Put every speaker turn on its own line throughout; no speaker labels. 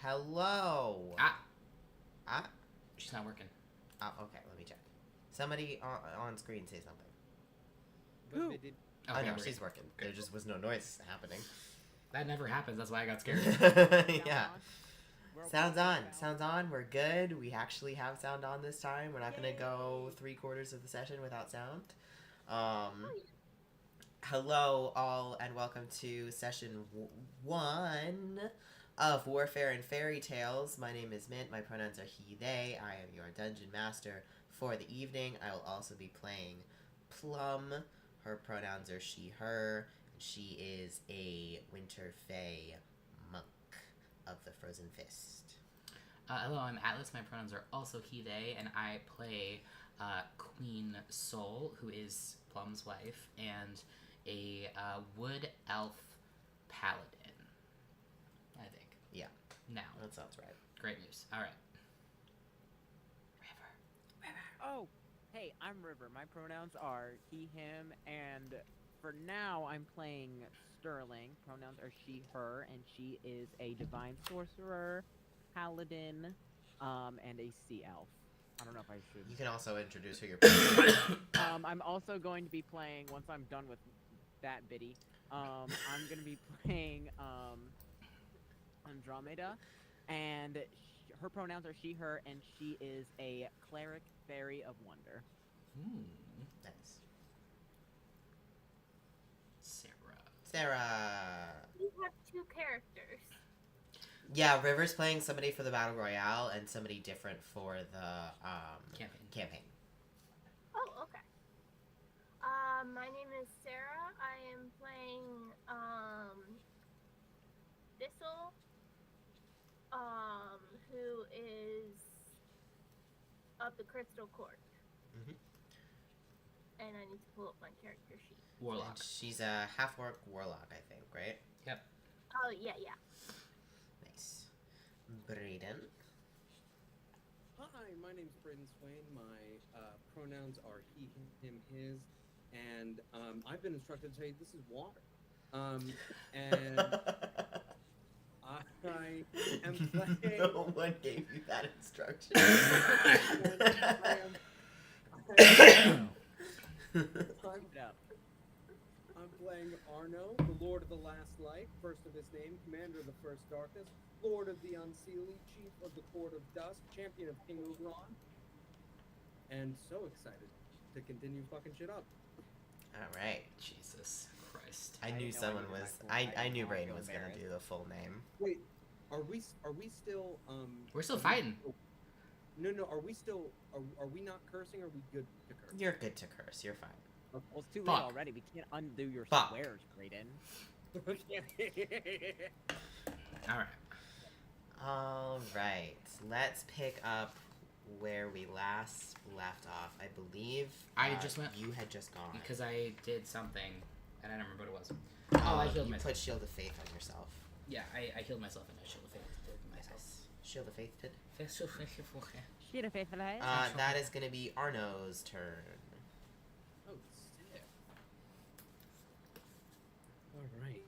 Hello. Ah.
She's not working.
Oh, okay. Let me check. Somebody on screen say something.
Who?
Oh no, she's working. There just was no noise happening.
That never happens. That's why I got scared.
Yeah. Sounds on. We're good. We actually have sound on this time. We're not gonna go 3/4 of the session without sound. Hello all, and welcome to session 1 of Warfare and Fairytales. My name is Mint. My pronouns are he, they. I am your dungeon master for the evening. I will also be playing Plum. Her pronouns are she, her. She is a Winter Fae monk of the Frozen Fist.
Hello, I'm Atlas. My pronouns are also he, they, and I play Queen Soul, who is Plum's wife, and a wood elf paladin, I think.
Yeah.
Now.
That sounds right.
Great news. All right.
River. Oh, hey, I'm River. My pronouns are he, him, and for now I'm playing Sterling. Pronouns are she, her, and she is a divine sorcerer, paladin, and a sea elf. I don't know if I should.
You can also introduce who you're playing.
I'm also going to be playing, once I'm done with that biddy, I'm going to be playing Andromeda, and her pronouns are she, her, and she is a cleric fairy of wonder.
Nice.
Sarah.
You have two characters.
Yeah, River's playing somebody for the Battle Royale and somebody different for the campaign.
Oh, okay. My name is Sarah. I am playing Thistle, who is of the Crystal Court.
Mm-hmm.
And I need to pull up my character sheet.
Warlock.
And she's a half-orc warlock, I think, right?
Yep.
Oh, yeah.
Nice. Brayden.
Hi, my name's Braden Swain. My pronouns are he, him, his, and I've been instructed to say this is water. And I am playing.
No one gave you that instruction.
I'm playing Arno, the Lord of the Last Light, first of his name, Commander of the First Darkness, Lord of the Unseelie, Chief of the Court of Dusk, Champion of King Ugron, and so excited to continue fucking shit up.
Alright.
Jesus Christ.
I knew someone was... I knew Brayden was gonna do the full name.
Wait, are we still,
We're still fighting.
No, are we still... Are we not cursing, or are we good to curse?
You're good to curse, you're fine.
Well, it's too late
Fuck.
already. We can't undo your
Fuck.
swears, Brayden.
Alright, let's pick up where we last left off. I believe you had just gone.
Because I did something, and I don't remember what it was. Oh, I healed
you
myself.
put Shield of Faith on yourself.
Yeah, I healed myself, and I Shield of Faith did myself.
Shield of Faith did?
Faithful.
That is gonna be Arno's turn.
Oh, sick. Alright.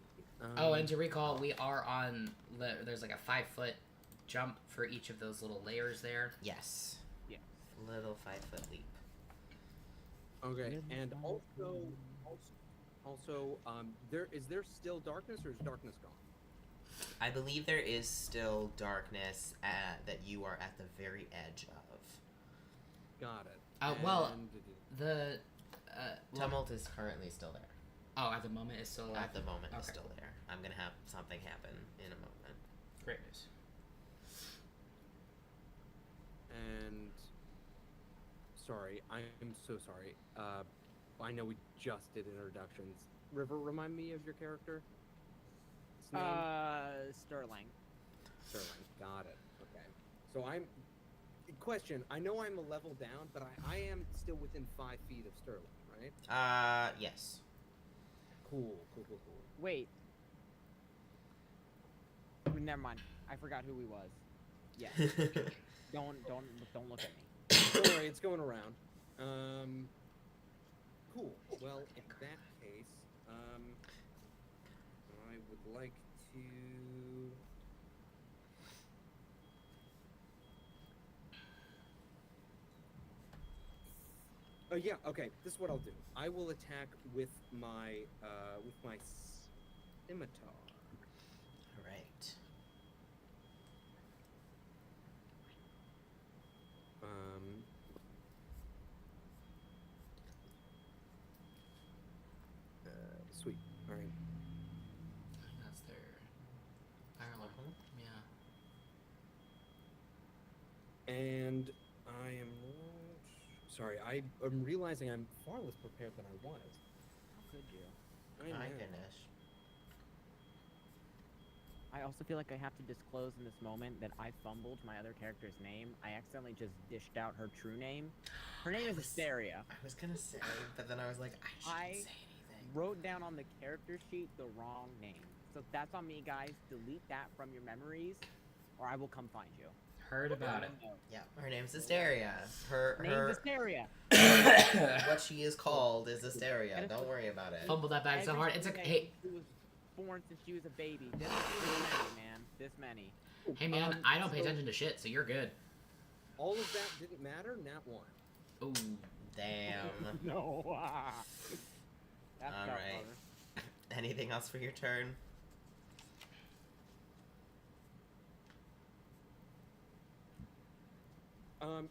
Oh, and to recall, we are on... There's like a 5-foot jump for each of those little layers there.
Yes.
Yeah.
Little 5-foot leap.
Okay, and also, is there still darkness, or is darkness gone?
I believe there is still darkness that you are at the very edge of.
Got it.
Well,
And-
the...
Tumult is currently still there.
Oh, at the moment it's still alive?
At the moment, it's
Okay.
still there. I'm gonna have something happen in a moment.
Great news.
And sorry, I am so sorry. I know we just did introductions. River, remind me of your character. His name?
Sterling.
Sterling. Got it. Okay. So question. I know I'm a level down, but I am still within 5 feet of Sterling, right?
Yes.
Cool.
Wait. Never mind. I forgot who he was. Yeah. Don't look at me.
Don't worry, it's going around. Cool. Well, in that case, I would like to yeah. Okay. This is what I'll do. I will attack with my scimitar.
All right.
Sweet. All right.
That's their parallel. Yeah.
And I am sorry. I'm realizing I'm far less prepared than I was.
How could you?
I
My
know.
goodness.
I also feel like I have to disclose in this moment that I fumbled my other character's name. I accidentally just dished out her true name. Her name is Asteria.
I was gonna say, but then I was like, I shouldn't say anything.
Wrote down on the character sheet the wrong name. So that's on me, guys. Delete that from your memories, or I will come find you.
Heard about it.
Yeah, her name's Asteria.
Name's Asteria.
What she is called is Asteria. Don't worry about it.
Fumbled that bag so hard. It's okay. Hey.
She was born since she was a baby. This many, man. This many.
Hey man, I don't pay attention to shit, so you're good.
All of that didn't matter. Nat 1.
Ooh.
Damn.
No. That's
All
tough,
right.
brother.
Anything else for your turn?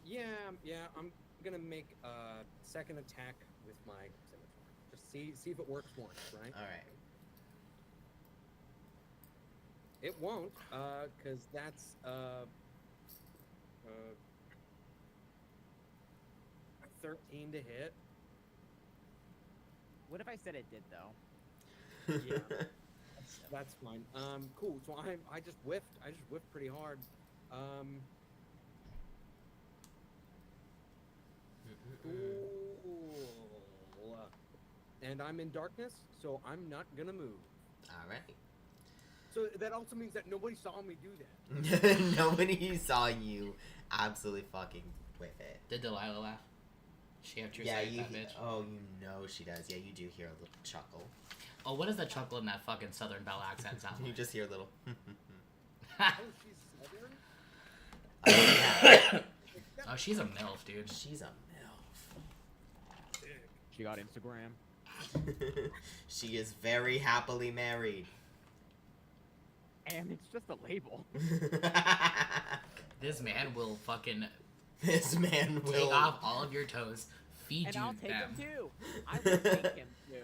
Yeah. I'm gonna make a second attack with my scimitar. Just see if it works once, right?
All right.
It won't, cause that's 13 to hit.
What if I said it did though?
Yeah, that's fine. Cool. So I just whiffed. I just whiffed pretty hard. Cool. And I'm in darkness, so I'm not gonna move.
All right.
So that also means that nobody saw me do that.
Nobody saw you absolutely fucking with it.
Did Delilah laugh? She have true
Yeah,
sight,
you.
that bitch.
Oh, you know she does. Yeah, you do hear a little chuckle.
Oh, what does that chuckle in that fucking Southern Belle accent sound
You
like?
just hear a little.
Oh, she's southern?
Yeah.
Oh, she's a MILF, dude.
She's a
She got Instagram.
MILF. She is very happily married.
And it's just a label.
This man will fucking
This man will
take off all of your toes, feed
And
you
I'll take
them.
him too. I will take him too.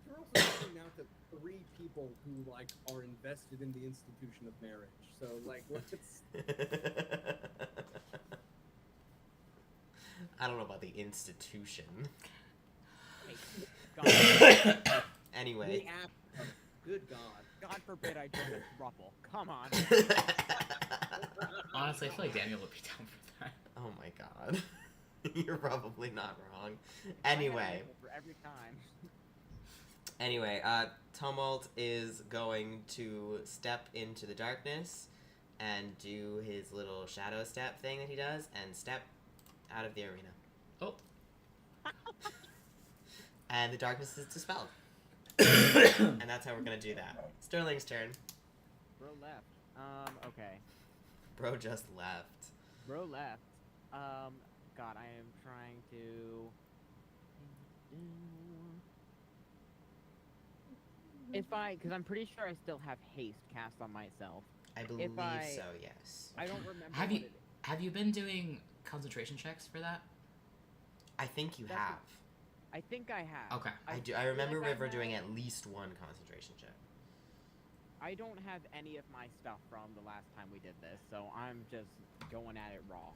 You're also talking now to 3 people who like are invested in the institution of marriage. So like, let's.
I don't know about the institution.
Hey, God.
Anyway.
The app. Good God.
God forbid I join a throuple. Come on.
Honestly, I feel like Daniel would be down for that.
Oh my god. You're probably not wrong. Anyway.
For every time.
Anyway, Tumult is going to step into the darkness and do his little shadow step thing that he does and step out of the arena.
Oh.
And the darkness is dispelled. And that's how we're gonna do that. Sterling's turn.
Bro left. Okay.
Bro just left.
Bro left. God, I am trying to... because I'm pretty sure I still have haste cast on myself.
I believe
I-
so, yes.
I don't remember
Have
what
you
it is.
have you been doing concentration checks for that?
I think you
That's
have.
I think I have.
Okay.
I
feel
remember
like I
River doing
have-
at least one concentration check.
I don't have any of my stuff from the last time we did this, so I'm just going at it raw.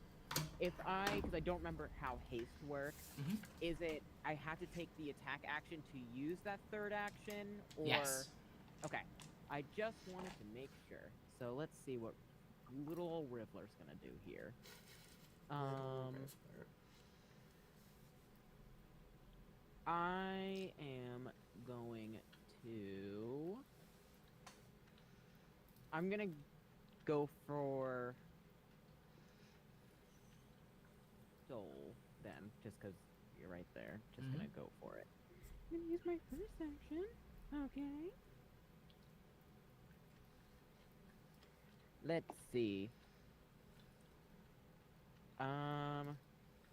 Because I don't remember how haste works,
Mhm.
is it I have to take the attack action to use that third action, or...
Yes.
Okay, I just wanted to make sure. So let's see what little old Riddler's gonna do here. I am going to... I'm gonna go for Soul, then, just because you're right there. Just gonna go for it. I'm gonna use my first action. Okay. Let's see.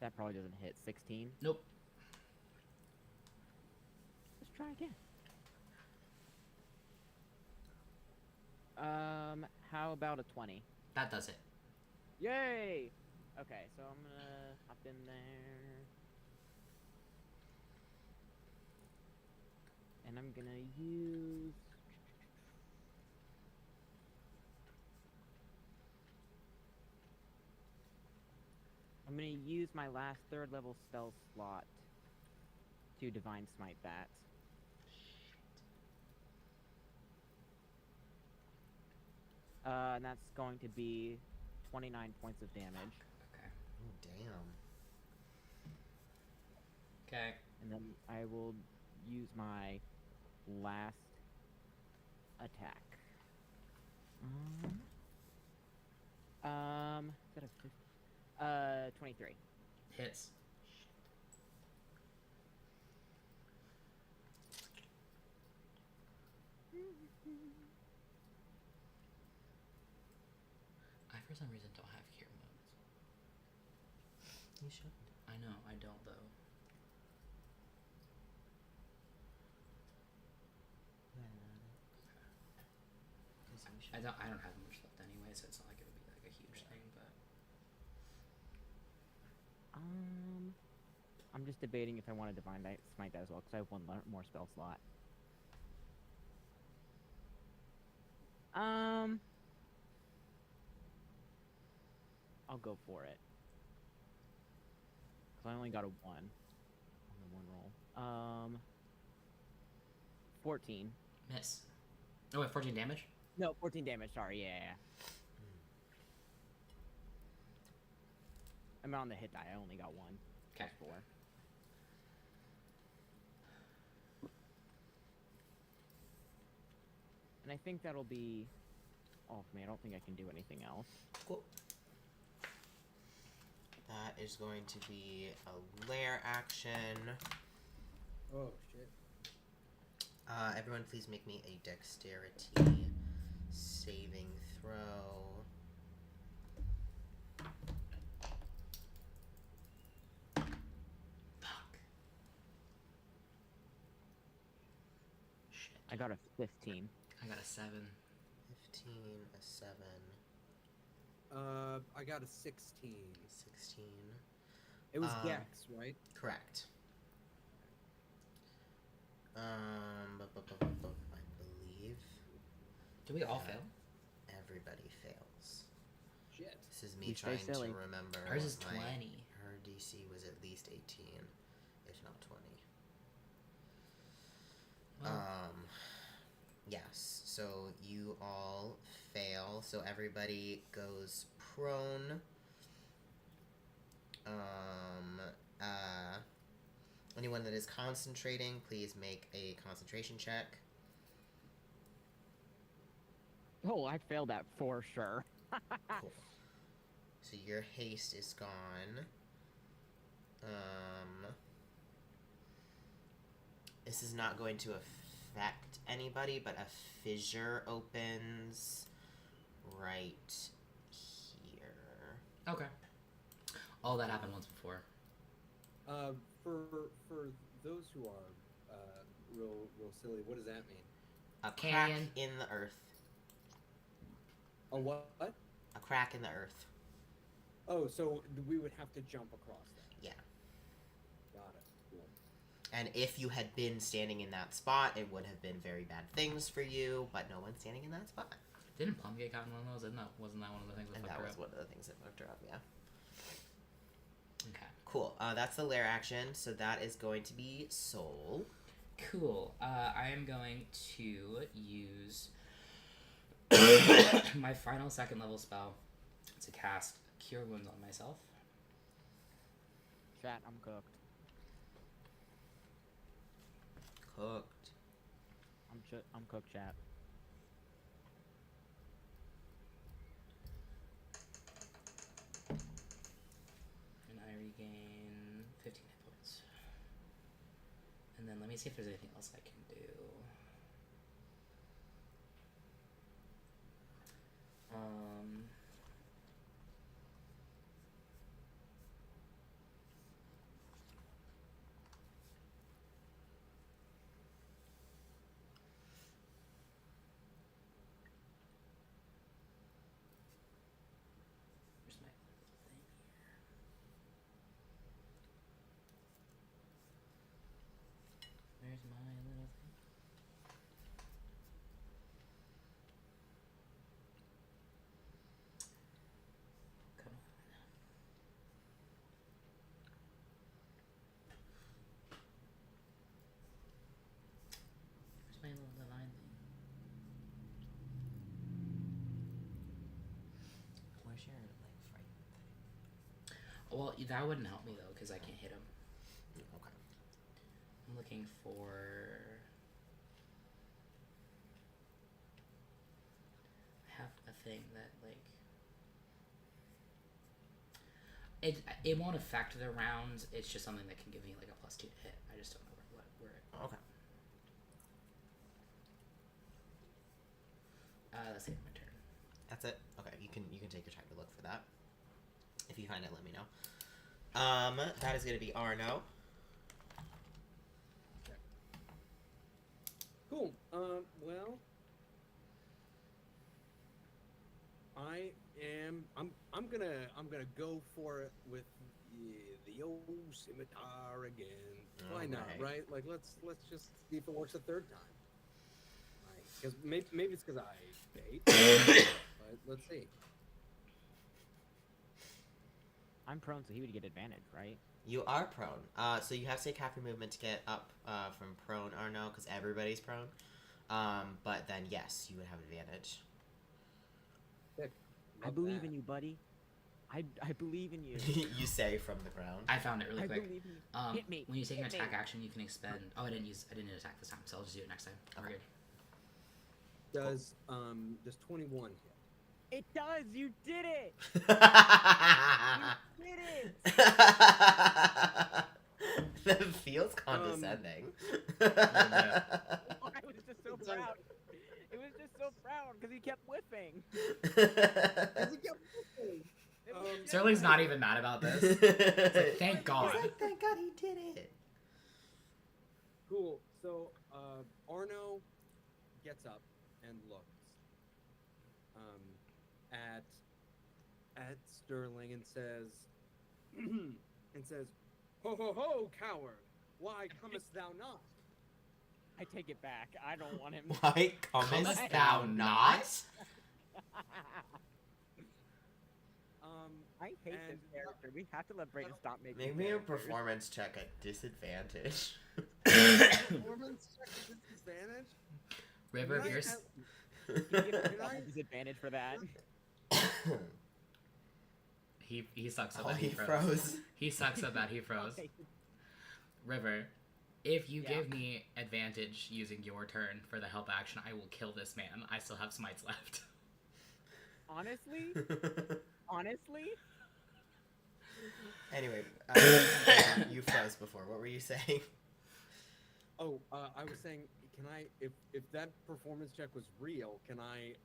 That probably doesn't hit. 16.
Nope.
Let's try again. How about a 20?
That does it.
Yay! Okay, so I'm gonna hop in there. And I'm gonna use... I'm gonna use my last 3rd level spell slot to Divine Smite that. And that's going to be 29 points of damage.
Okay.
Oh, damn.
Okay.
And then I will use my last attack. Is that a 23.
Hits. I, for some reason, don't have cure wounds.
You should.
I know, I don't, though. I don't have much left anyway, so it's not like it would be like a huge thing, but
I'm just debating if I want to Divine Smite that as well, because I have one more spell slot. I'll go for it. Because I only got a 1 on the 1 roll. 14.
miss. Oh, wait, 14 damage?
No, 14 damage, sorry, yeah. I'm on the hit die, I only got 1.
Okay.
Plus 4. And I think that'll be all for me. I don't think I can do anything else.
Cool. That is going to be a lair action.
Oh, shit.
Everyone please make me a dexterity saving throw.
Fuck. Shit.
I got a 15.
I got a 7.
15, a 7,
I got a 16.
16.
It was
Um,
Dex, right?
Correct. I believe
Do we all
Yeah.
fail?
everybody fails.
Shit.
This is me
You stay
trying to
silly.
remember.
Ours is
what my-
20.
Her DC was at least 18, if not 20.
Well,
Yes. So you all fail. So everybody goes prone. Anyone that is concentrating, please make a concentration check.
Oh, I failed that for sure.
Cool. So your haste is gone. This is not going to affect anybody, but a fissure opens right here.
okay. All that happened once before.
For those who are real silly, what does that mean?
A crack
Canyon.
in the earth.
A what?
A crack in the earth.
Oh, so we would have to jump across that.
Yeah.
Got it. Cool.
And if you had been standing in that spot, it would have been very bad things for you, but no one's standing in that spot.
Didn't Plum get caught in one of those? Wasn't that one of the things that
And
fucked
that
her
was
up?
one of the things that fucked her up, yeah.
Okay.
Cool. That's the lair action, so that is going to be Soul.
Cool. I am going to use my final 2nd level spell to cast Cure Wounds on myself.
Chat, I'm cooked.
Cooked.
I'm cooked, chat.
And I regain 15 hit points. And then let me see if there's anything else I can do. well, that wouldn't help me though, because I can't hit him.
Okay.
I'm looking for. I have a thing that like. It won't affect the rounds. It's just something that can give me like a +2 to hit. I just don't know where it.
Okay.
That's it. My turn.
That's it. Okay, you can take your time to look for that. If you find it, let me know. That is gonna be Arno.
Cool. Well, I'm gonna go for it with the old scimitar again. Why not, right? Like let's just see if it works a third time. Because maybe it's because I bait, but let's see.
I'm prone, so he would get advantage, right?
You are prone. So you have to take half your movement to get up from prone, Arno, because everybody's prone. But then yes, you would have advantage.
Sick.
I
Love
believe
that.
in you, buddy. I believe in you.
You say from the ground.
I found it really
I
quick.
believe in you. Hit me.
When you take an
Hit me.
attack action, you can expend. Oh, I didn't attack this time, so I'll just do it next time. We're
Okay.
good.
Does 21 hit?
It does. You did it. You did it.
That feels condescending.
Yeah.
I was just so proud. It was just so proud because he kept whiffing.
Sterling's not even mad about this. It's like, thank God.
He's like, thank God he did it.
Cool. So Arno gets up and looks at Sterling and says, "Ho ho ho, coward! Why comest thou not?"
I take it back. I don't want him.
Why comest thou not?
I hate this character. We have to let Brayden stop making
Make me a
characters.
performance check at disadvantage.
Performance check at disadvantage?
River,
Can I
you're.
Can you give
Can I-
him disadvantage for that?
He sucks so
Oh,
bad
he
he froze.
froze.
He sucks so bad he froze. River, if you
Yeah.
give me advantage using your turn for the help action, I will kill this man. I still have smites left.
Honestly? Honestly?
Anyway, you froze before. What were you saying?
Oh, I was saying, can I, if that performance check was real, can I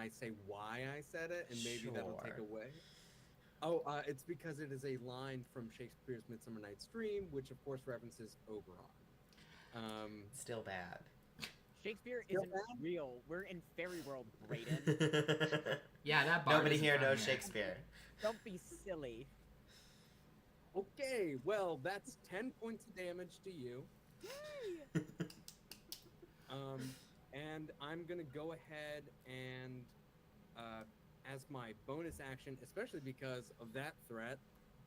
say why I said it, and maybe that'll take
Sure.
away? Oh, it's because it is a line from Shakespeare's *Midsummer Night's Dream*, which of course references Oberon.
Still bad.
Shakespeare
Still
isn't
bad?
real. We're in Fairyworld, Brayden.
Yeah, that bar
Nobody
isn't
here
from
knows Shakespeare.
Don't be silly.
Okay, well that's 10 points of damage to you. And I'm gonna go ahead and, as my bonus action, especially because of that threat,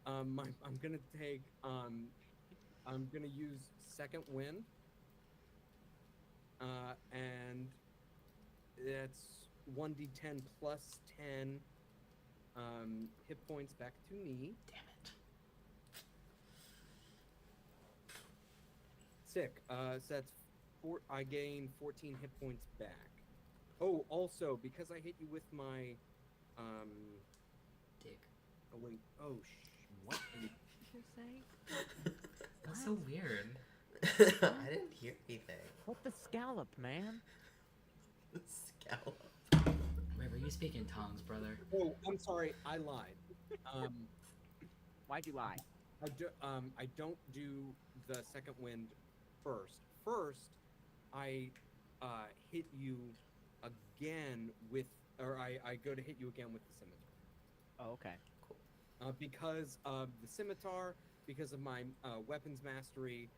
I'm gonna take, I'm gonna use Second Wind, and that's 1d10 plus 10 hit points back to me.
Damn it.
Sick. So that's I gain 14 hit points back. Oh, also because I hit you with my,
Dick.
Oh wait. Oh what?
Did you say?
That's so weird.
I didn't hear anything.
What the scallop, man?
Scallop.
River, you speak in tongues, brother.
Oh, I'm sorry. I lied.
Why'd you lie?
I don't do the Second Wind first. First, I hit you again with, or I go to hit you again with the scimitar.
Oh, okay.
Because of the scimitar, because of my weapons mastery,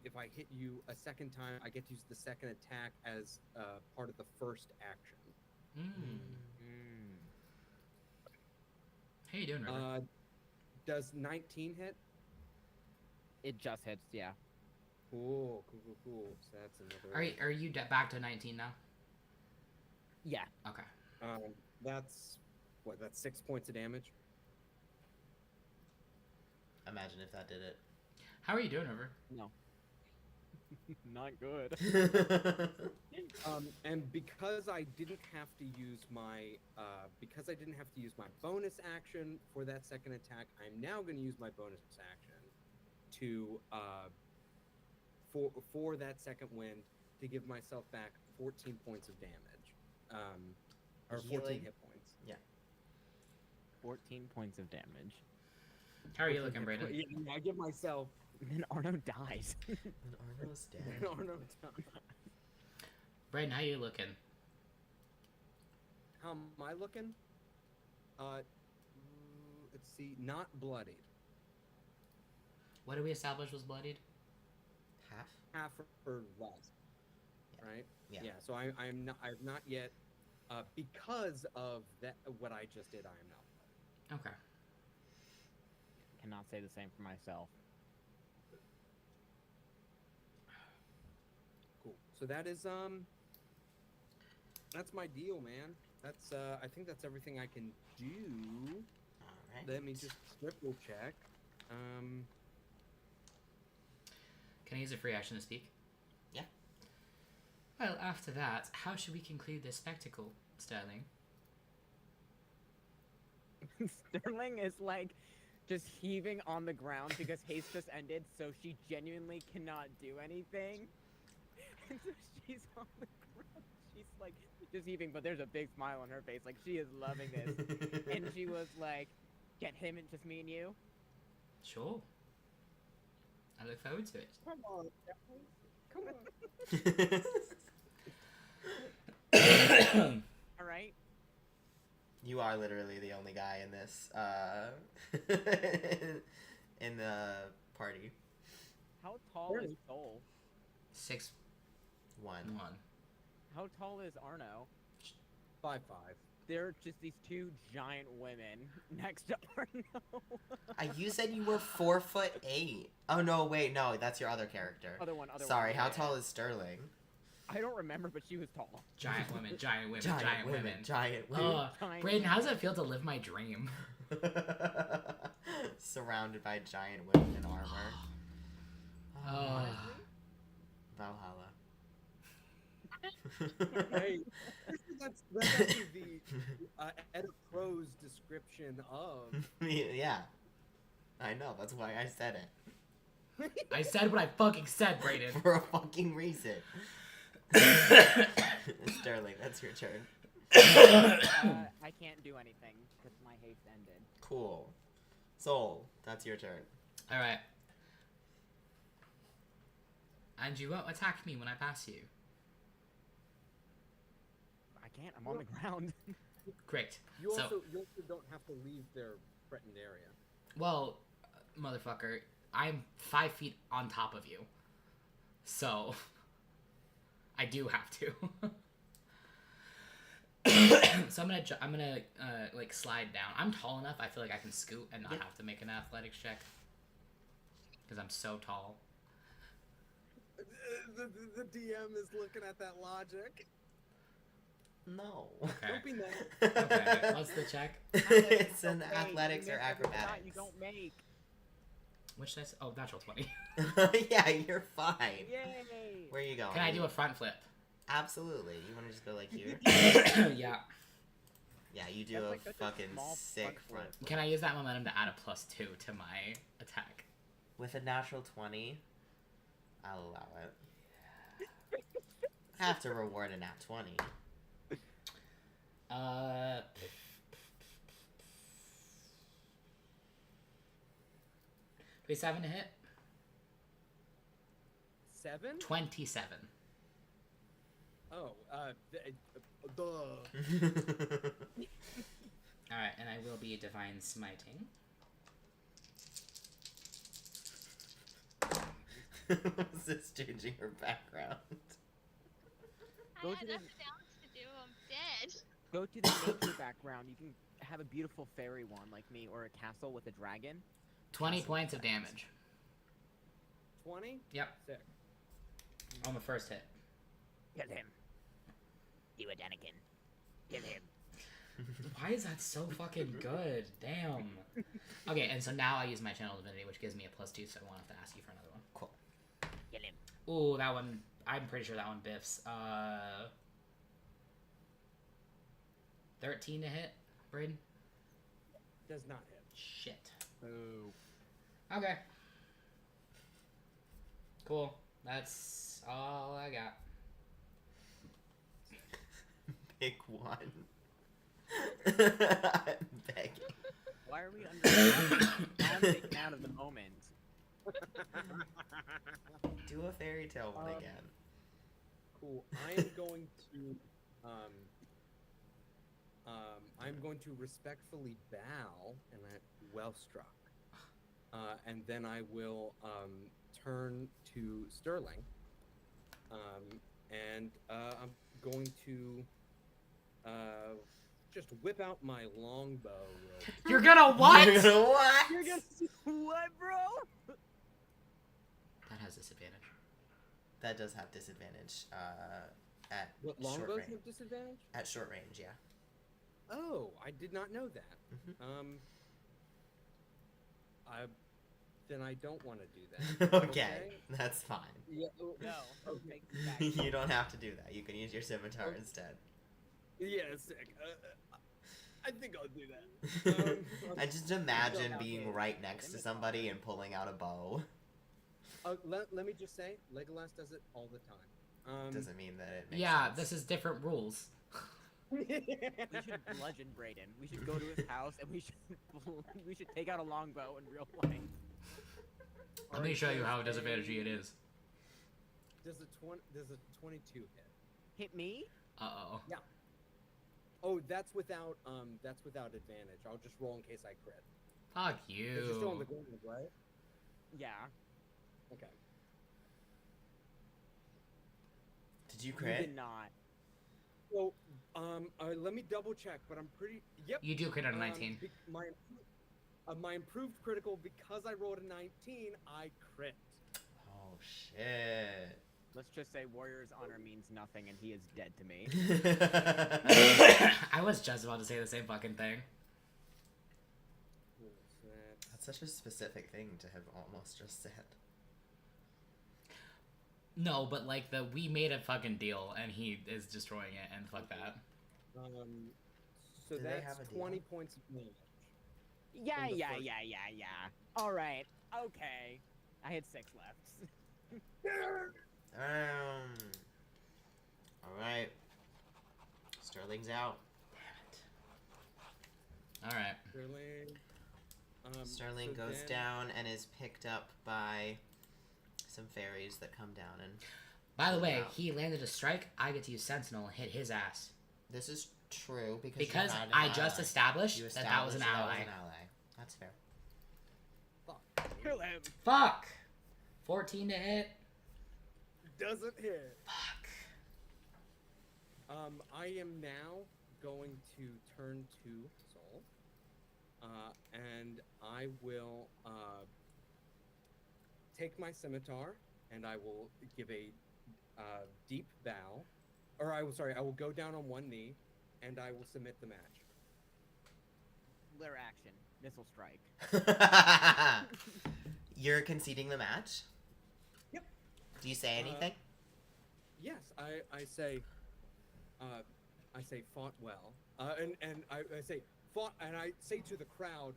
if I hit you a second time, I get to use the second attack as part of the first action.
How you doing, River?
Does 19 hit?
It just hits, yeah.
Cool. So that's another.
Are you back to 19 now?
Yeah.
Okay.
That's what? That's 6 points of damage.
imagine if that did it.
How are you doing, River?
No. Not good.
And because I didn't have to use my bonus action for that second attack, I'm now going to use my bonus action to for that second wind to give myself back 14 points of damage, or 14
Healing.
hit points.
14 points of damage.
How are you looking, Brayden?
Yeah, I give myself.
Then Arno dies.
And Arno's dead.
Brayden, how you looking?
How am I looking? Let's see, not bloodied.
What did we establish was bloodied?
Half?
Half or less.
Yeah.
Right?
Yeah.
So I've not yet, because of that, what I just did, I am not bloodied.
Okay.
Cannot say the same for myself.
Cool. So that is that's my deal, man. That's I think that's everything I can do.
All right.
Let me just triple check.
Can I use a free action to speak?
Yeah.
Well, after that, how should we conclude this spectacle, Sterling?
Sterling is like just heaving on the ground because haste just ended, so she genuinely cannot do anything. And so she's on the ground. She's like just heaving, but there's a big smile on her face, like she is loving this. And she was like, "Get him and just me and you."
Sure. I look forward to it.
Come on, come on.
All right.
You are literally the only guy in this, in the party.
How tall is Soul?
6'1".
How tall is Arno?
5'5".
They're just these two giant women next to Arno.
You said you were 4'8". Oh no, wait, no, that's your other character.
Other one.
Sorry, how
yeah.
tall is Sterling?
I don't remember, but she was tall.
Giant women, giant women, giant women.
Giant women.
Giant
Brayden, how does
women.
it feel to live my dream?
Surrounded by giant women in armor. Valhalla.
Hey, that's actually the Ed Pro's description of.
Yeah. I know, that's why I said it.
I said what I fucking said, Brayden.
For a fucking reason. Sterling, that's your turn.
I can't do anything because my haste ended.
Cool. Soul, that's your turn.
Alright. And you won't attack me when I pass you.
I can't. I'm on the ground.
Great.
You
So-
also don't have to leave their threatened area.
Well, motherfucker, I'm 5 feet on top of you. So, I do have to. So I'm gonna like slide down. I'm tall enough. I feel like I can scoot and not have to make an athletics check because I'm so tall.
The DM is looking at that logic.
No.
Okay.
Don't be nice.
Okay. What's the check?
It's an
Okay,
athletics
you
or
miss every shot
acrobatics.
You don't make.
Which dice? Oh, natural 20.
Yeah, you're fine.
Yay!
Where are you going?
Can I do a front flip?
Absolutely. You want to just go like here?
Yeah.
Yeah, you do
That's
a
like such a
fucking
small
sick
front
front.
Can I use that momentum to add a +2 to my attack?
With a natural 20, I'll allow it. Have to reward a nat 20.
27 to hit?
7?
27.
Oh, duh.
Alright, and I will be divine smiting.
Was this changing her background?
Go
I
to
had
the-
nothing else to do. I'm dead.
Go to the nature background. You can have a beautiful fairy one like me, or a castle with a dragon.
20 points of damage
20?
Yep.
Sick.
on the first hit.
Kill him. You a Daniken. Kill him.
Why is that so fucking good? Damn. Okay, and so now I use my channel divinity, which gives me a +2, so I won't have to ask you for another one.
Cool.
Kill him.
Ooh, that one. I'm pretty sure that one biffs. 13 to hit, Braden?
Does not hit.
Shit.
Boo.
Okay. Cool. That's all I got.
Pick one. I'm begging.
Why are we under? I'm taken out of the moment.
Do a fairy tale one again.
Cool. I am going to I'm going to respectfully bow and well struck. And then I will turn to Sterling. And I'm going to just whip out my longbow real quick.
You're gonna what?
You're gonna what?
You're gonna what, bro?
That has disadvantage.
That does have disadvantage. At
What,
short
longbows
range.
have disadvantage?
At short range, yeah.
Oh, I did not know that.
Mhm.
Then I don't want to do that.
Okay, that's fine.
Yeah.
No.
Okay.
Take it back.
You don't have to do that. You can use your scimitar
Okay.
instead.
Yeah, sick. I think I'll do that.
I just imagine
Okay.
being right next to somebody and pulling out a bow.
Let me just say, Legolas does it all the time.
Doesn't mean that it makes
Yeah,
sense.
this is different rules.
We should bludgeon Brayden. We should go to his house and we should take out a longbow in real life.
Let me show you how disadvantagey it is.
Does a 22 hit?
Hit me?
Uh-oh.
Oh, that's without advantage. I'll just roll in case I crit.
Fuck
Because you're still on the
you.
ground, right?
Yeah.
Okay.
Did you
You
crit?
did not.
So, let me double check, but I'm pretty. Yep.
You do crit on a 19.
My improved critical, because I rolled a 19, I crit.
Oh shit.
Let's just say Warrior's Honor means nothing and he is dead to me.
I was just about to say the same fucking thing.
What's that?
That's such a specific thing to have almost just said.
No, but like we made a fucking deal and he is destroying it and fuck that.
So
Do they
that's
have a deal?
20 points of damage.
Yeah,
From the
yeah,
first-
yeah, yeah, yeah. Alright, okay. I had 6 left.
Alright. Sterling's out.
Alright.
Sterling.
Sterling
so
goes
then-
down and is picked up by some fairies that come down and
By the way,
Wow.
he landed a strike. I get to use Sentinel and hit his ass.
this is true because
Because
you had an
I just
ally.
established
You
that was an ally.
That's fair.
Fuck.
Kill him.
Fuck! 14 to hit.
Doesn't hit.
Fuck.
I am now going to turn to Soul. And I will take my scimitar and I will give a deep bow. Or I will go down on one knee and I will submit the match.
Flare action. Missile strike.
You're conceding the match?
Yep.
Do you say anything?
Yes, I say fought well. And I say fought, and I say to the crowd,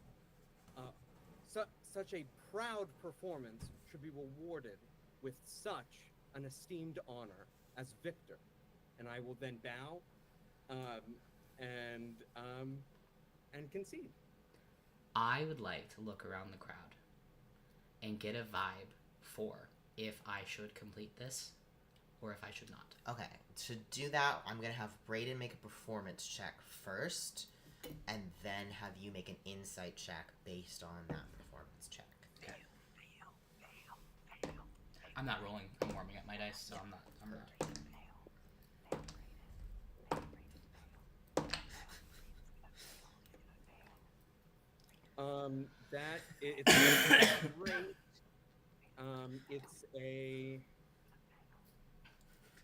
such a proud performance should be rewarded with such an esteemed honor as victor. And I will then bow, and concede.
I would like to look around the crowd and get a vibe for if I should complete this or if I should not.
Okay, to do that, I'm gonna have Brayden make a performance check first, and then have you make an insight check based on that performance check.
Okay. I'm not rolling. I'm warming up my dice, so I'm not.
It's great. It's a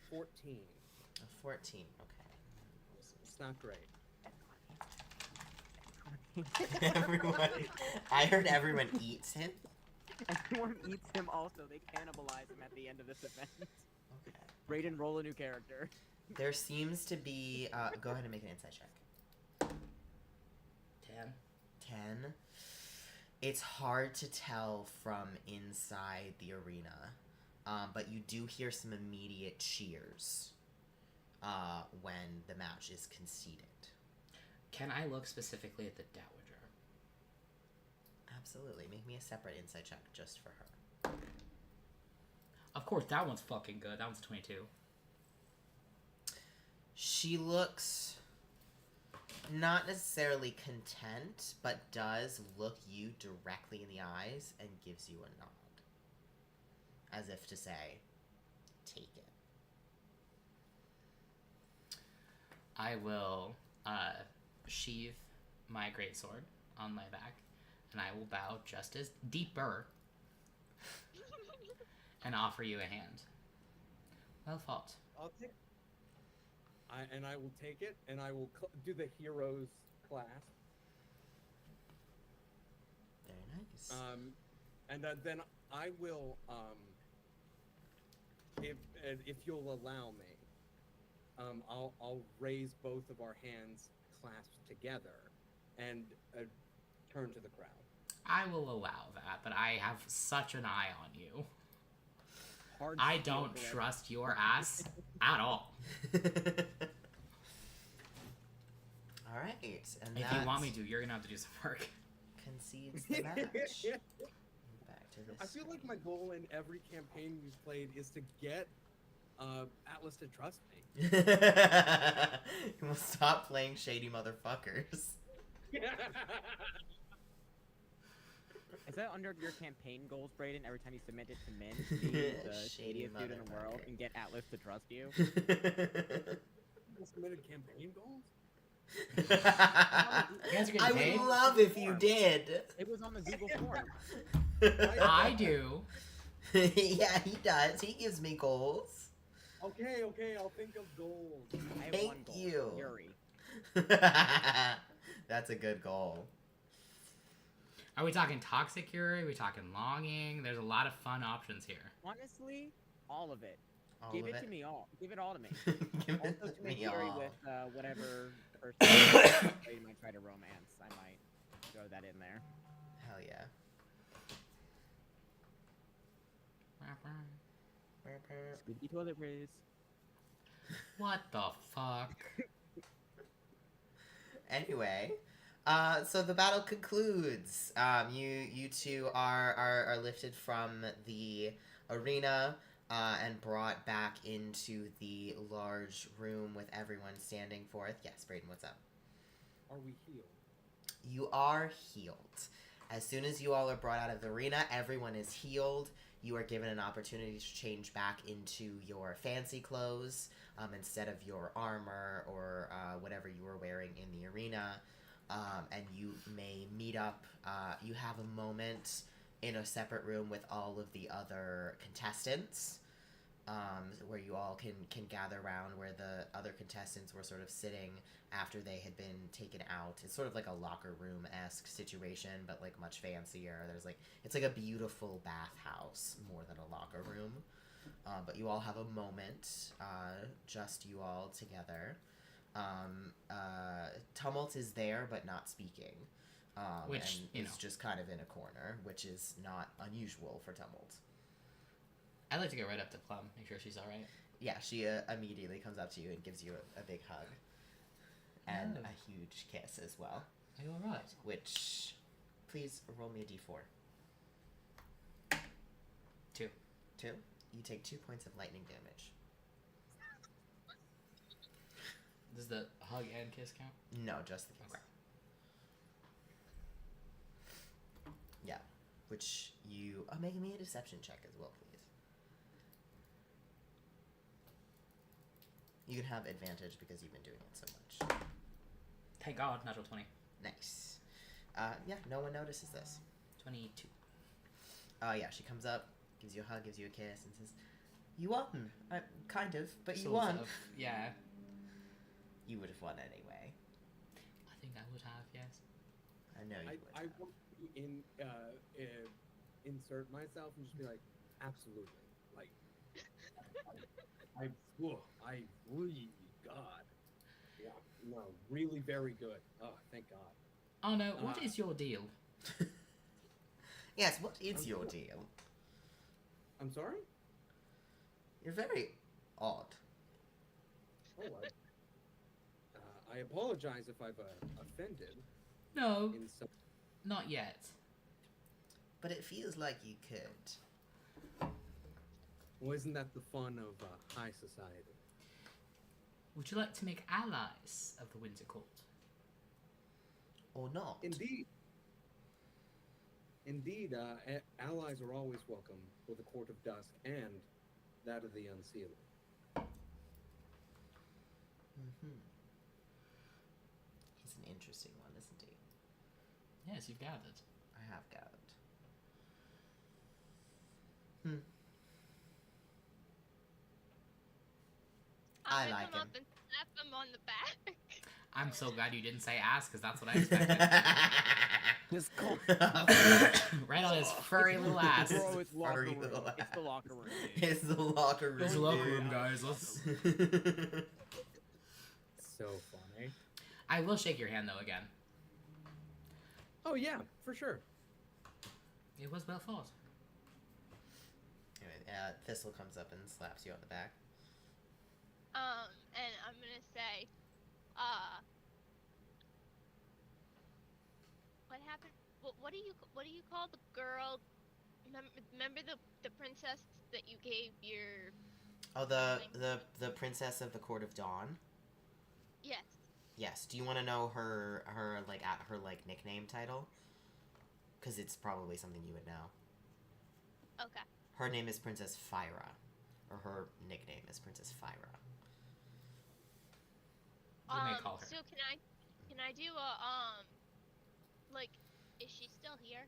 14.
A 14, okay.
It's not great.
Everyone. I heard everyone eats him.
Everyone eats him also. They cannibalize him at the end of this event.
Okay.
Brayden, roll a new character.
There seems to be. Go ahead and make an insight check.
10.
10. It's hard to tell from inside the arena, but you do hear some immediate cheers when the match is conceded.
Can I look specifically at the Dowager?
Absolutely. Make me a separate insight check just for her.
Of course, that one's fucking good. That one's 22.
She looks not necessarily content, but does look you directly in the eyes and gives you a nod. As if to say, take it.
I will sheathe my greatsword on my back, and I will bow just as deeper and offer you a hand. Well fought.
I'll take. I will take it, and I will do the hero's clasp.
Very nice.
And then I will, if you'll allow me, I'll raise both of our hands clasped together, and turn to the crowd.
I will allow that, but I have such an eye on you.
Hard
I
steel
don't
grip.
trust your ass at all.
All right, and
If you want me to, you're gonna have to do some work.
concedes the match. Back to this.
I feel like my goal in every campaign we've played is to get Atlas to trust me.
We'll stop playing shady motherfuckers.
Is that under your campaign goals, Brayden? Every time you submit it to Mint, be the
Shady
shadiest dude in the world
motherfucker.
and get Atlas to trust you?
Submitted campaign goals?
You guys are getting
I
paid?
would love if you did.
It was on the Google form.
I do.
Yeah, he does. He gives me goals.
Okay, I'll think of goals.
I have
Thank
one goal.
you.
Yuri.
That's a good goal.
Are we talking toxic Yuri? Are we talking longing? There's a lot of fun options here.
Honestly, all of it.
All
Give
of
it to me all. Give it all to me.
Give
Also,
it
to
to
make
me
Yuri
all.
with whatever person Brayden might try to romance, I might throw that in there.
Hell yeah.
Squeaky toilet breeze.
What the fuck?
Anyway, so the battle concludes. You two are lifted from the arena and brought back into the large room with everyone standing forth. Yes, Brayden, what's up?
Are we healed?
You are healed. As soon as you all are brought out of the arena, everyone is healed. You are given an opportunity to change back into your fancy clothes instead of your armor or whatever you were wearing in the arena. And you may meet up. You have a moment in a separate room with all of the other contestants, where you all can gather around where the other contestants were sort of sitting after they had been taken out. It's sort of like a locker room-esque situation, but like much fancier. It's like a beautiful bathhouse more than a locker room. But you all have a moment, just you all together. Tumult is there, but not speaking.
Which,
and
you
is
know.
just kind of in a corner, which is not unusual for Tumult.
I'd like to go right up to Plum, make sure she's alright.
Yeah, she immediately comes up to you and gives you a big hug. And
Oh.
a huge kiss as well.
Are you alright?
Which, please roll me a d4.
2.
2. You take 2 points of lightning damage.
Does the hug and kiss count?
No, just the kiss.
Okay.
Yeah. Which you... make me a deception check as well, please. You can have advantage because you've been doing it so much.
Thank God, natural 20.
Nice. Yeah, no one notices this.
22.
Yeah, she comes up, gives you a hug, gives you a kiss, and says, "You won. Kind of, but you
Sort
won."
of, yeah.
You would have won anyway.
I think I would have, yes.
know you would.
I want to insert myself and just be like, absolutely. Like, I really, God. Yeah, no, really very good. Oh, thank God.
Oh no, what is your deal?
Yes, what is your deal?
I'm sorry?
You're very odd.
Oh, I apologize if I've offended.
No,
In some...
not yet.
But it feels like you could.
Well, isn't that the fun of high society?
Would you like to make allies of the Winter Court?
Or not.
Indeed. Indeed, allies are always welcome for the Court of Dusk and that of the Unsealed.
Mm-hmm. He's an interesting one, isn't he?
Yes, you've gathered.
I have gathered. I like
come
him.
up and slap him on the back.
I'm so glad you didn't say ass, because that's what I expected.
Just go.
Right on his furry little ass.
Bro, it's locker
Furry
room.
little
It's the locker room. Dude.
It's the locker room.
It's the locker
dude.
room, guys. Let's...
So funny.
I will shake your hand, though, again.
Oh, yeah, for sure.
It was well fought.
Anyway, Thistle comes up and slaps you on the back.
And I'm gonna say, what happened? What do you call the girl? Remember the princess that you gave your?
Oh, the princess of the Court of Dawn.
Yes.
Yes. Do you want to know her nickname title? Because it's probably something you would know.
Okay.
Her name is Princess Fyra, or her nickname is Princess Fyra.
You may call her.
So can I do a is she still here?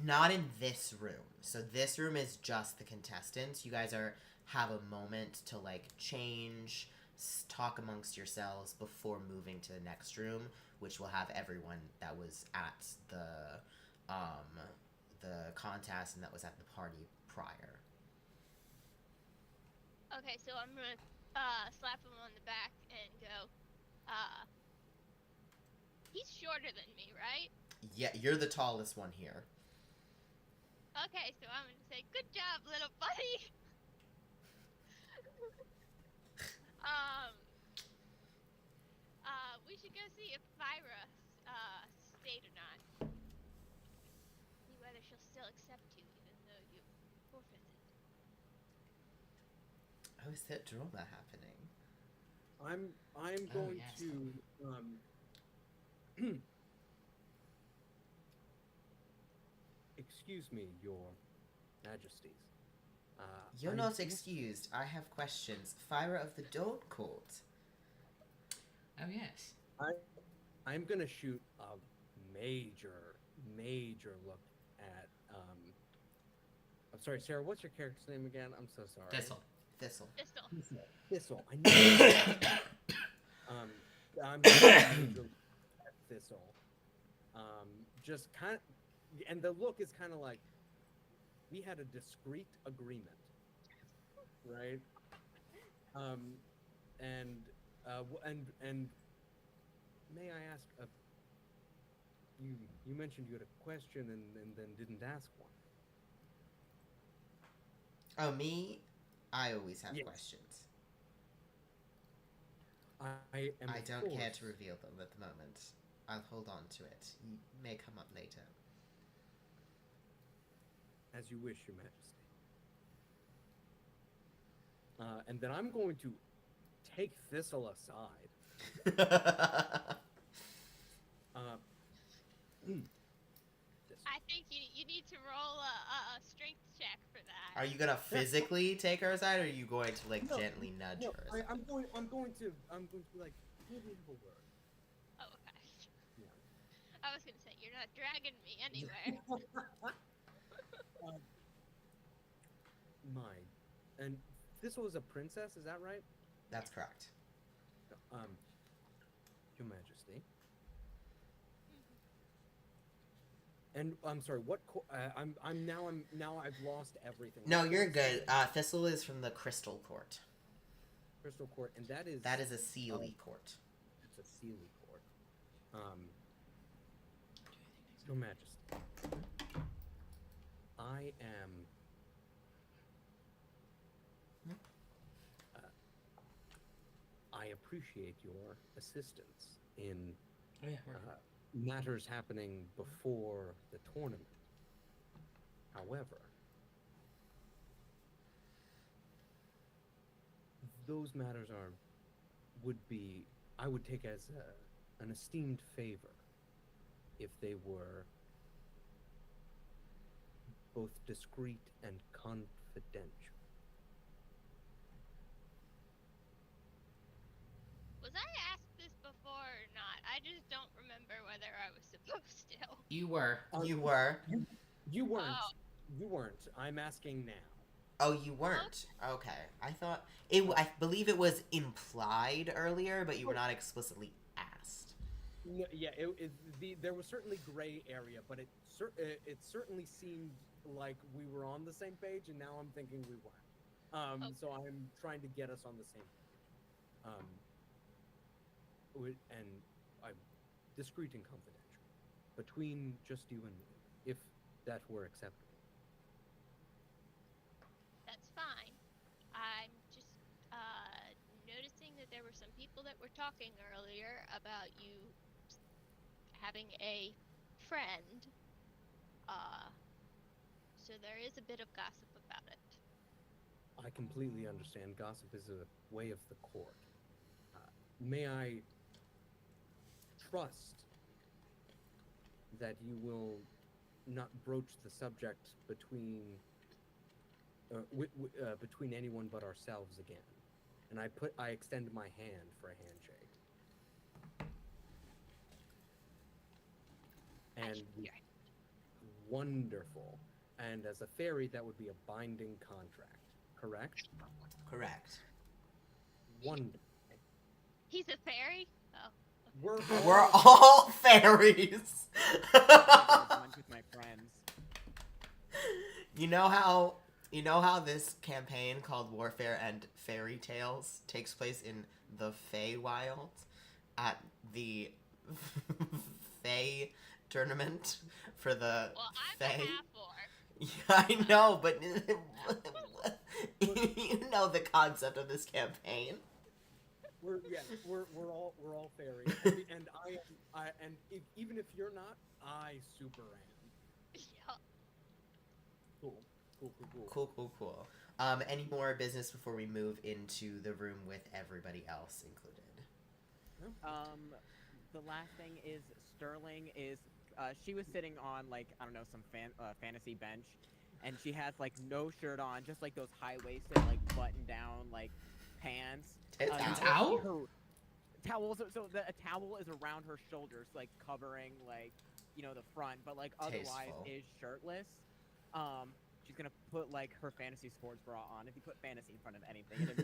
Not in this room. So this room is just the contestants. You guys have a moment to change, talk amongst yourselves before moving to the next room, which will have everyone that was at the contest and that was at the party prior.
Okay, so I'm gonna slap him on the back and go, he's shorter than me, right?
Yeah, you're the tallest one here.
Okay, so I'm gonna say, good job, little buddy. We should go see if Fyra stayed or not. See whether she'll still accept you, even though you forfeited.
Oh, is that drama happening?
I'm going
yes.
to excuse me, Your Majesties.
You're not excused. I have questions. Fyra of the Dawn Court.
Oh, yes.
I'm gonna shoot a major look at I'm sorry, Sarah, what's your character's name again? I'm so sorry.
Thistle.
Thistle. I know. I'm gonna shoot a major look at Thistle. Just kind of, and the look is kind of like we had a discreet agreement, right? And may I ask, you mentioned you had a question and then didn't ask one.
Oh, me? I always have
Yes.
questions.
I
don't care to reveal them at the moment. I'll hold on to it. You may come up later.
As you wish, Your Majesty. And then I'm going to take Thistle aside.
I think you need to roll a strength check for that.
Are you gonna physically take her aside, or are you going to
No,
gently nudge
no,
her?
I'm going to be like, maybe have a word.
Oh, okay.
Yeah.
I was gonna say, you're not dragging me anywhere.
Mine. And Thistle is a princess, is that right?
That's correct.
Your Majesty. And I'm sorry. What? I'm now. I've lost everything.
No,
What
you're
court is
good.
that?
Thistle is from the Crystal Court.
Crystal Court, and that is
A Sealy Court.
It's a Sealy Court. Your Majesty, I am. I appreciate your assistance in matters happening before the tournament. However, those matters I would take as an esteemed favor if they were both discreet and confidential.
Was I asked this before or not? I just don't remember whether I was supposed to.
You were.
You were.
You weren't.
Oh.
You weren't. I'm asking now.
Oh, you weren't. Okay. I thought I believe it was implied earlier, but you were not explicitly asked.
No, yeah, there was certainly gray area, but it certainly seemed like we were on the same page, and now I'm thinking we weren't.
Okay.
So I'm trying to get us on the same page. And I'm discreet and confidential between just you and me, if that were acceptable.
That's fine. I'm just noticing that there were some people that were talking earlier about you having a friend. So there is a bit of gossip about it.
I completely understand. Gossip is a way of the court. May I trust that you will not broach the subject between anyone but ourselves again? And I extend my hand for a handshake. And wonderful. And as a fairy, that would be a binding contract, correct?
Correct.
Wonderful.
He's a fairy? Oh.
We're all fairies.
Lunch with my friends.
You know how this campaign called Warfare and Fairytales takes place in the Faewild at the Fae tournament for the
Well, I'm
Fae.
a half-orc.
Yeah, I know, but you know the concept of this campaign.
We're all fairies, and even if you're not, I super am.
Yeah.
Cool.
Any more business before we move into the room with everybody else included?
The last thing is Sterling is she was sitting on like I don't know some fantasy bench, and she has like no shirt on, just like those high-waisted like button-down like pants.
Towel?
Towel. So a towel is around her shoulders, like covering like the front, but like otherwise
Tasteful.
is shirtless. She's gonna put like her fantasy sports bra on. If you put fantasy in front of anything, it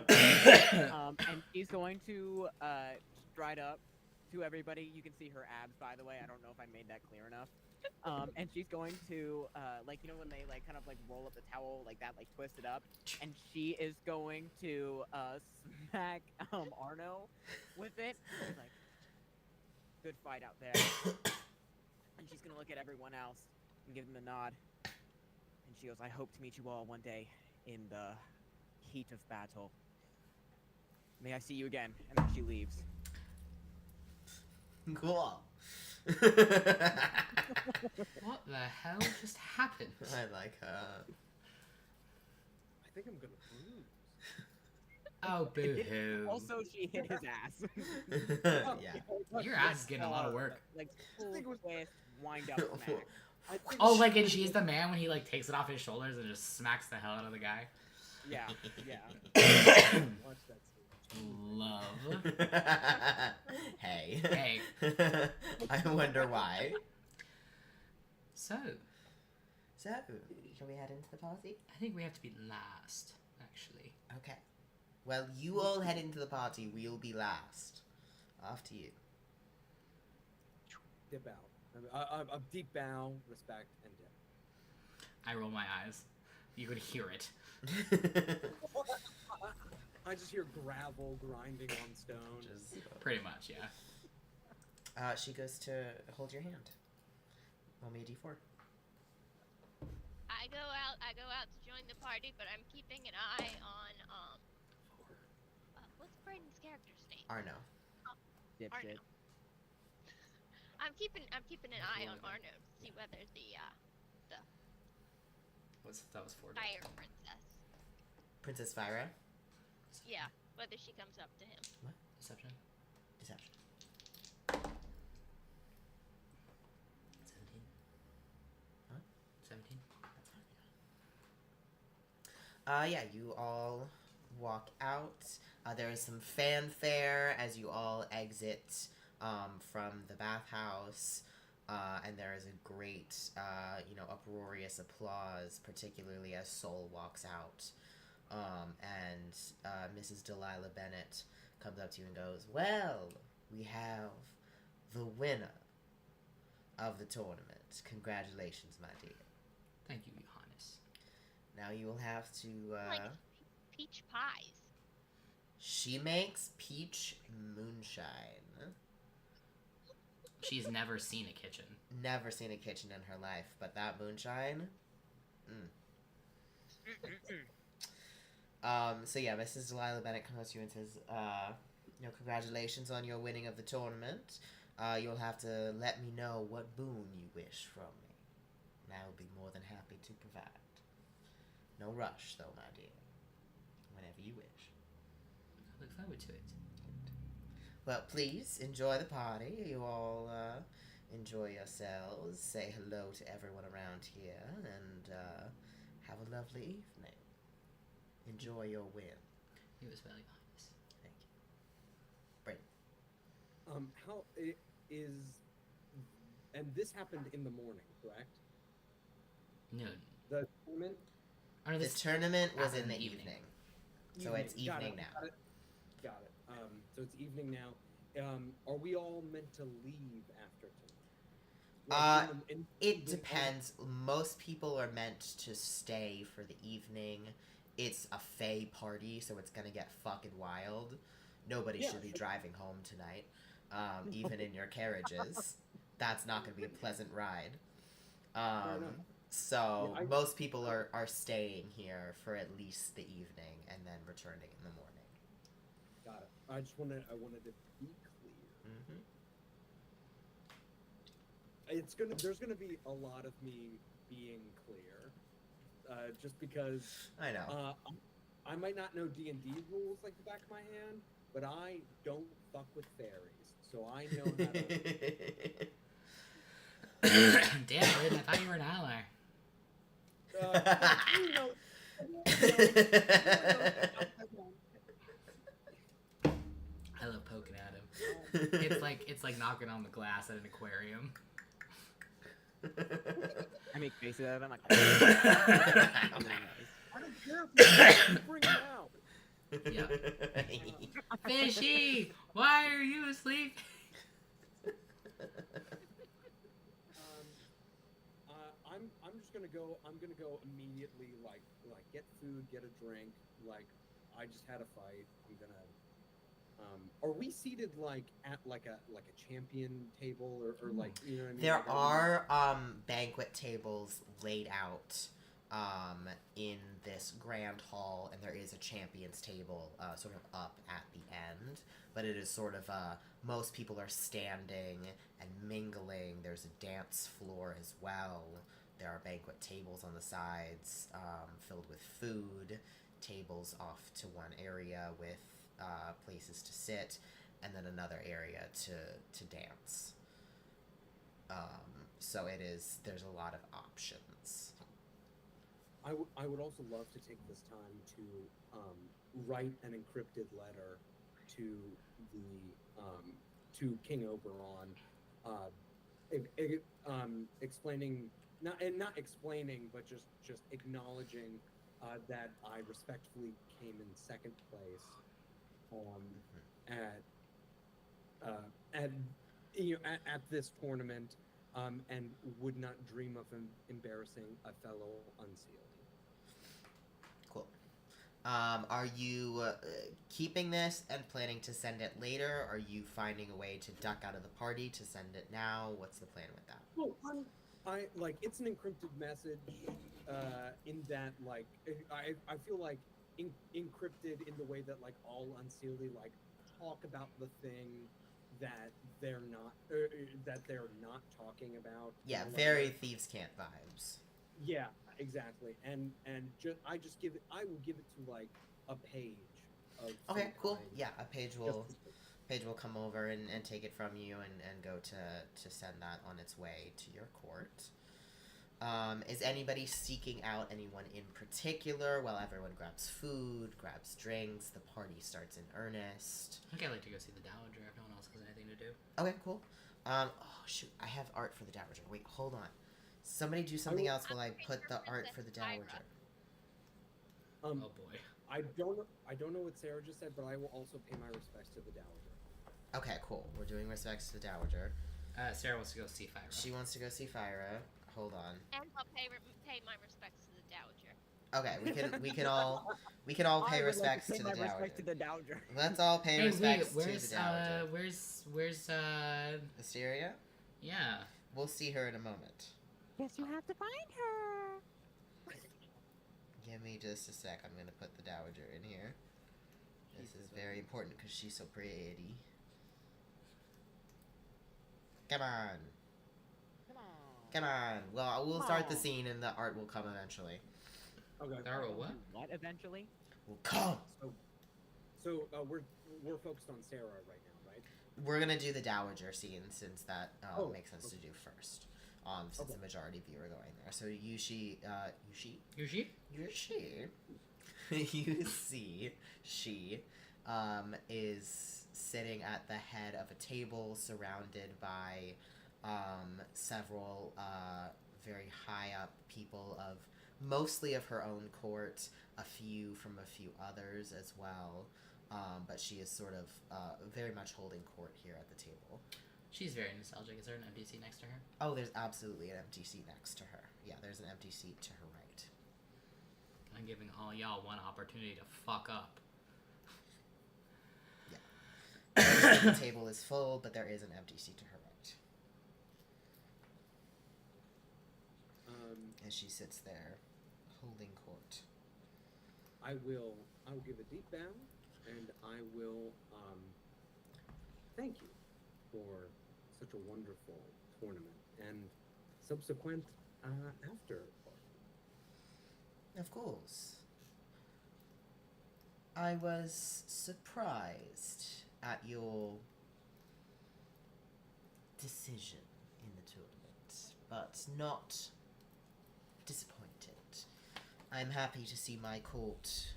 immediately and she's going to stride up to everybody. You can see her abs, by the way. I don't know if I made that clear enough. And she's going to like when they like kind of like roll up the towel like that, like twist it up, and she is going to smack Arno with it. She's like, good fight out there. And she's gonna look at everyone else and give them a nod. And she goes, I hope to meet you all one day in the heat of battle. May I see you again. And then she leaves.
Cool.
What the hell just happened?
I like her.
I think I'm gonna lose.
Oh, boo-hoo.
Also, she hit his ass.
Yeah.
Your ass is getting a lot of work.
Like, full twist, wind up smack.
Oh, like, and she's the man when he, like, takes it off his shoulders and just smacks the hell out of the guy?
Yeah.
Watch that scene.
Love.
Hey.
Hey.
I wonder why.
So,
shall we head into the party?
I think we have to be last, actually.
Okay. Well, you all head into the party. We'll be last. After you.
Dip out. A deep bow, respect, and dip.
I roll my eyes. You could hear it.
I just hear gravel grinding on stone.
Pretty much, yeah.
She goes to hold your hand. Roll me a d4.
I go out to join the party, but I'm keeping an eye on what's Brayden's character's name?
Arno.
Dipshit.
Arno. I'm keeping an eye on Arno to see whether the
That was 4
fire princess.
Princess Fyra.
Yeah, whether she comes up to him.
Deception.
Deception.
17.
Huh?
17.
Yeah, you all walk out. There is some fanfare as you all exit from the bathhouse, and there is a great, uproarious applause, particularly as Soul walks out. And Mrs. Delilah Bennett comes up to you and goes, "Well, we have the winner of the tournament. Congratulations, my dear.
Thank you, Johannes.
Now you will have to,
Like peach pies.
She makes peach moonshine.
She's never seen a kitchen.
Never seen a kitchen in her life, but that moonshine, So yeah, Mrs. Delilah Bennett comes to you and says, congratulations on your winning of the tournament. You'll have to let me know what boon you wish from me, and I will be more than happy to provide. No rush, though, my dear. Whenever you wish.
I look forward to it.
Well, please enjoy the party. You all enjoy yourselves. Say hello to everyone around here, and have a lovely evening. Enjoy your win.
He was very honest.
Thank you. Brayden.
How it is, and this happened in the morning, correct?
Noon.
The tournament.
The tournament was in the
evening.
evening. So it's
Got
evening
it.
now.
Got it. So it's evening now. Are we all meant to leave after tonight?
It depends. Most people are meant to stay for the evening. It's a Fae party, so it's gonna get fucking wild. Nobody should be driving home tonight, even in your carriages. That's not gonna be a pleasant ride. So most people are staying here for at least the evening and then returning in the morning.
Got it. I wanted to be clear.
Mm-hmm.
There's gonna be a lot of me being clear, just because
I know.
I might not know D&D rules like the back of my hand, but I don't fuck with fairies, so I know how to.
Damn, Brayden, I thought you were an ally. I love poking at him. It's like knocking on the glass at an aquarium.
I make faces at him like.
I don't care if you bring it out.
Yep. Fishy, why are you asleep?
I'm gonna go immediately, like get food, get a drink. Like, I just had a fight. I'm gonna. Are we seated like at like a champion table or like, you know what I mean?
There
like,
are banquet tables laid out in this grand hall, and there is a champion's table sort of up at the end, but it is sort of most people are standing and mingling. There's a dance floor as well. There are banquet tables on the sides filled with food, tables off to one area with places to sit, and then another area to dance. So there's a lot of options.
I would also love to take this time to write an encrypted letter to to King Oberon, explaining not explaining, but just acknowledging that I respectfully came in second place at this tournament, and would not dream of embarrassing a fellow unseelie.
Cool. Are you keeping this and planning to send it later? Are you finding a way to duck out of the party to send it now? What's the plan with that?
Well, I like it's an encrypted message. In that, like, I feel like encrypted in the way that like all unseelie like talk about the thing that they're not talking about.
Yeah,
Like,
very thieves can't vibes.
Yeah, exactly. And I will give it to like a page of
Okay,
some
cool.
kind.
Yeah, a page will come over and take it from you and go to send that on its way to your court. Is anybody seeking out anyone in particular while everyone grabs food, grabs drinks, the party starts in earnest?
I think I'd like to go see the Dowager if no one else has anything to do.
Okay, cool. Oh shoot, I have art for the Dowager. Wait, hold on. Somebody do something else while I put the art for the Dowager.
Oh boy.
I don't know what Sarah just said, but I will also pay my respects to the Dowager.
Okay, cool. We're doing respects to the Dowager.
Sarah wants to go see Fyra.
She wants to go see Fyra. Hold on.
And I'll pay my respects to the Dowager.
Okay, we can all pay respects to the Dowager.
Respect to the Dowager.
Let's all pay
Hey,
respects
wait,
to the Dowager.
where's
Asteria?
yeah.
We'll see her in a moment.
Guess you have to find her.
Give me just a sec. I'm gonna put the Dowager in here. This is very important because she's so pretty. Come on. Come on. Well, we'll start the scene and the art will come eventually.
Okay.
Sarah, what?
What eventually?
Will come.
So we're focused on Sarah right now, right?
We're gonna do the Dowager scene since that makes sense
okay.
to do first. Since the majority of you are going there. So you see, she is sitting at the head of a table surrounded by several very high up people of mostly of her own court, a few from a few others as well. But she is sort of very much holding court here at the table.
She's very nostalgic. Is there an empty seat next to her?
Oh, there's absolutely an empty seat next to her. Yeah, there's an empty seat to her right.
I'm giving all y'all one opportunity to fuck up.
Yeah. The table is full, but there is an empty seat to her right. And she sits there, holding court.
I will give a deep bow, and I will thank you for such a wonderful tournament and subsequent after party.
Of course. I was surprised at your decision in the tournament, but not disappointed. I'm happy to see my court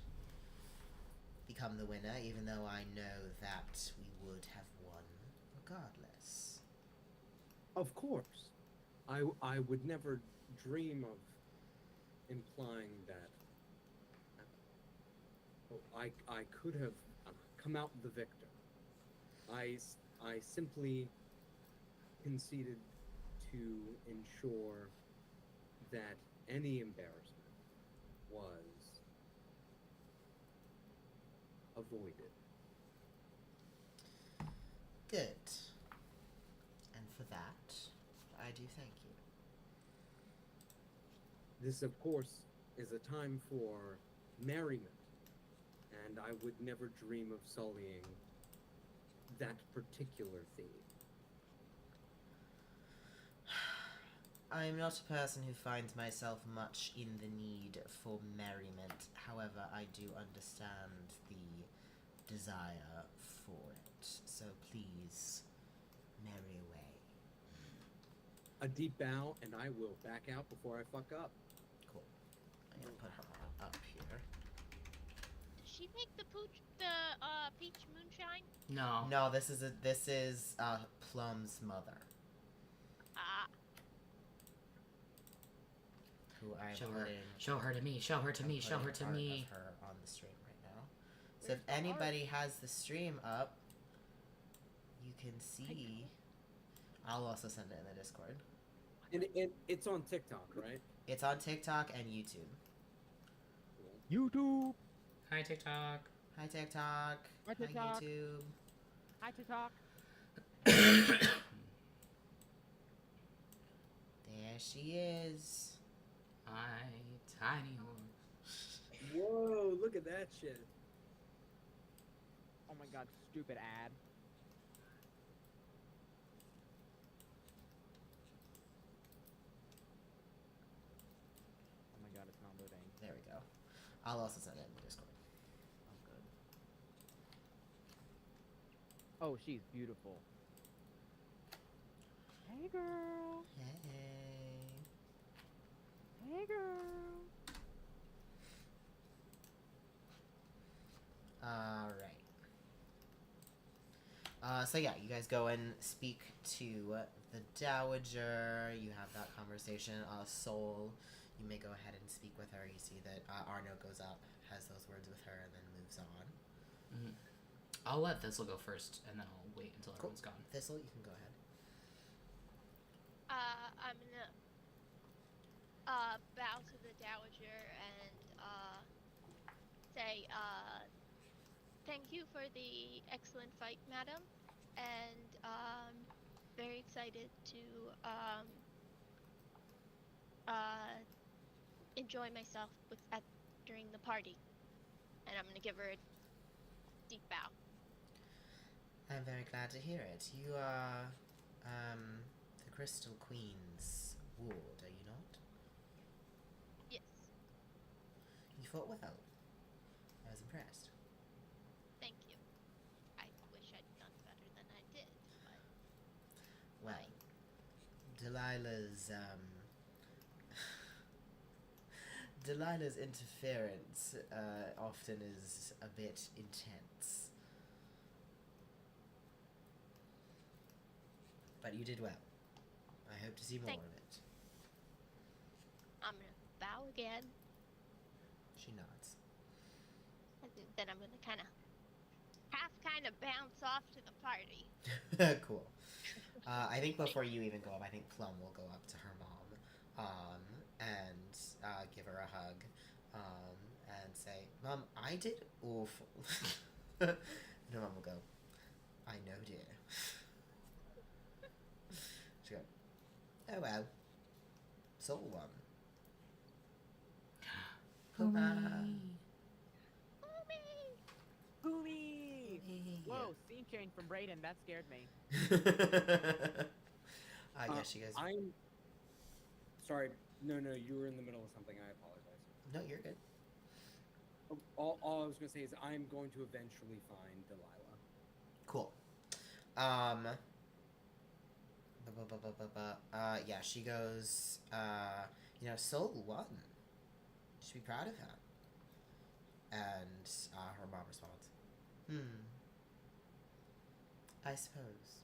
become the winner, even though I know that we would have won regardless.
Of course, I would never dream of implying that I could have come out the victor. I simply conceded to ensure that any embarrassment was avoided.
Good. And for that, I do thank you.
This, of course, is a time for merriment, and I would never dream of sullying that particular theme.
I'm not a person who finds myself much in the need for merriment. However, I do understand the desire for it. So please, merry away.
A deep bow, and I will back out before I fuck up.
Cool. I'm gonna put her up here.
Does she make the peach moonshine?
No.
No, this is Plum's mother,
Ah,
who I'm
Show her.
putting.
Show her to me. Show her to
I'm
me. Show her
putting
to
art
me.
of her on the stream right now. So
Where's
if
the art?
anybody has the stream up, you can see. I'll also send it in the Discord.
And it's on TikTok, right?
It's on TikTok and YouTube.
YouTube.
Hi, TikTok.
Hi TikTok.
Hi, TikTok.
YouTube.
Hi, TikTok.
There she is.
My tiny horse.
Whoa, look at that shit.
Oh my god, stupid ad. Oh my god, it's not loading.
There we go. I'll also send it in the Discord.
Oh, good. Oh, she's beautiful. Hey, girl.
Hey.
Hey, girl.
Alright. So yeah, you guys go and speak to the Dowager. You have that conversation. Soul, you may go ahead and speak with her. You see that Arno goes up, has those words with her, and then moves on.
Mm-hmm. I'll let Thistle go first, and then I'll wait until
Cool.
everyone's gone.
Thistle, you can go ahead.
I'm gonna bow to the Dowager and say thank you for the excellent fight, madam, and very excited to enjoy myself during the party. And I'm gonna give her a deep bow.
I'm very glad to hear it. You are the Crystal Queen's ward, are you not?
Yes,
You fought well. I was impressed.
thank you. I wish I'd done better than I did, but
Well, Delilah's interference often is a bit intense. But you did well. I hope to see more
Thank-
of it.
I'm gonna bow again,
She nods.
and then I'm gonna kind of bounce off to the party.
Cool. I think before you even go up, I think Plum will go up to her mom, and give her a hug, and say, "Mom, I did awful." And her mom will go, "I know, dear." She go, "Oh well, Soul won." Hurrah.
Boomy! Whoa, scene change from Brayden. That scared me.
Yeah, she goes,
I'm sorry. No, you were in the middle of something. I apologize.
"No, you're good."
All I was gonna say is I'm going to eventually find Delilah.
Cool. Yeah, she goes, Soul won. You should be proud of her. And her mom responds, I suppose.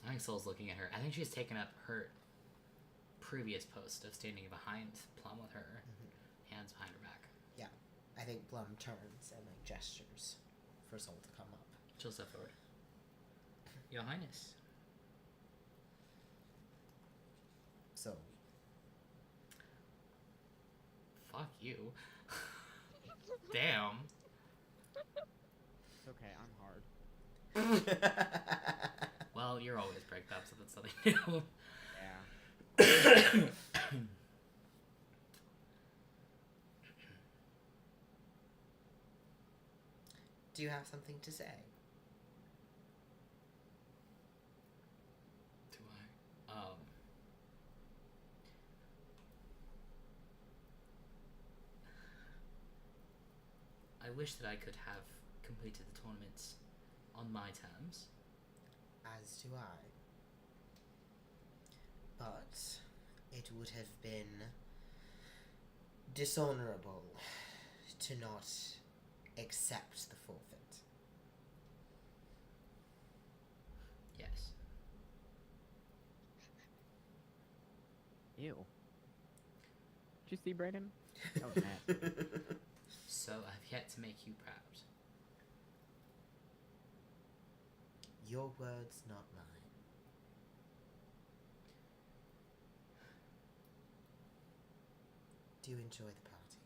I think Soul's looking at her. I think she's taken up her previous post of standing behind Plum with her hands behind her back.
Yeah. I think Plum turns and gestures for Soul to come up.
She'll step forward. Your Highness.
So,
Fuck you. Damn.
It's okay, I'm hard.
Well, you're always breaked up, so that's something new.
Yeah.
do you have something to say?
Do I? I wish that I could have completed the tournament on my terms.
As do I. But it would have been dishonorable to not accept the forfeit.
Yes.
Ew. Did you see Brayden? That was nasty.
So I've yet to make you proud.
Your words, not mine. do enjoy the party.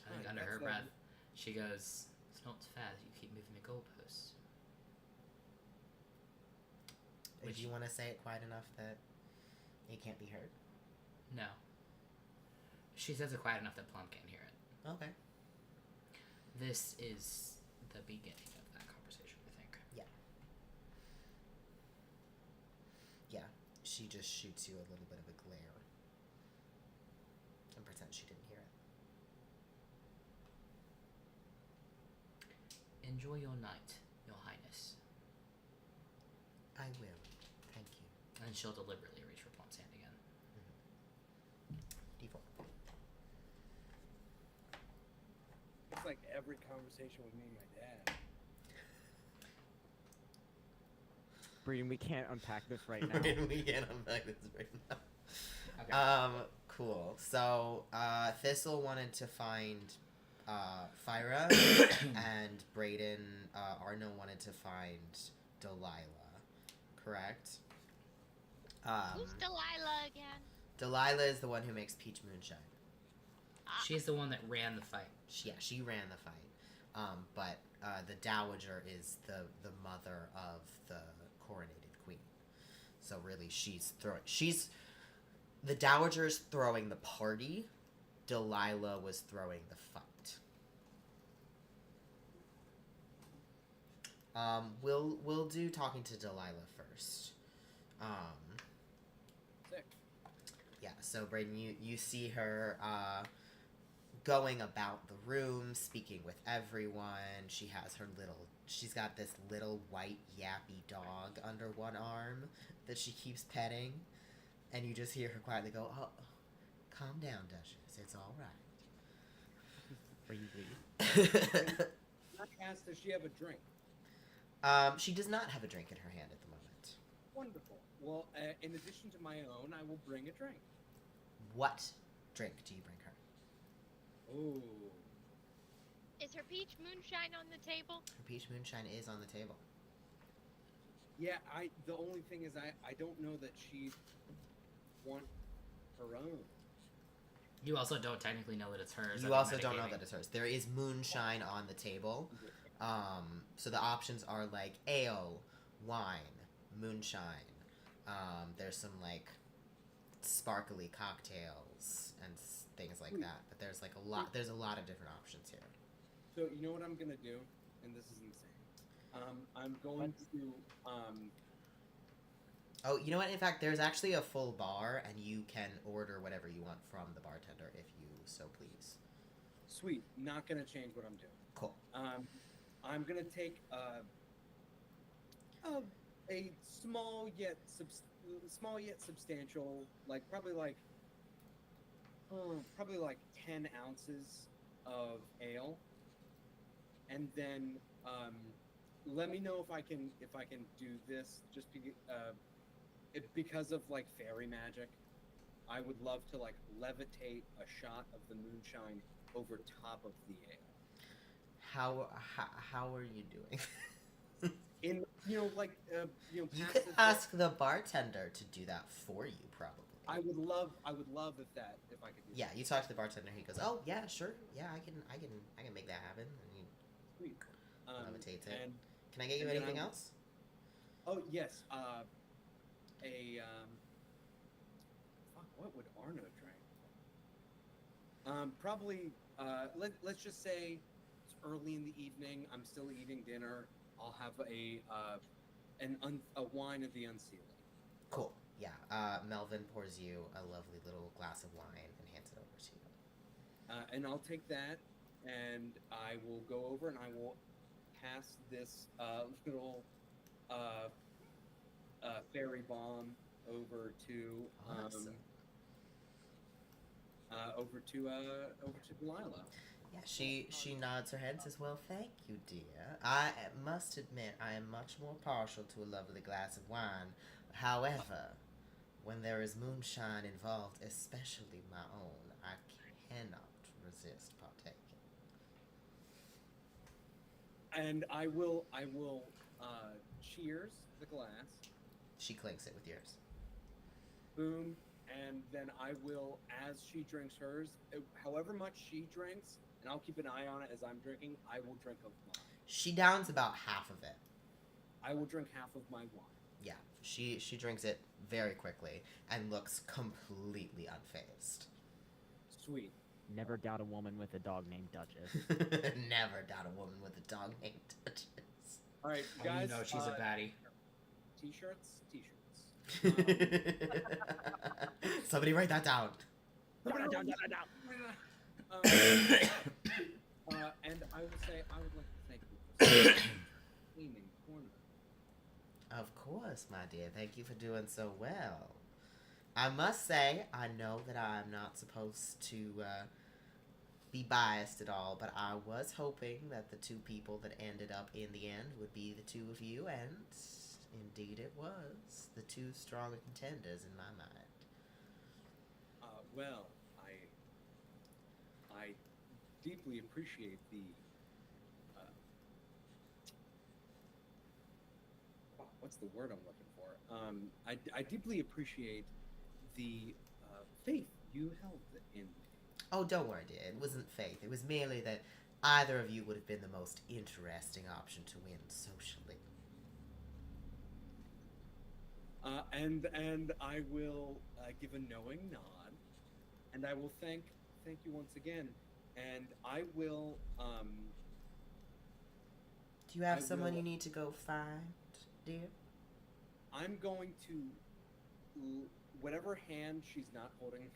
I think under her breath, she goes, "It's not fair that you keep moving the goalposts."
Would you want to say it quiet enough that it can't be heard?
No. She says it quiet enough that Plum can't hear it.
Okay.
This is the beginning of that conversation, I think.
Yeah. Yeah. She just shoots you a little bit of a glare. And pretends she didn't hear it.
Enjoy your night, Your Highness.
I will. Thank you.
And she'll deliberately reach for Plum's hand again.
D4.
It's like every conversation with me and my dad.
Breeden, we can't unpack this right now.
We can't unpack this right now.
Okay.
Cool. So, Thistle wanted to find Fyra, and Brayden, Arno wanted to find Delilah. Correct?
Who's Delilah again?
Delilah is the one who makes peach moonshine.
She's the one that ran the fight.
She ran the fight. But the Dowager is the mother of the coronated queen. So really, the Dowager's throwing the party. Delilah was throwing the fight. We'll do talking to Delilah first.
Sick.
Yeah, so Brayden, you see her going about the room, speaking with everyone. She's got this little white yappy dog under one arm that she keeps petting, and you just hear her quietly go, "Oh, calm down, Duchess. It's all right."
I asked, does she have a drink?
She does not have a drink in her hand at the moment.
Wonderful. Well, in addition to my own, I will bring a drink.
What drink do you bring her?
Ooh.
Is her peach moonshine on the table?
Her peach moonshine is on the table.
Yeah, the only thing is I don't know that she'd want her own.
You also don't technically know that it's hers.
You also don't know that it's hers. There is moonshine on the table. So the options are like ale, wine, moonshine. There's some like sparkly cocktails and things like that. But there's like a lot. There's a lot of different options here.
So you know what I'm gonna do, and this is insane. I'm going to
Oh, you know what? In fact, there's actually a full bar, and you can order whatever you want from the bartender if you so please.
Sweet. Not gonna change what I'm doing.
Cool.
I'm gonna take a small yet substantial, like probably like 10 ounces of ale, and then let me know if I can do this just because of like fairy magic. I would love to like levitate a shot of the moonshine over top of the ale.
How are you doing?
You
You
past
could
this-
ask the bartender to do that for you, probably.
I would love if I could do
Yeah,
that.
you talk to the bartender. He goes, "Oh yeah, sure. Yeah, I can make that happen." And he
Sweet.
levitates it.
And
Can I get you
and then
anything
I-
else?
oh yes, what would Arno drink? Probably. Let's just say it's early in the evening. I'm still eating dinner. I'll have a wine of the unsealing.
Cool. Yeah. Melvin pours you a lovely little glass of wine and hands it over to you.
And I'll take that, and I will go over and I will pass this little fairy bomb over to
Awesome.
over to Delilah.
Yeah, she nods her head and says, "Well, thank you, dear. I must admit I am much more partial to a lovely glass of wine. However, when there is moonshine involved, especially my own, I cannot resist partaking."
And I will cheers the glass.
She clinks it with yours.
Boom. and then I will, as she drinks hers, however much she drinks, and I'll keep an eye on it as I'm drinking, I will drink of mine.
She downs about half of it.
I will drink half of my wine.
Yeah, she drinks it very quickly and looks completely unfazed.
Sweet.
Never doubt a woman with a dog named Duchess.
Never doubt a woman with a dog named Duchess.
All right,
Oh,
guys.
you know she's a baddie.
T-shirts.
Somebody write that down.
And I will say, I would like to thank you for cleaning corner.
Of course, my dear. Thank you for doing so well. I must say, I know that I'm not supposed to be biased at all, but I was hoping that the two people that ended up in the end would be the two of you, and indeed it was. The two strong contenders in my mind.
Well, I deeply appreciate the what's the word I'm looking for? I deeply appreciate the faith you held in me.
Oh, don't worry, dear. It wasn't faith. It was merely that either of you would have been the most interesting option to win socially.
And I will give a knowing nod, and I will thank you once again, and I will
Do you have
I
someone
will-
you need to go find, dear?
I'm going to whatever hand she's not holding.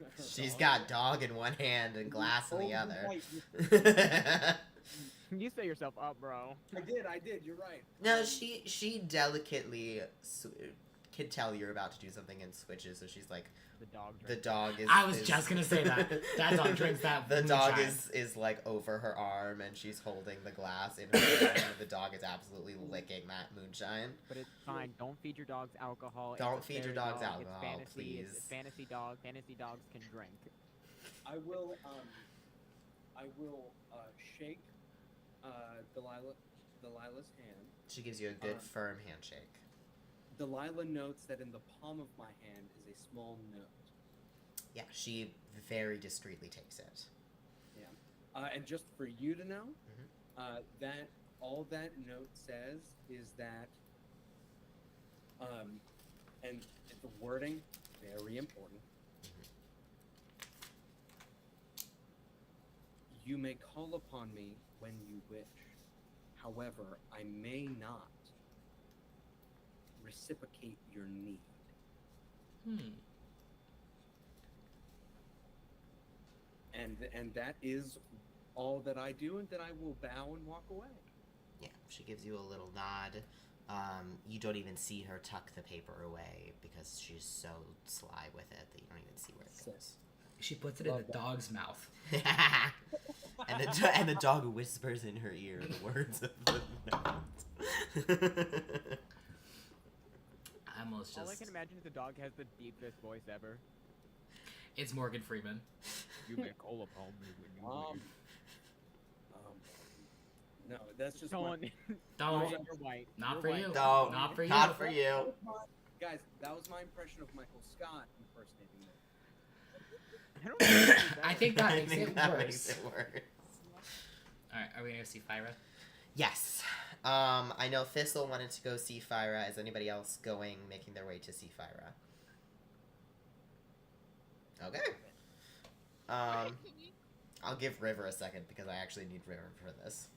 her
She's
dog
got
with.
dog in one hand and glass in
Oh,
the
you're
other.
right,
You set yourself up, bro.
I did. You're right.
No, she delicately can tell you're about to do something and switches, so she's like,
The dog.
the dog is.
I was just gonna say that. That dog drinks that
The dog
moonshine.
is like over her arm, and she's holding the glass in her hand, and the dog is absolutely licking that moonshine.
But it's fine. Don't feed your dogs alcohol. It's
Don't
a
feed your
fairy
dogs
dog.
alcohol,
it's fantasy.
please.
It's a fantasy dog. Fantasy dogs can drink.
I will shake Delilah's hand.
She gives you a good firm handshake.
Delilah notes that in the palm of my hand is a small note.
Yeah, she very discreetly takes it.
And just for you to know,
Mhm.
that all that note says is that, and the wording, very important. You may call upon me when you wish. However, I may not reciprocate your need. And that is all that I do, and then I will bow and walk away.
Yeah, she gives you a little nod. You don't even see her tuck the paper away because she's so sly with it that you don't even see where it goes.
She puts it in
Love
the
that.
dog's mouth.
and the dog whispers in her ear the words of the note.
I almost
All I
just.
can imagine is the dog has the deepest voice ever.
It's Morgan Freeman.
You may call upon me when you wish.
No, that's just
Don't.
Don't.
You're white.
Not
You're
for
white.
you.
No,
Not for you.
not for you.
Guys, that was my impression of Michael Scott impersonating me.
I don't know.
I think that
I
makes
think
it
that
worse.
makes it worse.
Alright, are we gonna see Fyra?
Yes. I know Thistle wanted to go see Fyra. Is anybody else making their way to see Fyra? Okay. I'll give River a second because I actually need River for this.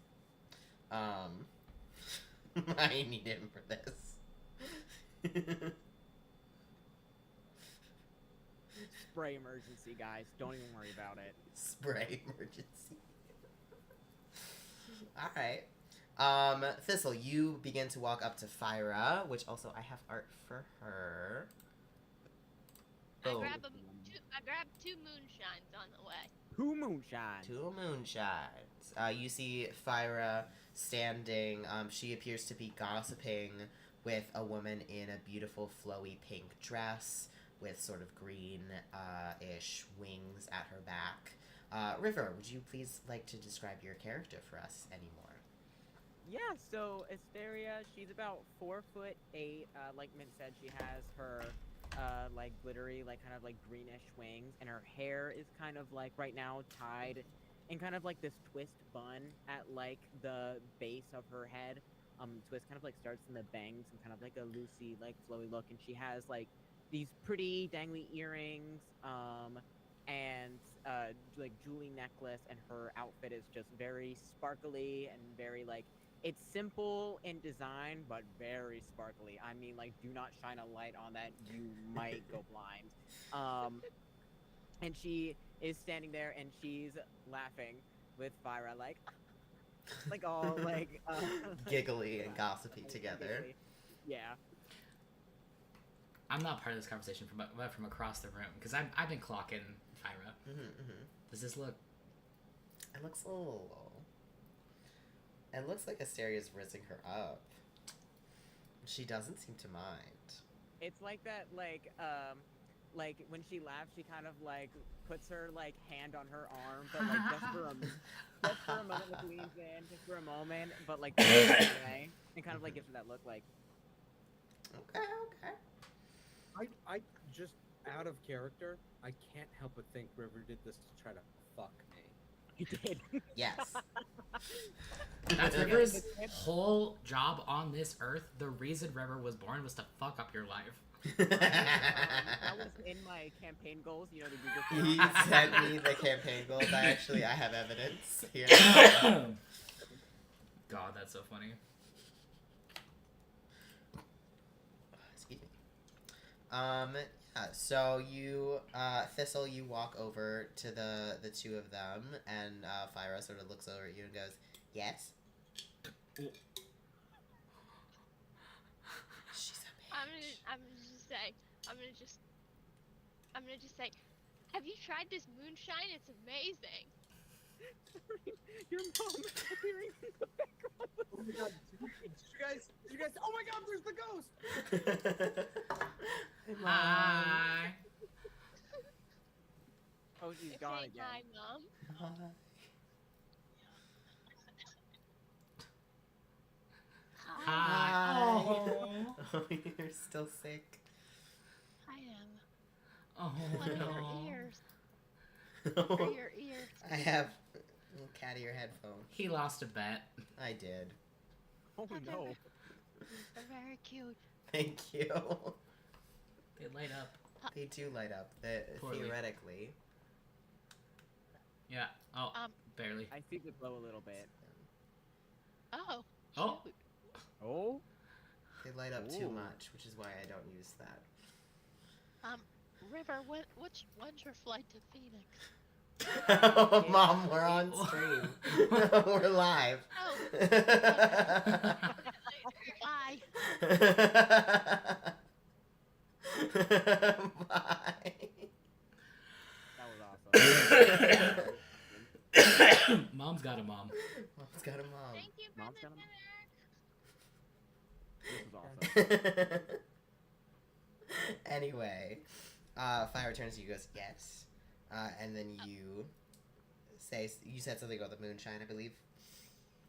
I need him for this.
Spray emergency, guys. Don't even worry about it.
Spray emergency. Alright. Thistle, you begin to walk up to Fyra, which also I have art for her.
I
Boom.
grab two moonshines on the way.
Two moonshine.
Two moonshines. You see Fyra standing. She appears to be gossiping with a woman in a beautiful flowy pink dress with sort of green-ish wings at her back. River, would you please like to describe your character for us anymore?
Yeah, so Asteria, she's about 4'8". Like Mint said, she has her like glittery, like kind of like greenish wings, and her hair is kind of like right now tied in kind of like this twist bun at like the base of her head. Twist kind of like starts in the bangs and kind of like a loosey, like flowy look, and she has like these pretty dangly earrings, and like jewelry necklace, and her outfit is just very sparkly and very like it's simple in design, but very sparkly. I mean, like, do not shine a light on that, you might go blind. And she is standing there, and she's laughing with Fyra, like all like
Giggly and gossipy together.
giggly. Yeah.
I'm not part of this conversation from across the room because I've been clocking Fyra. Does this look?
It looks a little low. It looks like Asteria's rizzing her up. She doesn't seem to mind.
It's like that, like when she laughs, she kind of like puts her like hand on her arm, but like just for a moment, like leans in, just for a moment, but like away, and kind of like gives her that look, like.
Okay.
I just out of character, I can't help but think River did this to try to fuck me.
You did.
Yes.
That's River's whole job on this earth. The reason River was born was to fuck up your life.
That was in my campaign goals, you know, the Google
He
form.
sent me the campaign goals. I have evidence here.
God, that's so funny.
Excuse me. Yeah, so you, Thistle, you walk over to the two of them, and Fyra sort of looks over at you and goes, "Yes." She's amazing.
I'm gonna just say, have you tried this moonshine? It's amazing.
Your mom appearing in the background.
Oh my god, did you guys, oh my god, there's the ghost!
Hi.
Oh, she's
It's
gone
saying
again.
hi, Mom. Hi.
Hi. Oh.
Oh, you're still sick.
I am.
Oh
What are
no.
your ears? What are your ears?
I have a cat ear headphone.
He lost a bet.
I did.
Oh no.
They're very cute.
Thank you.
They light up.
They do light up.
Poorly.
Theoretically.
Yeah. Oh, barely.
I see the glow a little bit.
Oh.
Oh.
Shoot.
Oh?
They light up too
Ooh.
much, which is why I don't use that.
River, when's your flight to Phoenix?
Oh, Mom, we're on stream. We're live.
Oh. Bye.
Bye.
That was awesome.
Mom's got a mom.
Mom's got a mom.
Thank you for
Mom's
the
got 'em.
dinner.
This was awesome.
Anyway, Fire turns to you and goes, "Yes." And then you said something about the moonshine, I believe.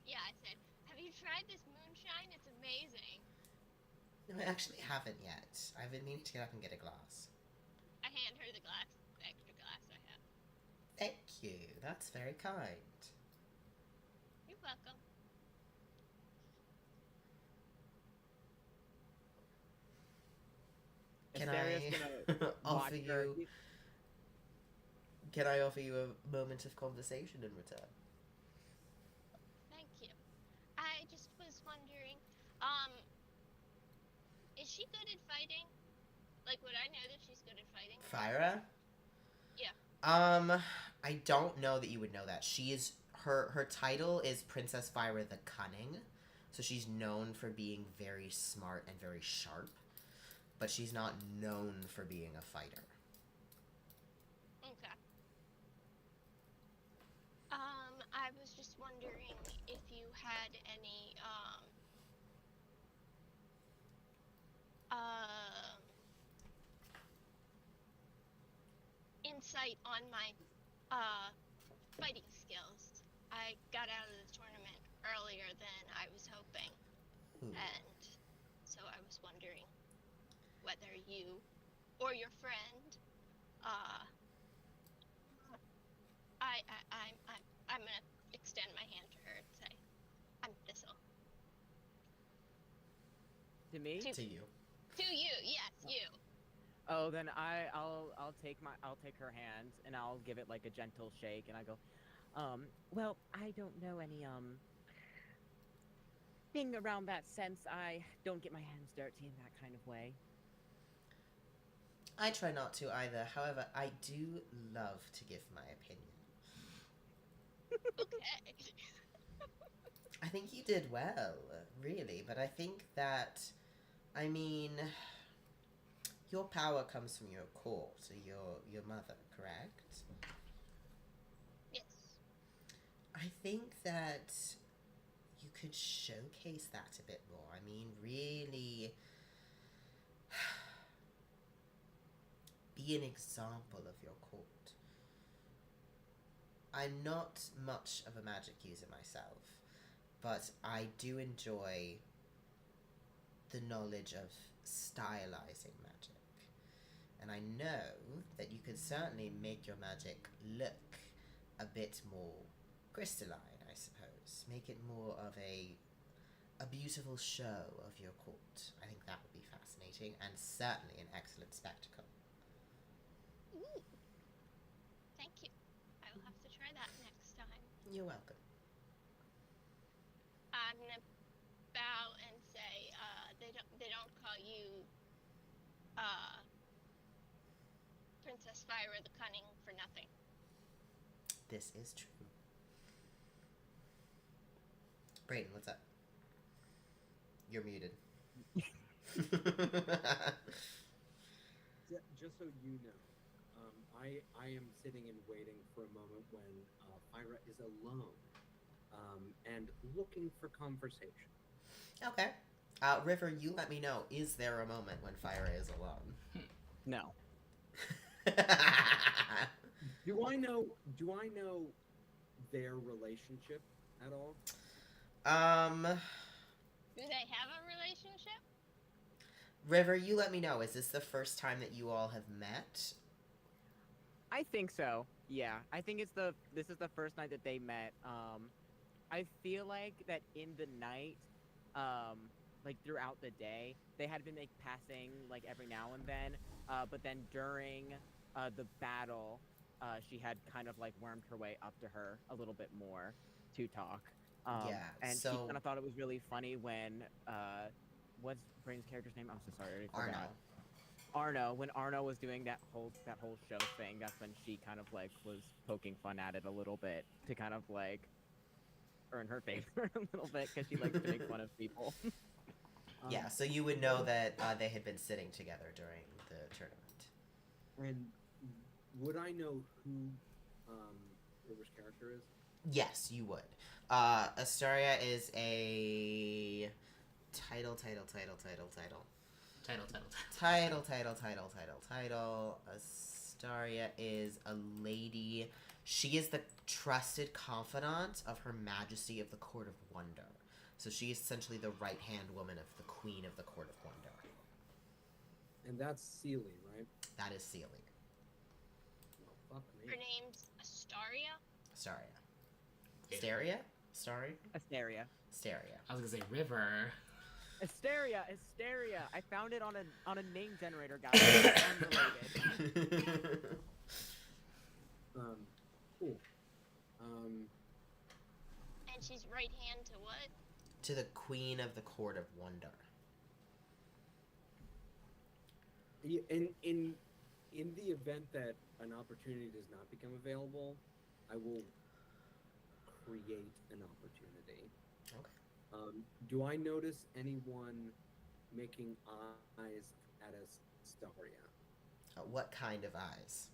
Yeah, I said, have you tried this moonshine? It's amazing.
No, I actually haven't yet. I've been meaning to get up and get a glass.
I hand her the glass, the extra glass I have.
Thank you. That's very kind.
You're welcome.
Can
Asteria's
I
gonna
offer
watch her.
you? Can I offer you a moment of conversation in return?
Thank you. I just was wondering, is she good at fighting? Like, would I know that she's good at fighting?
Fyra?
Yeah.
I don't know that you would know that. She is her title is Princess Fyra the Cunning, so she's known for being very smart and very sharp, but she's not known for being a fighter.
Okay. I was just wondering if you had any, insight on my, fighting skills. I got out of the tournament earlier than I was hoping.
Ooh.
And so I was wondering whether you or your friend, I'm gonna extend my hand to her and say, I'm Thistle.
To me?
To you.
To you, yes, you.
Oh, then I'll take her hand and I'll give it like a gentle shake and I go, well, I don't know any thing around that sense. I don't get my hands dirty in that kind of way.
I try not to either. However, I do love to give my opinion.
Okay.
I think you did well, really, but I think that, I mean, your power comes from your court, your mother, correct?
Yes.
I think that you could showcase that a bit more. I mean, really be an example of your court. I'm not much of a magic user myself, but I do enjoy the knowledge of stylizing magic. And I know that you could certainly make your magic look a bit more crystalline, I suppose. Make it more of a beautiful show of your court. I think that would be fascinating and certainly an excellent spectacle.
Ooh. Thank you. I will have to try that next time.
You're welcome.
I'm gonna bow and say, they don't call you, Princess Fyra the Cunning for nothing.
This is true. Brayden, what's up? You're muted.
Just so you know, I am sitting and waiting for a moment when Fyra is alone and looking for conversation.
Okay. River, you let me know. Is there a moment when Fyra is alone?
No.
Do I know their relationship at all?
Do they have a relationship?
River, you let me know. Is this the first time that you all have met?
I think so. Yeah, I think this is the first night that they met. I feel like that in the night, like throughout the day, they had been like passing like every now and then. But then during the battle, she had kind of like wormed her way up to her a little bit more to talk.
Yeah,
And
so-
she kind of thought it was really funny when what's Brain's character's name? I'm so sorry, I already forgot. Arno, when Arno was doing that whole show thing, that's when she kind of like was poking fun at it a little bit to kind of like earn her favor a little bit because she likes to make fun of people.
Yeah, so you would know that they had been sitting together during the tournament.
And would I know who River's character is?
Yes, you would. Astaria is a title. Astaria is a lady. She is the trusted confidant of Her Majesty of the Court of Wonder. So she is essentially the right-hand woman of the Queen of the Court of Wonder.
And that's Sealy, right?
That is Sealy.
Well, fuck me.
Her name's Astaria.
Astaria. Asteria? Starry?
Asteria.
Asteria.
I was gonna say River.
Asteria. I found it on a name generator, guys. It's unrelated.
Cool.
And she's right hand to what?
To the Queen of the Court of Wonder.
In the event that an opportunity does not become available, I will create an opportunity.
Okay.
Do I notice anyone making eyes at Astaria?
What kind of eyes?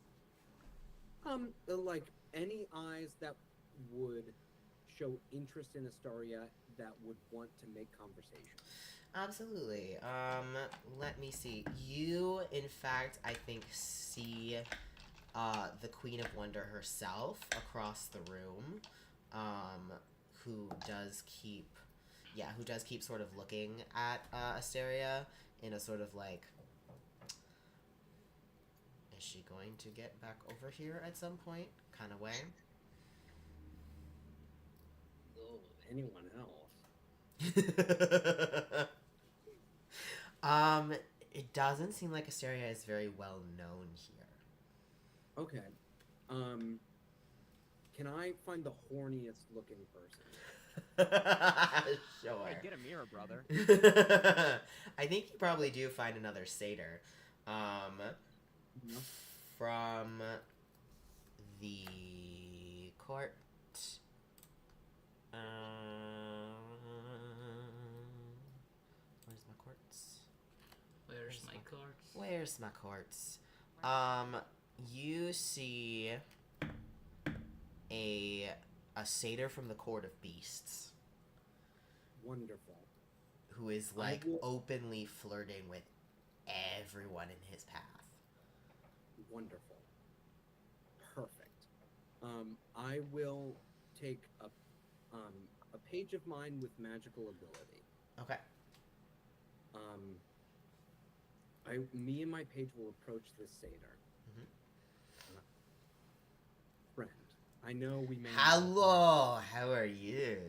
Like any eyes that would show interest in Astaria that would want to make conversation.
Absolutely. Let me see. You, in fact, I think see the Queen of Wonder herself across the room, who does keep sort of looking at Asteria in a sort of like, is she going to get back over here at some point kind of way?
Oh, anyone else?
It doesn't seem like Asteria is very well known here.
Okay. Can I find the horniest looking person?
Sure.
Hey, get a mirror, brother.
I think you probably do find another satyr.
No.
From the court. Where's my courts?
Where's my courts?
Where's my courts? You see a satyr from the court of beasts
Wonderful.
who is like openly flirting with everyone in his path.
Wonderful. Perfect. I will take a page of mine with magical ability.
Okay.
Me and my page will approach this satyr.
Mhm.
Friend, I know we may.
Hello, how are you?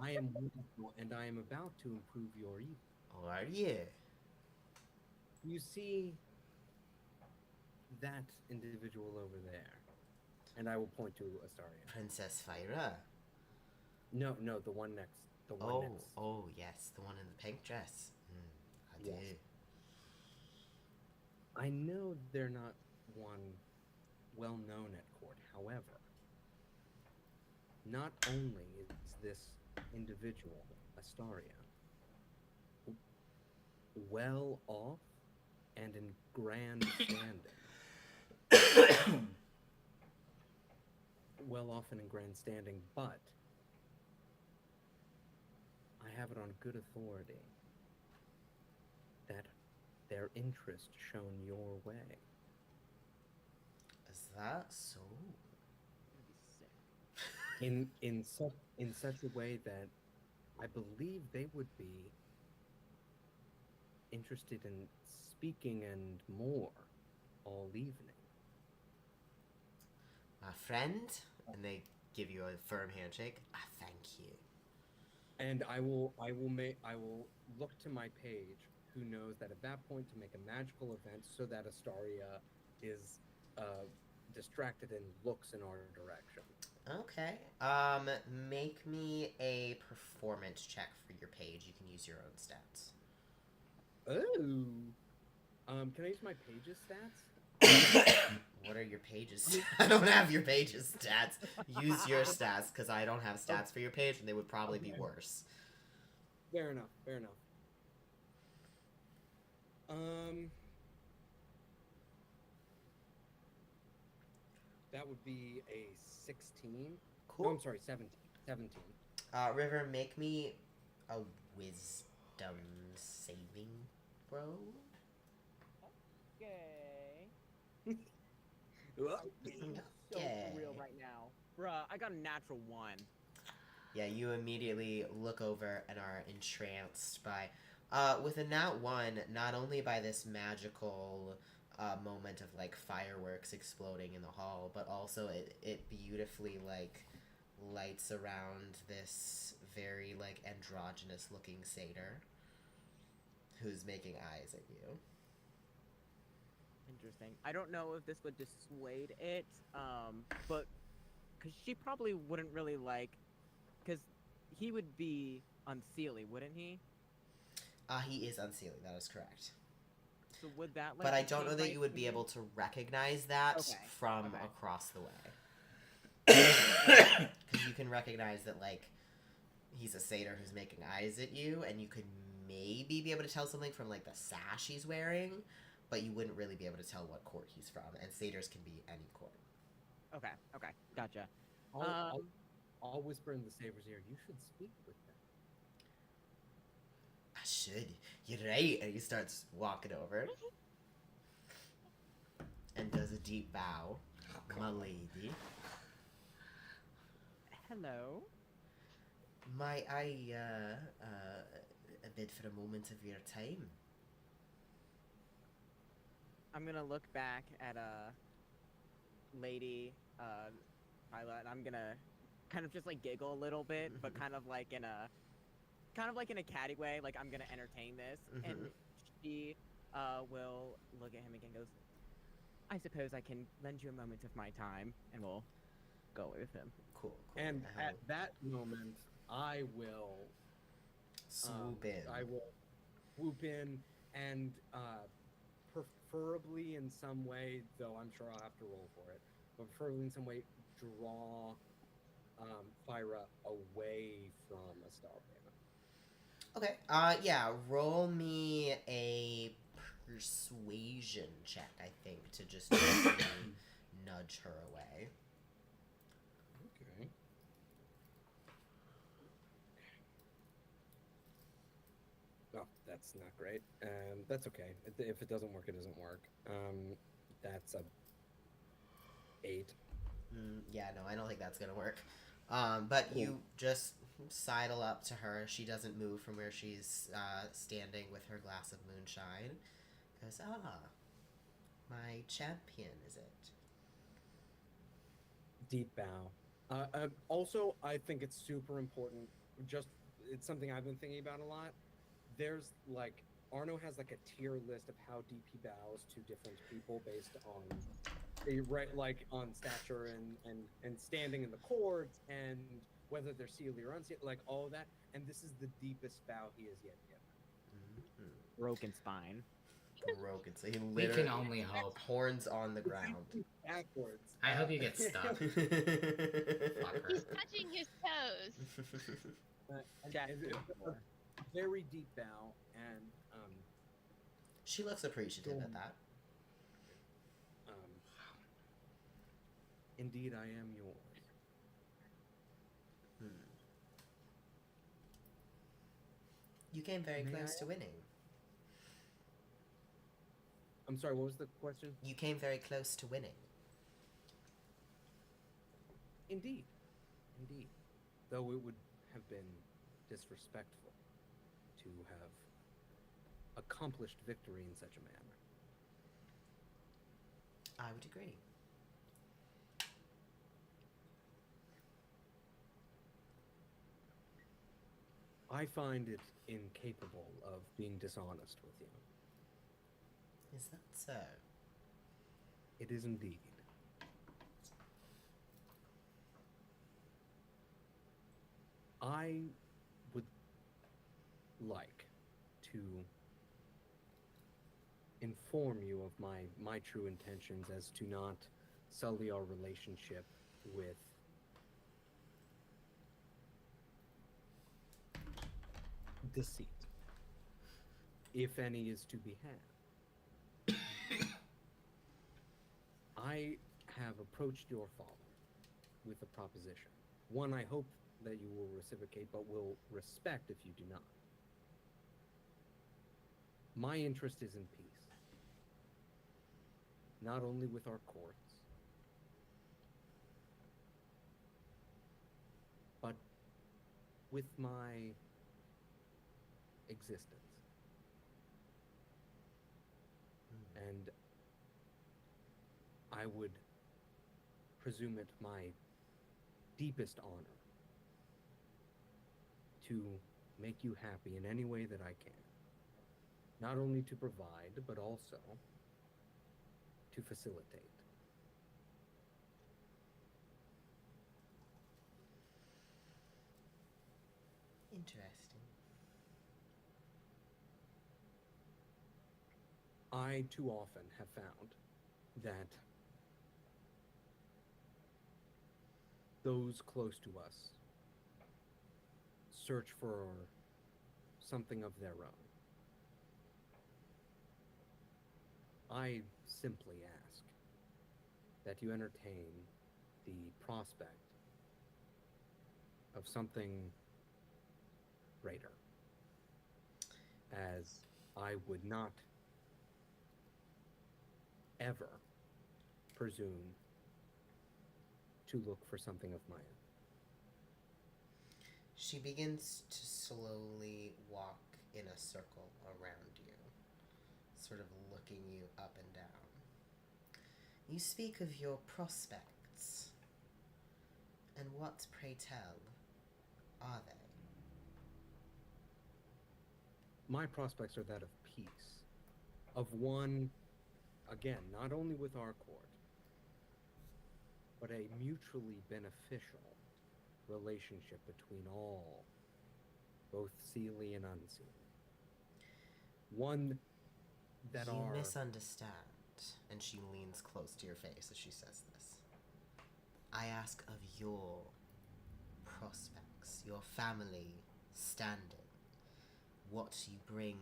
I am wonderful, and I am about to improve your evil.
How are you?
You see that individual over there, and I will point to Astaria.
Princess Fyra.
No, the one next. The one next.
Oh, yes, the one in the pink dress. I do.
Yes. I know they're not one well known at court. However, not only is this individual, Astaria, well off and in grand standing. Well off and in grand standing, but I have it on good authority that their interest shown your way.
Is that so?
In such a way that I believe they would be interested in speaking and more all evening.
My friend? And they give you a firm handshake. Thank you.
And I will look to my page, who knows that at that point to make a magical event so that Astaria is distracted and looks in our direction.
Okay. Make me a performance check for your page. You can use your own stats.
Oh. Can I use my page's stats?
What are your pages? I don't have your page's stats. Use your stats, because I don't have stats for your page, and they would probably be worse.
Fair enough. That would be a 16.
Cool.
No, I'm sorry, 17.
River, make me a wisdom saving throw.
Okay. So
Okay.
for real right now. Bruh, I got a natural 1.
Yeah, you immediately look over and are entranced by, with a nat 1, not only by this magical moment of like fireworks exploding in the hall, but also it beautifully like lights around this very like androgynous looking satyr who's making eyes at you.
Interesting. I don't know if this would dissuade it, but because she probably wouldn't really like, because he would be unseelie, wouldn't he?
He is unseelie, that is correct.
So would that like?
But I don't know that
change
you would be
my
able to recognize that from
okay.
across the way. Because you can recognize that, like, he's a satyr who's making eyes at you, and you could maybe be able to tell something from, like, the sash he's wearing, but you wouldn't really be able to tell what court he's from, and satyrs can be any court.
Okay, gotcha.
I'll whisper in the saber's ear, you should speak with them.
I should. You're right. And he starts walking over and does a deep bow. My lady.
Hello.
Might I bid for a moment of your time?
I'm gonna look back at lady Kyla, and I'm gonna kind of just like giggle a little bit, but kind of like in a catty way, like I'm gonna entertain this. And she will look at him again and goes, I suppose I can lend you a moment of my time, and we'll go with him.
Cool.
And at that moment, I will
swoop in.
I will swoop in and preferably in some way, though I'm sure I'll have to roll for it, but preferably in some way draw Fyra away from a star payment.
Okay. Yeah. Roll me a persuasion check. I think to just nudge her away.
Okay. Oh, that's not great. That's okay. If it doesn't work, it doesn't work. That's a 8.
Yeah, no, I don't think that's gonna work. But
Cool.
you just sidle up to her. She doesn't move from where she's standing with her glass of moonshine. Goes, my champion, is it?
Deep bow. Also, I think it's super important. It's something I've been thinking about a lot. There's like Arno has like a tier list of how deep he bows to different people based on on stature and standing in the court and whether they're sealy or unsealy, like all of that. And this is the deepest bow he has yet given.
Broken spine.
Broken. So he
We
literally
can only hope.
horns on the ground.
Backwards.
I hope you get stuck.
He's
Fucker.
touching his toes.
And
Jack,
it's a very deep bow, and
She looks appreciative at that.
Indeed, I am yours.
You came very
May
close
I?
to winning.
I'm sorry, what was the question?
You came very close to winning.
Indeed. Indeed. Though it would have been disrespectful to have accomplished victory in such a manner.
I would agree.
I find it incapable of being dishonest with you.
Is that so?
It is indeed. I would like to inform you of my true intentions as to not sully our relationship with deceit, if any is to be had. I have approached your father with a proposition. One I hope that you will reciprocate, but will respect if you do not. My interest is in peace. Not only with our courts, but with my existence. And I would presume it my deepest honor to make you happy in any way that I can. Not only to provide, but also to facilitate.
Interesting.
I too often have found that those close to us search for something of their own. I simply ask that you entertain the prospect of something greater, as I would not ever presume to look for something of my own.
She begins to slowly walk in a circle around you, sort of looking you up and down. You speak of your prospects, and what, pray tell, are they?
My prospects are that of peace. Of one, again, not only with our court, but a mutually beneficial relationship between all, both Seelie and Unseelie. One that
You
are...
misunderstand. And she leans close to your face as she says this. I ask of your prospects, your family standing, what you bring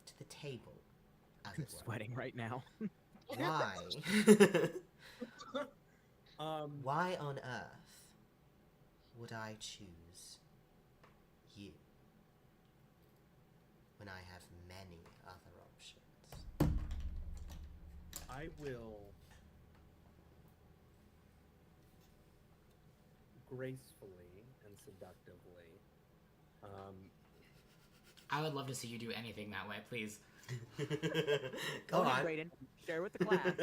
to the table, as
I'm
it were.
sweating right now.
Why? Why on earth would I choose you when I have many other options?
I will gracefully and seductively
I would love to see you do anything that way, please.
Go
ahead,
on.
Brayden. Share with the class.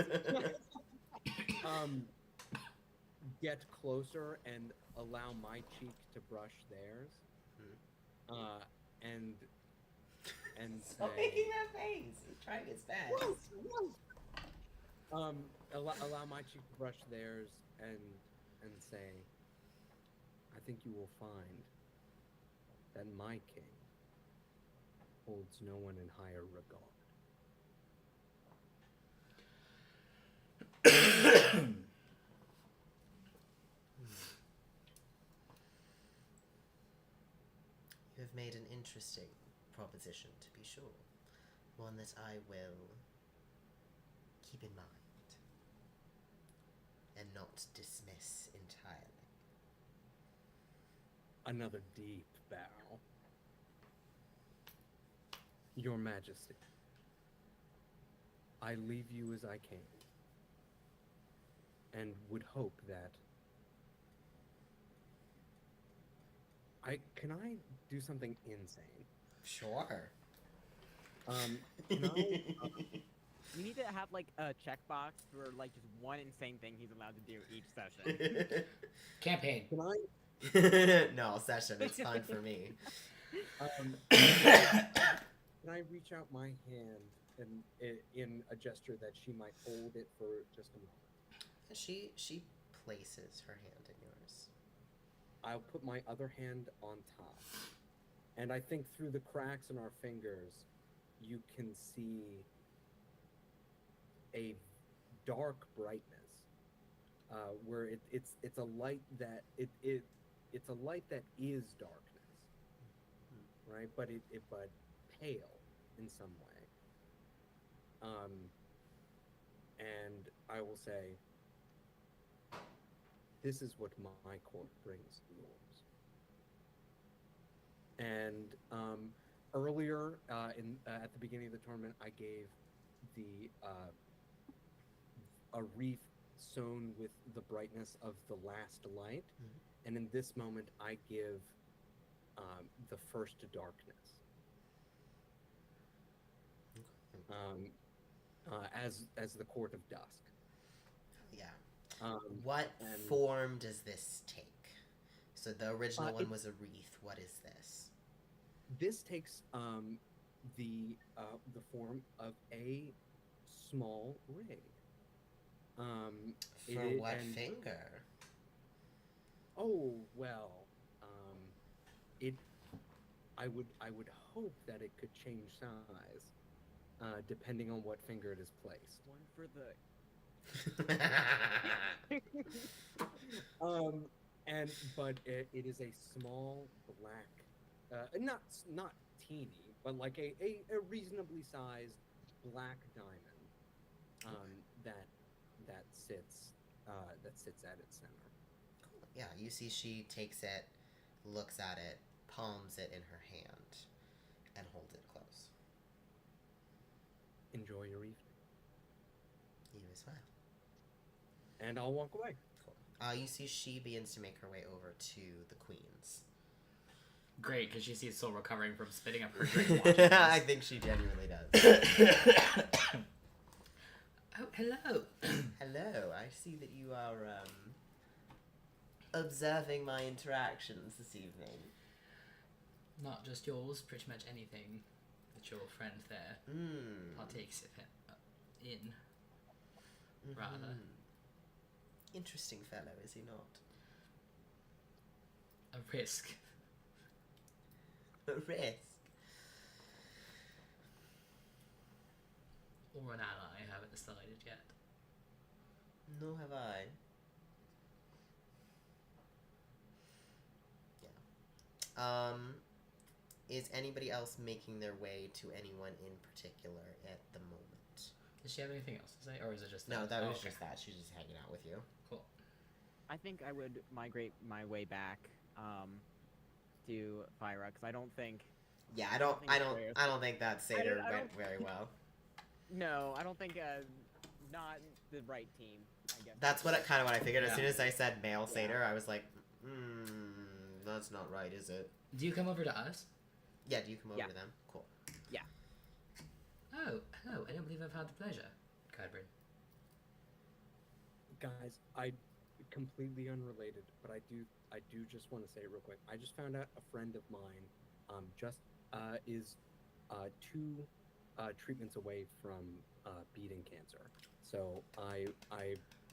get closer and allow my cheek to brush theirs. And
Stop
say,
making that face. He's trying his best.
allow my cheek to brush theirs and say, I think you will find that my king holds no one in higher regard.
You have made an interesting proposition, to be sure. One that I will keep in mind and not dismiss entirely.
Another deep bow. Your Majesty, I leave you as I came, and would hope that can I do something insane?
Sure.
Can I,
You need to have like a checkbox for like just one insane thing he's allowed to do each session.
Campaign.
can I
No, session. It's fine for me.
Can I reach out my hand in a gesture that she might hold it for just a moment?
She places her hand in yours.
I'll put my other hand on top, and I think through the cracks in our fingers, you can see a dark brightness, where it's a light that it's a light that is darkness, right? But but pale in some way. And I will say, this is what my court brings to yours. And earlier at the beginning of the tournament, I gave a wreath sewn with the brightness of the last light, and in this moment, I give the first darkness. As the Court of Dusk.
Yeah. What form does this take? So the original one was a wreath. What is this?
This takes the form of a small ring.
For what finger?
Oh well, I would hope that it could change size, depending on what finger it is placed.
One for the.
But it is a small black, not teeny, but like a reasonably sized black diamond, that sits at its center.
Cool. Yeah, you see she takes it, looks at it, palms it in her hand, and holds it close.
Enjoy your evening.
You as well.
And I'll walk away.
Cool. You see she begins to make her way over to the queens.
Great, because she sees Soul recovering from spitting up her drink.
I think she genuinely does.
Oh, hello.
Hello, I see that you are observing my interactions this evening.
Not just yours, pretty much anything that your friend there partakes in. Rather.
Interesting fellow, is he not?
A risk.
A risk.
Or an ally, I haven't decided yet.
Nor have I. Yeah. Is anybody else making their way to anyone in particular at the moment?
Does she have anything else to say, or is it just
No, that was
okay.
just that. She's just hanging out with you.
Cool.
I think I would migrate my way back to Fyra because I don't think.
Yeah, I don't think that Satyr went very well.
No, I don't think not the right team. I guess
That's what kind of what I figured. As
Yeah.
soon as I said male Satyr, I was like, that's not right, is it?
Do you come over to us?
Yeah, do you come over
Yeah.
to them? Cool.
Oh, hello. I don't believe I've had the pleasure, Kybrin.
Guys, I completely unrelated, but I do just want to say it real quick. I just found out a friend of mine is 2 treatments away from beating cancer. So I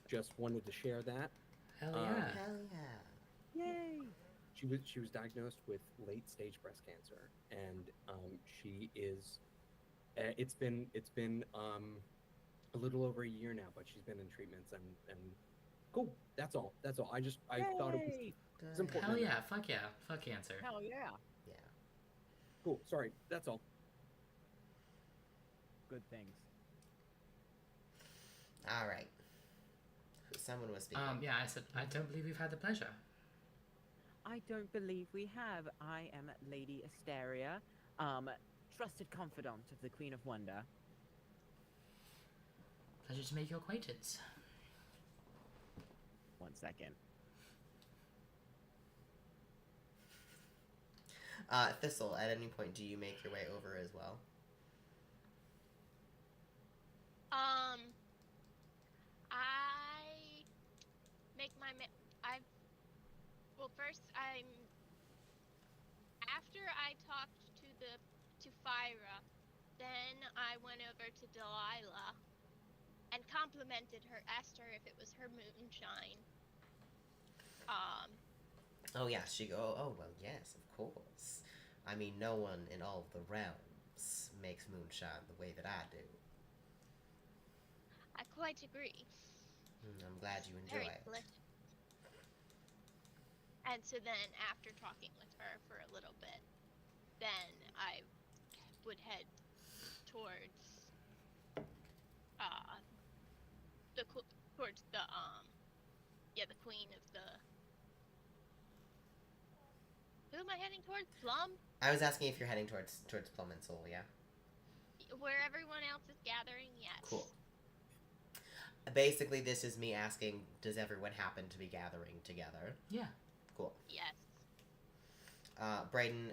just wanted to share that.
Hell
Um,
yeah.
Hell yeah.
Yay!
She was diagnosed with late stage breast cancer, and she is. It's been a little over a year now, but she's been in treatments and cool. That's all. I thought it was
Yay!
it's important.
Hell
to know.
yeah. Fuck yeah. Fuck cancer.
Hell yeah!
Yeah.
Cool. Sorry. That's all.
Good things.
All right. Someone was speaking.
Yeah, I said, I don't believe we've had the pleasure.
I don't believe we have. I am Lady Asteria, trusted confidant of the Queen of Wonder.
Pleasure to make your acquaintance.
1 second.
Thistle, at any point, do you make your way over as well?
I make my first after I talked to Fyra, then I went over to Delilah and complimented her, asked her if it was her moonshine.
Oh yeah, oh well, yes, of course. I mean, no one in all of the realms makes moonshine the way that I do.
I quite agree.
I'm glad you enjoy
Very
it.
delicious. And so then, after talking with her for a little bit, then I would head towards the queen of the. Who am I heading towards? Plum?
I was asking if you're heading towards Plum and Soul, yeah?
Where everyone else is gathering, yes.
Cool. Basically, this is me asking, does everyone happen to be gathering together?
Yeah.
Cool.
Yes.
Brayden,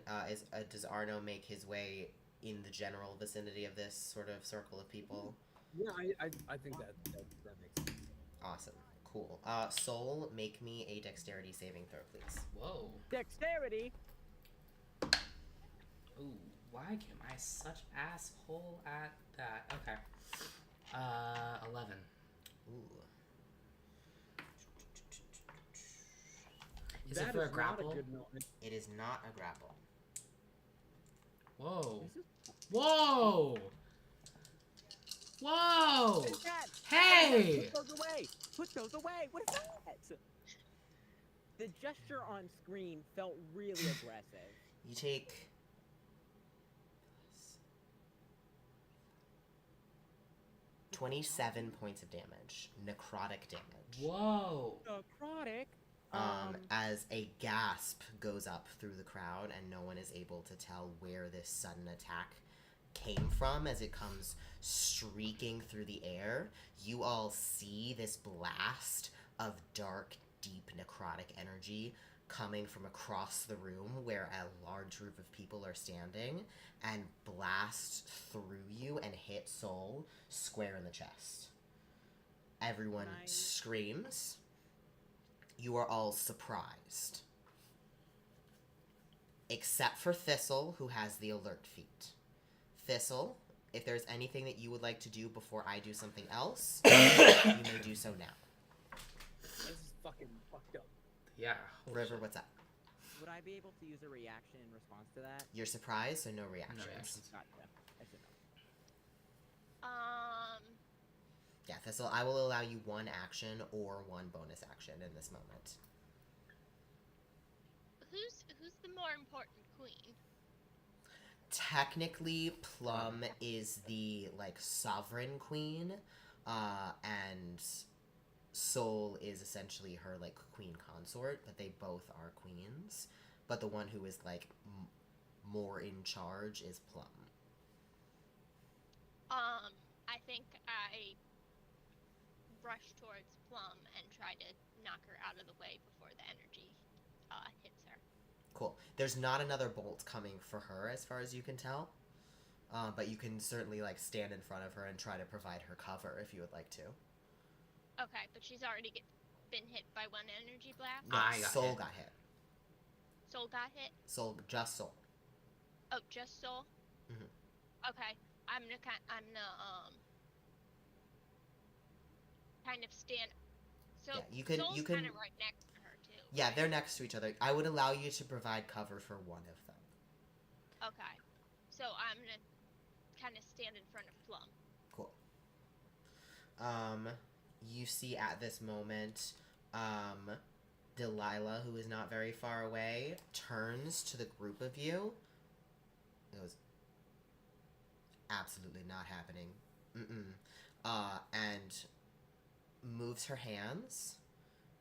does Arno make his way in the general vicinity of this sort of circle of people?
Yeah, I think that makes sense.
Awesome. Cool. Soul, make me a dexterity saving throw, please.
Whoa.
Dexterity!
Ooh, why am I such asshole at that? Okay. 11.
Ooh.
Is
That
it for a
not
grapple?
good knowledge.
It is not a grapple.
Whoa.
This is
Whoa! Whoa!
What is that?
Hey!
Put those away! Put those away! What is that? The gesture on screen felt really aggressive.
You take 27 points of damage. Necrotic damage.
Whoa!
Necrotic.
As a gasp goes up through the crowd and no one is able to tell where this sudden attack came from as it comes streaking through the air. You all see this blast of dark, deep necrotic energy coming from across the room where a large group of people are standing and blast through you and hit Soul square in the chest. Everyone screams. You are all surprised. Except for Thistle, who has the alert feat. Thistle, if there's anything that you would like to do before I do something else, you may do so now.
This is fucking fucked up.
Yeah.
River, what's up?
Would I be able to use a reaction in response to that?
You're surprised, so no reactions.
No reactions.
Gotcha. I should know.
Yeah, Thistle, I will allow you one action or one bonus action in this moment.
Who's the more important queen?
Technically, Plum is the, sovereign queen, and Soul is essentially her, queen consort, but they both are queens. But the one who is, more in charge is Plum.
I think I rush towards Plum and try to knock her out of the way before the energy hits her.
Cool. There's not another bolt coming for her, as far as you can tell. But you can certainly, stand in front of her and try to provide her cover if you would like to.
Okay, but she's already been hit by one energy blast?
No,
I got
Soul
hit.
got hit.
Soul got hit?
Just Soul.
Oh, just Soul?
Mhm.
Okay, I'm gonna kind of stand. So
Yeah, you can-
Soul's
you can-
kind of right next to her too.
Yeah,
right?
they're next to each other. I would allow you to provide cover for one of them.
Okay, so I'm gonna kind of stand in front of Plum.
Cool. You see at this moment, Delilah, who is not very far away, turns to the group of you. It goes, absolutely not happening. And moves her hands.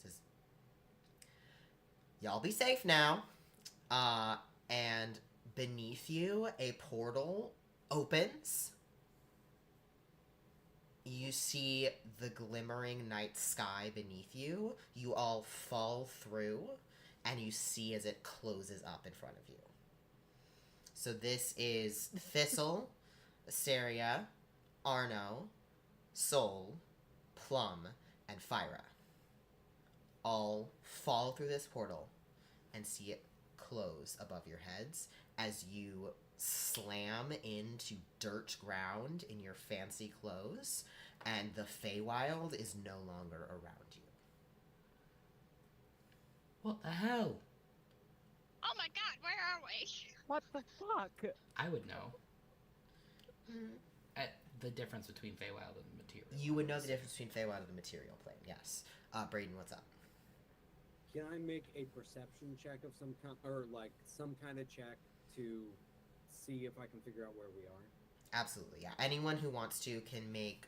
Says, y'all be safe now. And beneath you, a portal opens. You see the glimmering night sky beneath you. You all fall through, and you see as it closes up in front of you. So this is Thistle, Asteria, Arno, Soul, Plum, and Fyra. All fall through this portal and see it close above your heads as you slam into dirt ground in your fancy clothes, and the Faewild is no longer around you.
What the hell?
Oh my god, where are we?
What the fuck?
I would know. The difference between Faewild and material.
You would know the difference between Faewild and the material plane, yes. Brayden, what's up?
Can I make a perception check of some kind, or some kind of check to see if I can figure out where we are?
Absolutely, yeah. Anyone who wants to can make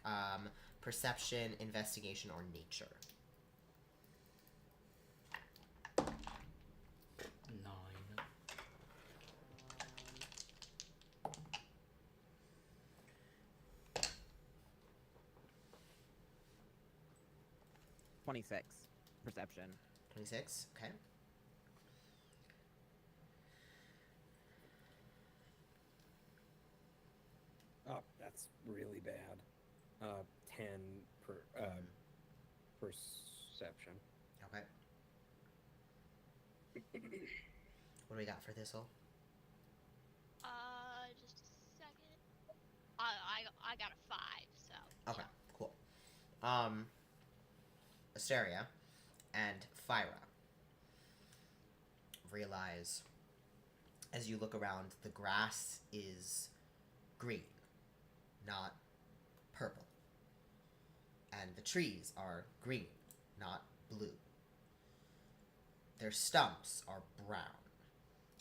perception, investigation, or nature.
9.
26. Perception.
26, okay.
Oh, that's really bad. 10 perception.
Okay. What do we got for Thistle?
Just a second. I got a 5, so.
Okay, cool. Asteria and Fyra realize as you look around, the grass is green, not purple. And the trees are green, not blue. Their stumps are brown.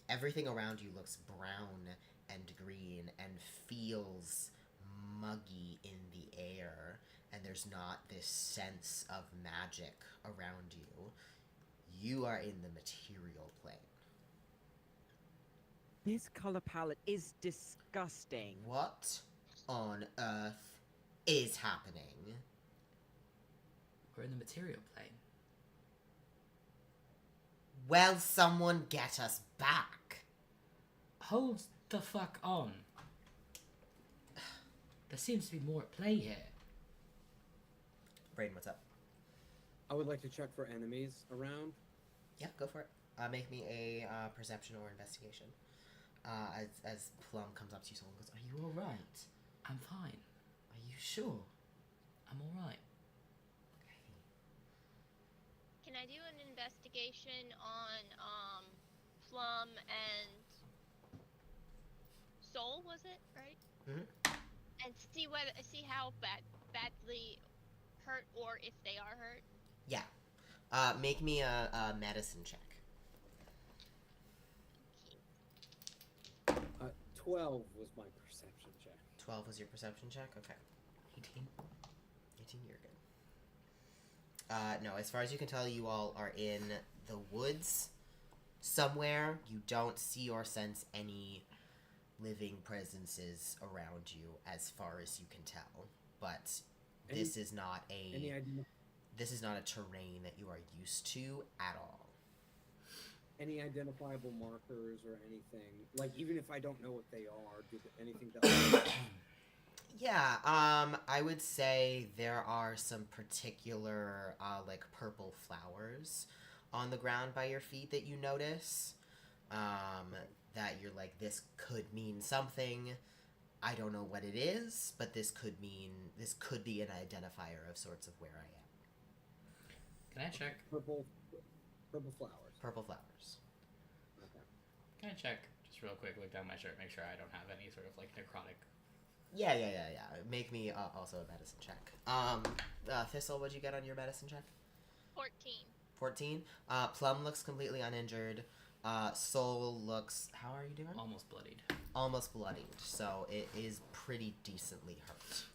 Everything around you looks brown and green and feels muggy in the air, and there's not this sense of magic around you. You are in the material plane.
This color palette is disgusting.
What on earth is happening?
We're in the material plane.
Well, someone get us back.
Hold the fuck on. There seems to be more at play here.
Braden, what's up?
I would like to check for enemies around.
Yeah, go for it. Make me a perception or investigation. As Plum comes up to you, someone goes, "Are you all right?
I'm fine.
Are you sure?"
I'm alright.
Can I do an investigation on Plum and Soul? Was it right?
Mhm.
And see how badly hurt or if they are hurt.
Yeah. Make me a medicine check.
12 was my perception check.
12 was your perception check? Okay.
18.
18, you're good. No, as far as you can tell, you all are in the woods somewhere. You don't see or sense any living presences around you as far as you can tell. But this is not
Any
a
idea?
this is not a terrain that you are used to at all.
Any identifiable markers or anything? Like, even if I don't know what they are, anything that...
Yeah, I would say there are some particular, like, purple flowers on the ground by your feet that you notice. That you're like, this could mean something. I don't know what it is, but this could be an identifier of sorts of where I am.
Can I check?
Purple flowers.
Purple flowers.
Okay.
Can I check just real quick, look down my shirt, make sure I don't have any sort of like necrotic.
Yeah. Make me also a medicine check. Thistle, what'd you get on your medicine check?
14.
14. Plum looks completely uninjured. Soul looks... How are you doing?
Almost bloodied.
Almost bloodied. So it is pretty decently hurt.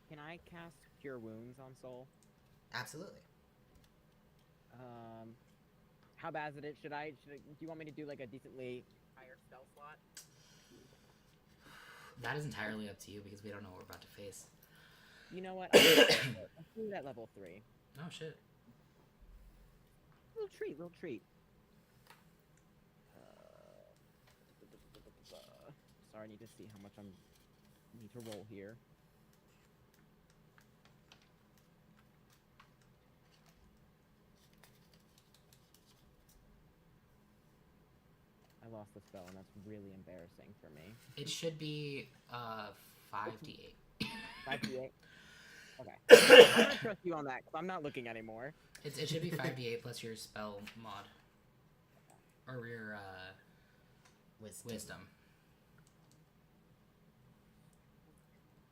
Can I cast Cure Wounds on Soul?
Absolutely.
How bad is it? Do you want me to do like a decently higher spell slot?
That is entirely up to you because we don't know what we're about to face.
You know what? Let's do that level 3.
Oh shit.
Little treat. Sorry, I need to see how much need to roll here. I lost the spell, and that's really embarrassing for me.
It should be 5d8.
5d8? Okay. I'm gonna trust you on that, because I'm not looking anymore.
It should be 5d8 plus your spell mod. Or your wisdom.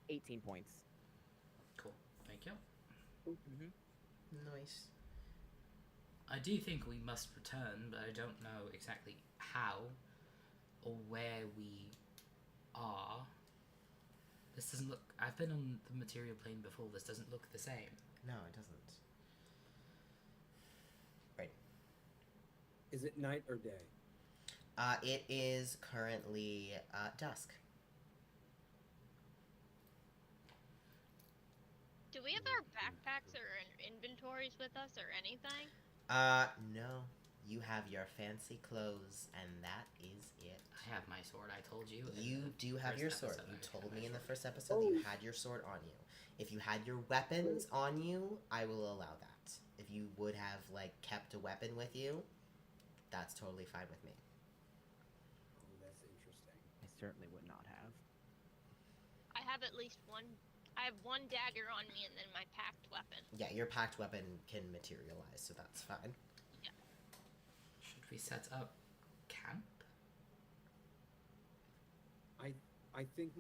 18 points.
Cool. Thank you.
Mm-hmm.
Nice.
I do think we must return, but I don't know exactly how or where we are. This doesn't look... I've been on the material plane before. This doesn't look the same.
No, it doesn't. Right.
Is it night or day?
It is currently dusk.
Do we have our backpacks or inventories with us or anything?
No. You have your fancy clothes, and that is it.
I have my sword, I told you.
You do have your sword. You told me in the first episode that you had your sword on you. If you had your weapons on you, I will allow that. If you would have, like, kept a weapon with you, that's totally fine with me.
Oh, that's interesting.
I certainly would not have.
I have at least one. I have one dagger on me and then my packed weapon.
Yeah, your packed weapon can materialize, so that's fine.
Yeah.
Should we set up camp?
I think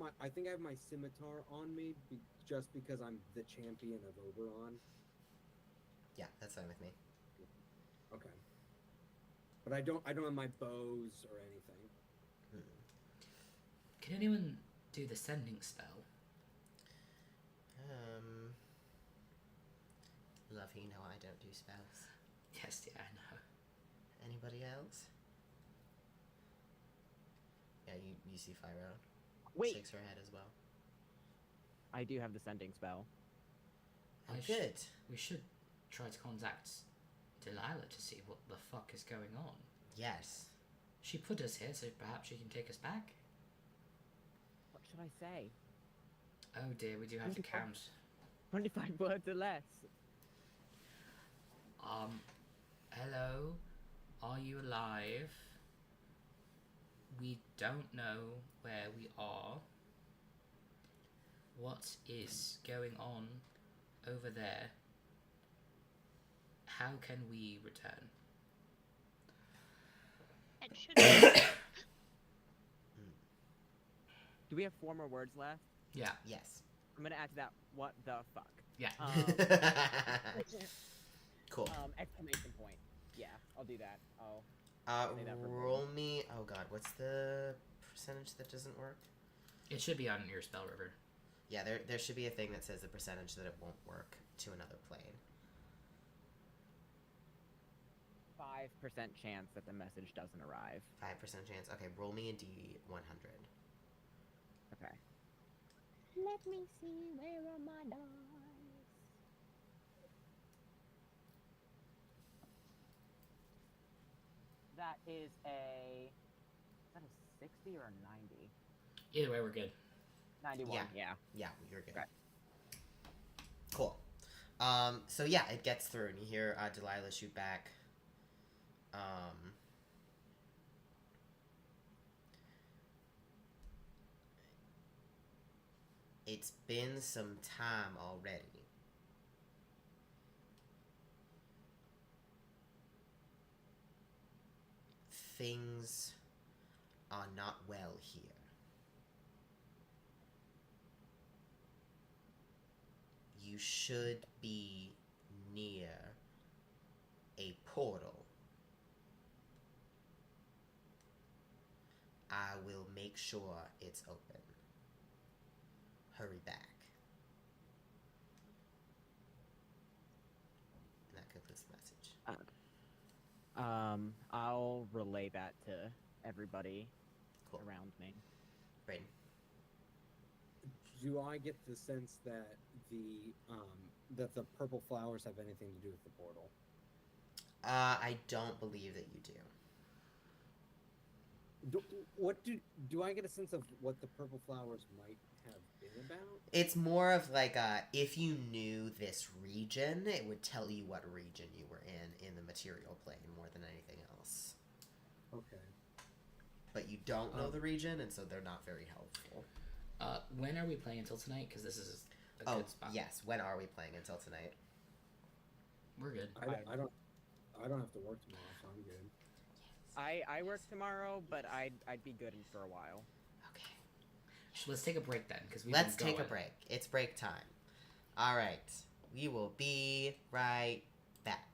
I have my scimitar on me just because I'm the champion of Oberon.
Yeah, that's fine with me.
Okay. But I don't have my bows or anything.
Can anyone do the sending spell?
Love, you know I don't do spells.
Yes, yeah, I know.
Anybody else? Yeah, you see Fyro.
Wait!
Shakes her head as well.
I do have the sending spell.
Oh, good.
We should try to contact Delilah to see what the fuck is going on.
Yes.
She put us here, so perhaps she can take us back.
What should I say?
Oh dear, we do have to count.
25 words or less.
Hello? Are you alive? We don't know where we are. What is going on over there? How can we return?
And should we...
Do we have 4 more words left?
Yeah.
Yes.
I'm gonna add to that. What the fuck?
Yeah.
Cool.
Exclamation point. Yeah, I'll do that. I'll say that verbatim.
Roll me. Oh god, what's the percentage that doesn't work?
It should be on your spell river.
Yeah, there should be a thing that says the percentage that it won't work to another plane.
5% chance that the message doesn't arrive.
5% chance. Okay, roll me a D100.
Okay. Let me see, where are my dice? That is a 60 or a 90?
Either way, we're good.
91, yeah.
Yeah, you're good.
Okay.
Cool. So yeah, it gets through, and you hear Delilah shoot back. It's been some time already. Things are not well here. You should be near a portal. I will make sure it's open. Hurry back. And that concludes the message.
I'll relay that to everybody
Cool.
around me.
Brayden.
Do I get the sense that the purple flowers have anything to do with the portal?
I don't believe that you do.
Do I get a sense of what the purple flowers might have been about?
It's more of like if you knew this region, it would tell you what region you were in the material plane more than anything else.
Okay.
But you don't know the region, and so they're not very helpful.
When are we playing until tonight? Because this is a good spot.
Yes. When are we playing until tonight?
We're good.
I don't have to work tomorrow, so I'm good.
I work tomorrow, but I'd be good for a while.
Okay.
Let's take a break then, because
Let's take a break. It's break time. All right. We will be right back.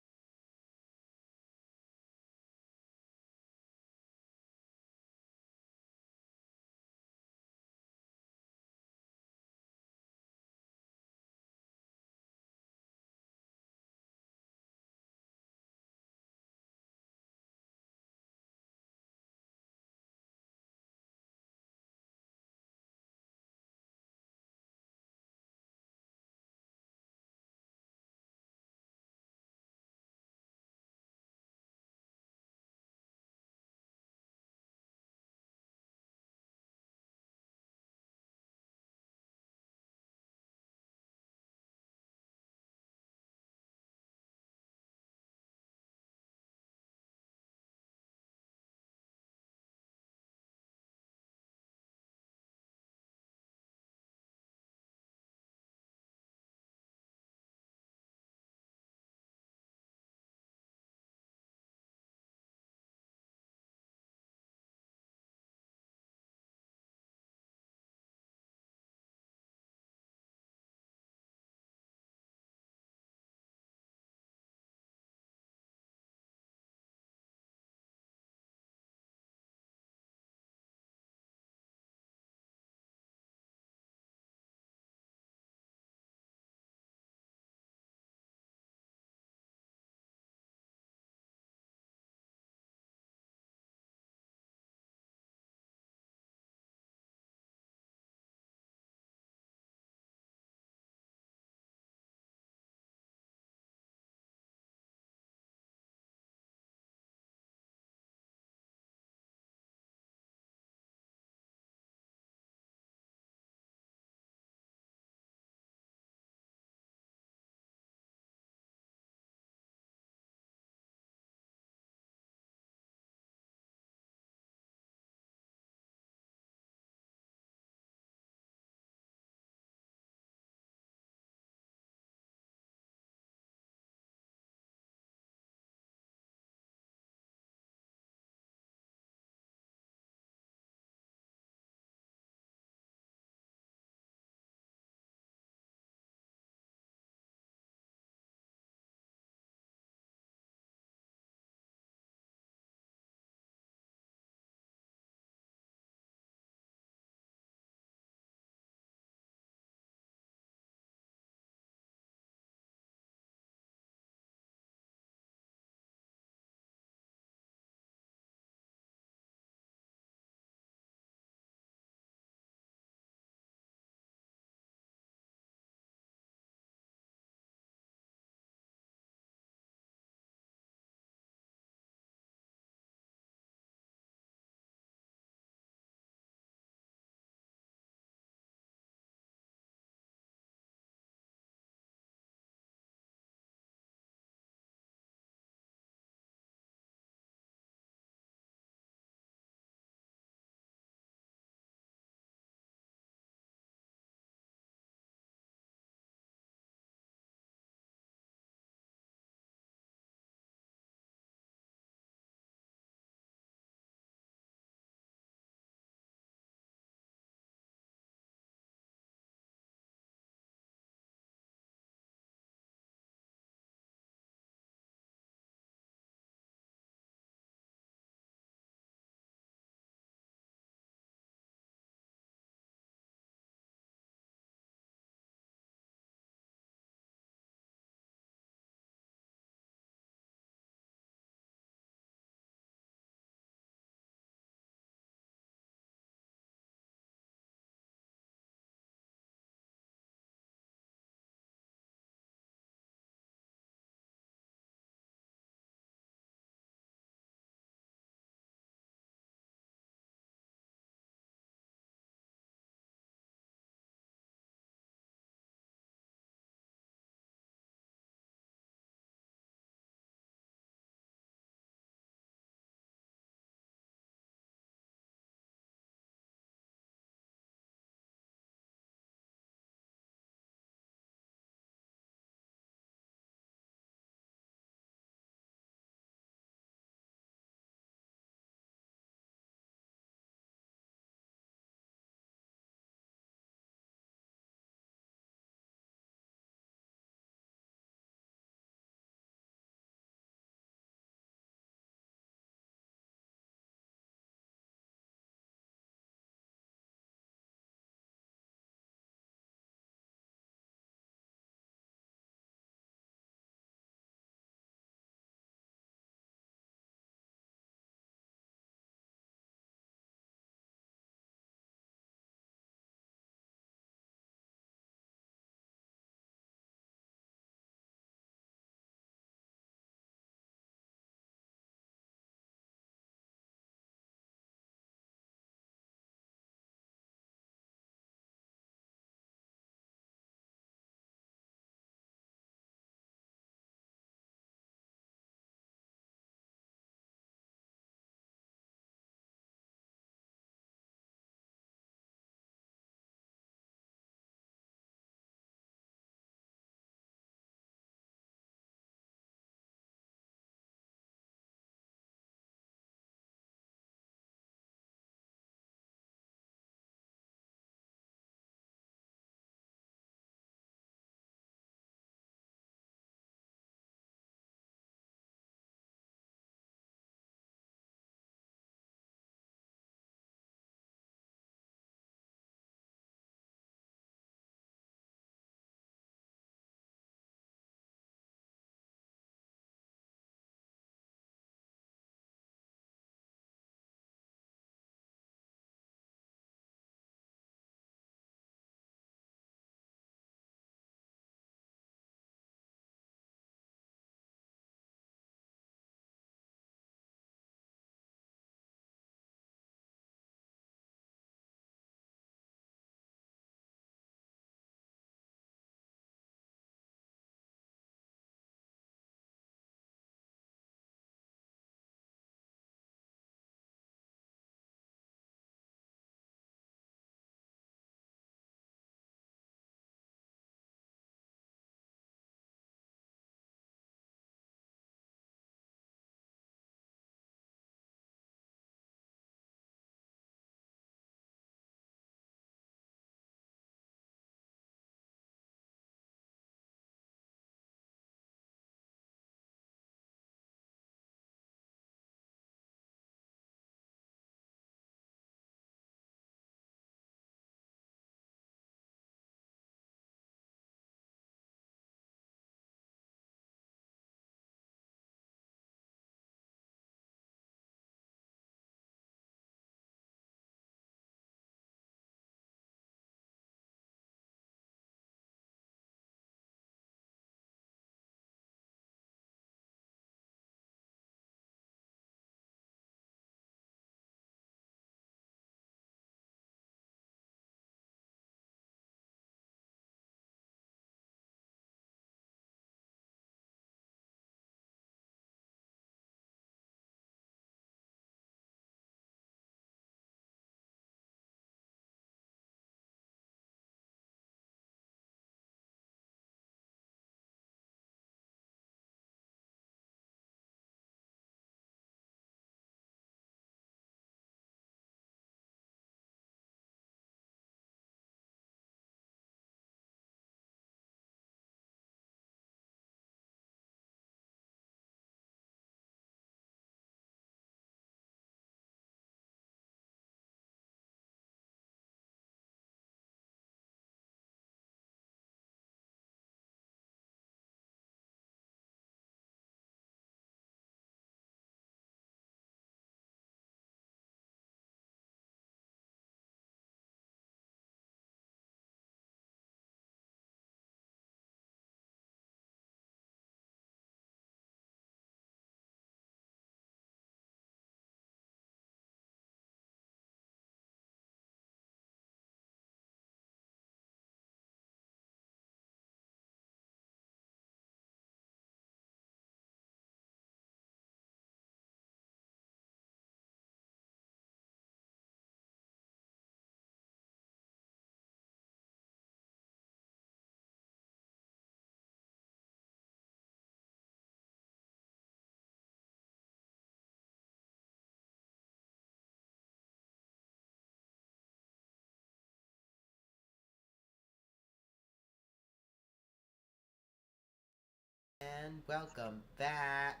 and welcome back.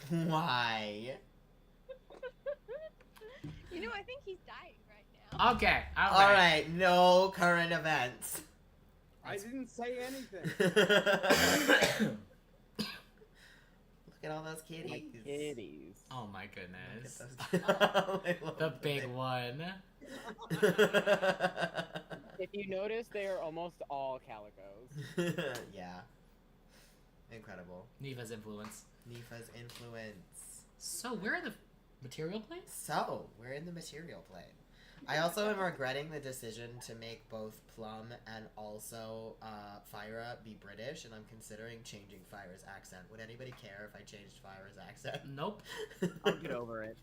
Why?
You know, I think he's dying right now.
Okay,
Alright, no current events.
I didn't say anything.
Look at all those kitties.
My kitties.
Oh my
Look
goodness.
at those- I love
The big one.
If you notice, they are almost all calicos.
Yeah. Incredible.
Niva's influence.
Nifa's influence.
So, where are the material planes?
So, we're in the material plane. I also am regretting the decision to make both Plum and also Fyra be British, and I'm considering changing Fyra's accent. Would anybody care if I changed Fyra's accent?
Nope.
I'll get over it.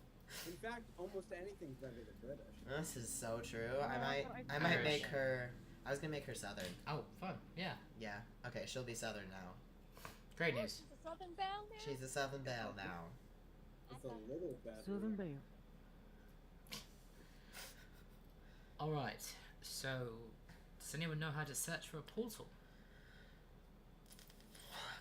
In fact, almost anything's better than British.
This is so true. I might make her. I was gonna make her Southern.
Oh, fun. Yeah.
Yeah. Okay, she'll be Southern now.
Great
Oh,
news.
she's a Southern Belle now?
She's a Southern Belle now.
It's a little better.
Southern Belle.
Alright, so does anyone know how to search for a portal?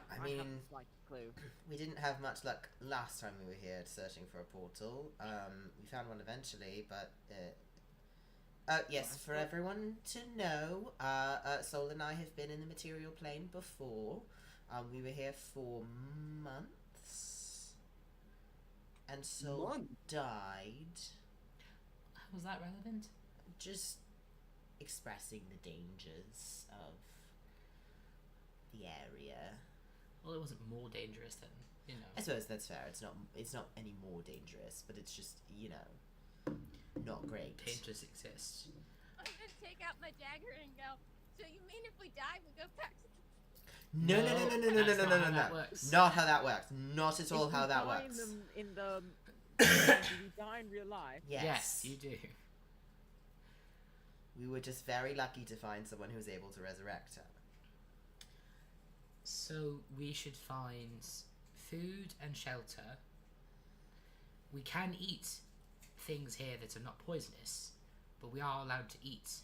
I
have
mean,
a slight clue.
we didn't have much luck last time we were here searching for a portal. We found one eventually, but yes, for everyone to know, Sol and I have been in the material plane before. We were here for months, and Sol
Months?
died.
How was that relevant?
Just expressing the dangers of the area.
Well, it wasn't more dangerous than, you know.
I suppose that's fair. It's not any more dangerous, but it's just, not great.
Dangers exist.
I'm gonna take out my dagger and go, so you mean if we die, we go back to
No.
That's not how that works.
Not how that works. Not at all
If
how
we
that
die
works.
In the do we die in real life?
Yes.
you do.
We were just very lucky to find someone who was able to resurrect her.
So we should find food and shelter. We can eat things here that are not poisonous, but we are allowed to eat.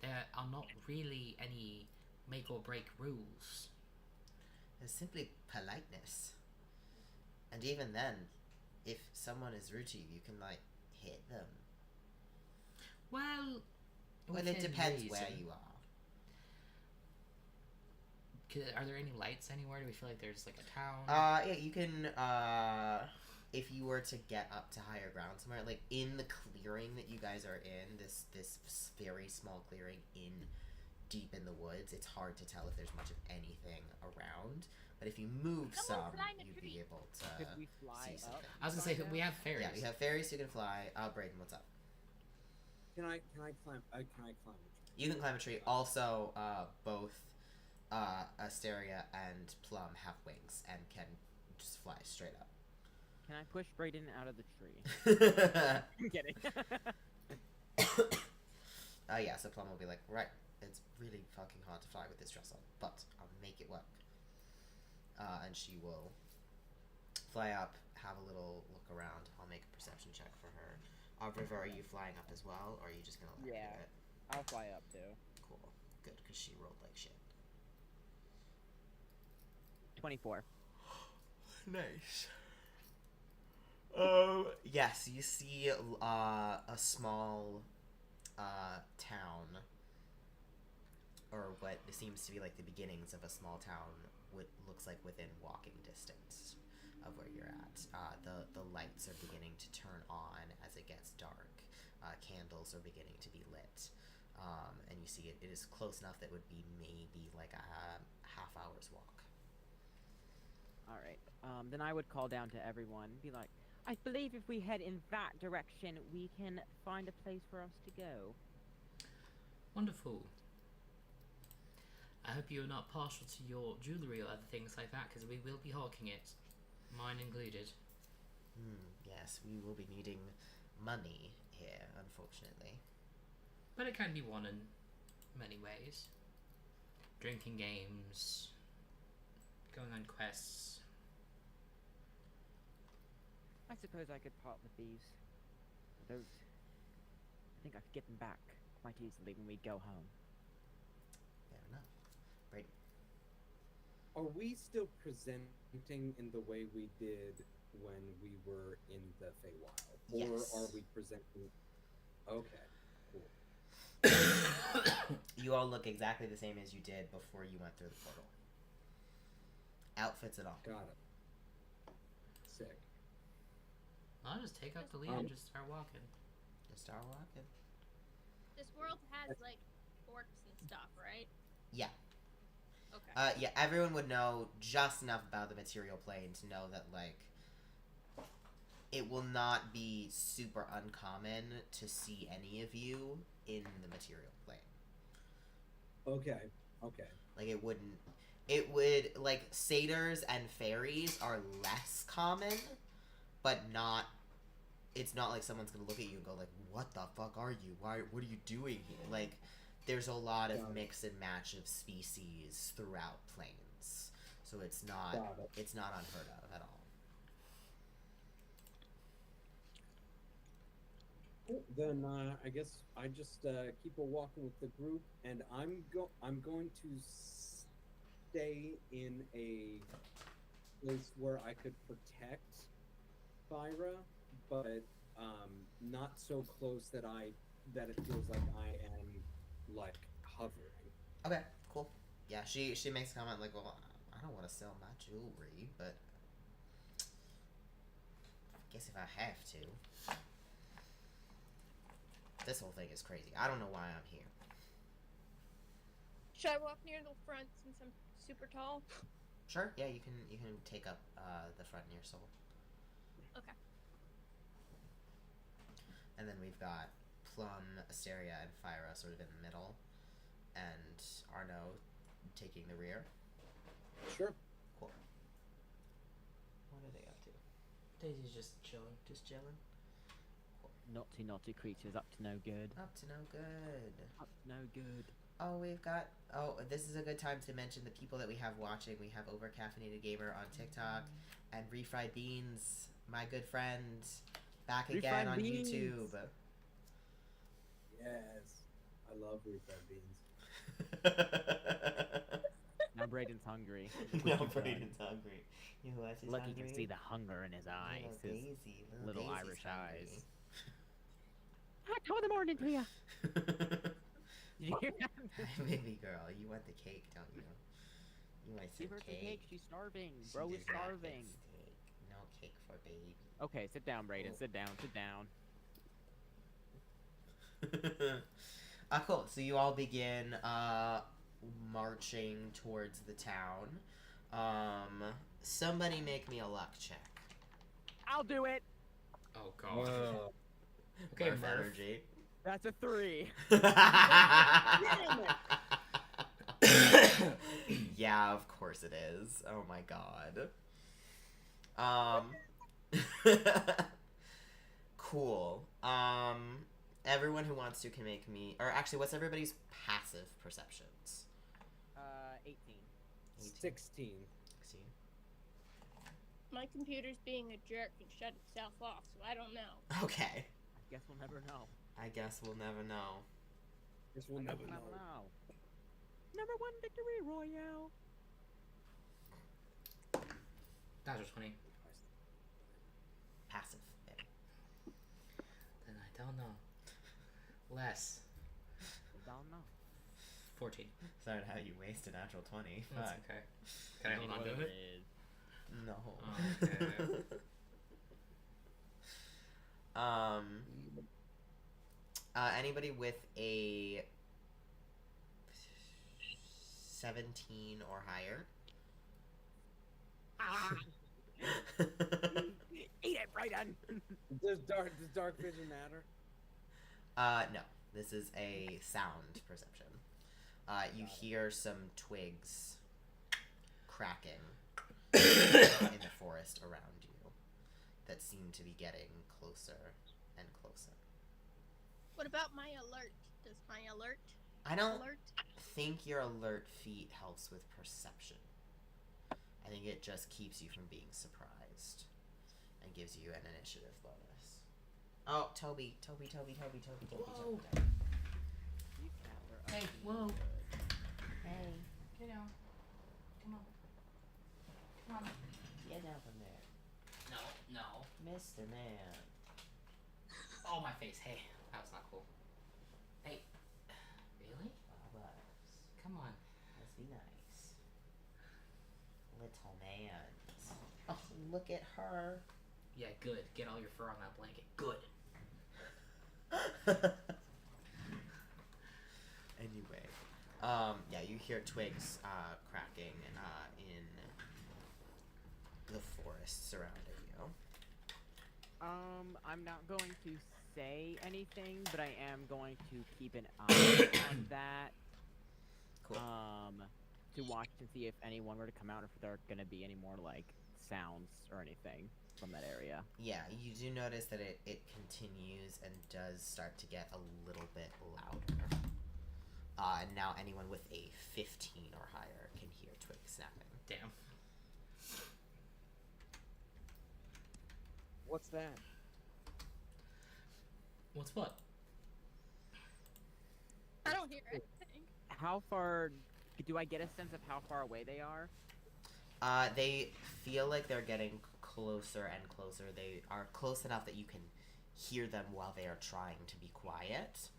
There are not really any make or break rules.
There's simply politeness. And even then, if someone is rude to you, you can, hit them.
Well,
Well, it
within
depends
reason.
where you are.
Are there any lights anywhere? Do we feel like there's like a town?
Yeah, you can, if you were to get up to higher ground somewhere, like in the clearing that you guys are in, this very small clearing deep in the woods, it's hard to tell if there's much of anything around. But if you move
Someone
some,
climb a
you'd
tree.
be able to
Could we fly
see
up?
something.
I was gonna say we have fairies.
Yeah, you have fairies who can fly. Brayden, what's up?
Can I climb? Can I climb?
You can climb a tree. Also, both Asteria and Plum have wings and can just fly straight up.
Can I push Brayden out of the tree? I'm kidding.
Yeah, so Plum will be like, right, it's really fucking hard to fly with this dress on, but I'll make it work. And she will fly up, have a little look around. I'll make a perception check for her. River, are you flying up as well, or are you just gonna let her
Yeah.
do it?
I'll fly up too.
Cool. Good, because she rolled like shit.
24.
Nice. Yes, you see a small town, or what seems to be like the beginnings of a small town. What looks like within walking distance of where you're at. The lights are beginning to turn on as it gets dark. Candles are beginning to be lit, and you see it is close enough that it would be maybe like a half hour's walk.
Alright. Then I would call down to everyone, be like, I believe if we head in that direction, we can find a place for us to go.
Wonderful. I hope you're not partial to your jewellery or other things like that, because we will be hawking it, mine included.
Yes, we will be needing money here, unfortunately.
But it can be won in many ways. Drinking games, going on quests.
I suppose I could part with these. Those. I think I could get them back quite easily when we go home.
Fair enough. Right.
Are we still presenting in the way we did when we were in the Faewild?
Yes.
Or are we presenting... Okay, cool.
You all look exactly the same as you did before you went through the portal. Outfits and all.
Got it. Sick.
I'll just take up the lead and just start walking.
Just start walking.
This world has like orcs and stuff, right?
Yeah.
Okay.
Yeah, everyone would know just enough about the material plane to know that, like, it will not be super uncommon to see any of you in the material plane.
Okay.
Like, it would, like, satyrs and fairies are less common, but not, it's not like someone's gonna look at you and go, like, what the fuck are you? What are you doing here? Like, there's a lot of mix and match of species throughout planes. So it's not unheard of at all.
Then I guess I just keep a walking with the group, and I'm going to stay in a place where I could protect Thyra, but not so close that it feels like I am like hovering.
Okay, cool. Yeah, she makes a comment like, well, I don't want to sell my jewelry, but I guess if I have to. This whole thing is crazy. I don't know why I'm here.
Should I walk near the front since I'm super tall?
Sure. Yeah, you can take up the front near Soul.
Okay.
And then we've got Plum, Asteria, and Fyra sort of in the middle, and Arno taking the rear.
Sure.
Cool. What are they up to?
Daisy's just chilling.
Naughty creatures up to no good.
Up to no good.
Up to no good.
Oh, this is a good time to mention the people that we have watching. We have Overcaffeinated Gamer on TikTok, and Refried Beans, my good friend, back again
Refried
on
Beans.
YouTube.
Yes, I love refried beans.
Now Brayden's hungry.
Now Brayden's hungry. You know what is
Look,
hungry?
you can see the hunger in his eyes.
Little
His
Daisy,
little
Daisy's
Irish
hungry.
eyes. Top of the morning to you. Did you hear that?
Baby girl, you want the cake, don't you? You want some
Give her some
cake?
cake. She's starving.
She
Bro is
does not get
starving.
steak. No cake for baby.
Okay, sit down, Brayden.
Oh.
Sit down. Sit down.
Cool. So you all begin marching towards the town. Somebody make me a luck check.
I'll do it.
Oh god. Okay,
Murph
Murph.
energy.
That's a 3.
Yeah, of course it is. Oh my god. Cool. Everyone who wants to can make me, or actually, what's everybody's passive perceptions?
18.
16.
16.
My computer's being a jerk and shut itself off, so I don't know.
Okay.
I guess we'll never know.
I guess we'll never know.
Guess we'll never know.
Number 1 victory royale.
That was 20.
Passive.
Then I don't know. Less.
Don't know.
14.
Sorry how you waste a natural 20.
That's
Fuck.
okay. Can I hold on to it?
No.
Okay.
Anybody with a 17 or higher?
Eat it, Brayden.
Does dark vision matter?
No. This is a sound perception. You hear some twigs cracking in the forest around you that seem to be getting closer and closer.
What about my alert? Does my alert
I don't
alert?
think your alert feat helps with perception. I think it just keeps you from being surprised and gives you an initiative bonus. Oh, Toby.
Whoa.
These cats are
Hey,
up to
whoa.
no good.
Hey. Get down. Come on. No.
Mr. Man.
Oh, my face. Hey, that was not cool. Hey. Really?
Bubbles.
Come on.
Let's be nice. Little man. Oh, look at her.
Yeah, good. Get all your fur on that blanket. Good.
Anyway, yeah, you hear twigs cracking in the forest surrounding you.
I'm not going to say anything, but I am going to keep an eye on that.
Cool.
To watch and see if anyone were to come out, or if there are gonna be any more like sounds or anything from that area.
Yeah, you do notice that it continues and does start to get a little bit louder. And now anyone with a 15 or higher can hear twigs snapping.
Damn.
What's that?
What's what?
I don't hear anything.
How far? Do I get a sense of how far away they are?
They feel like they're getting closer and closer. They are close enough that you can hear them while they are trying to be quiet.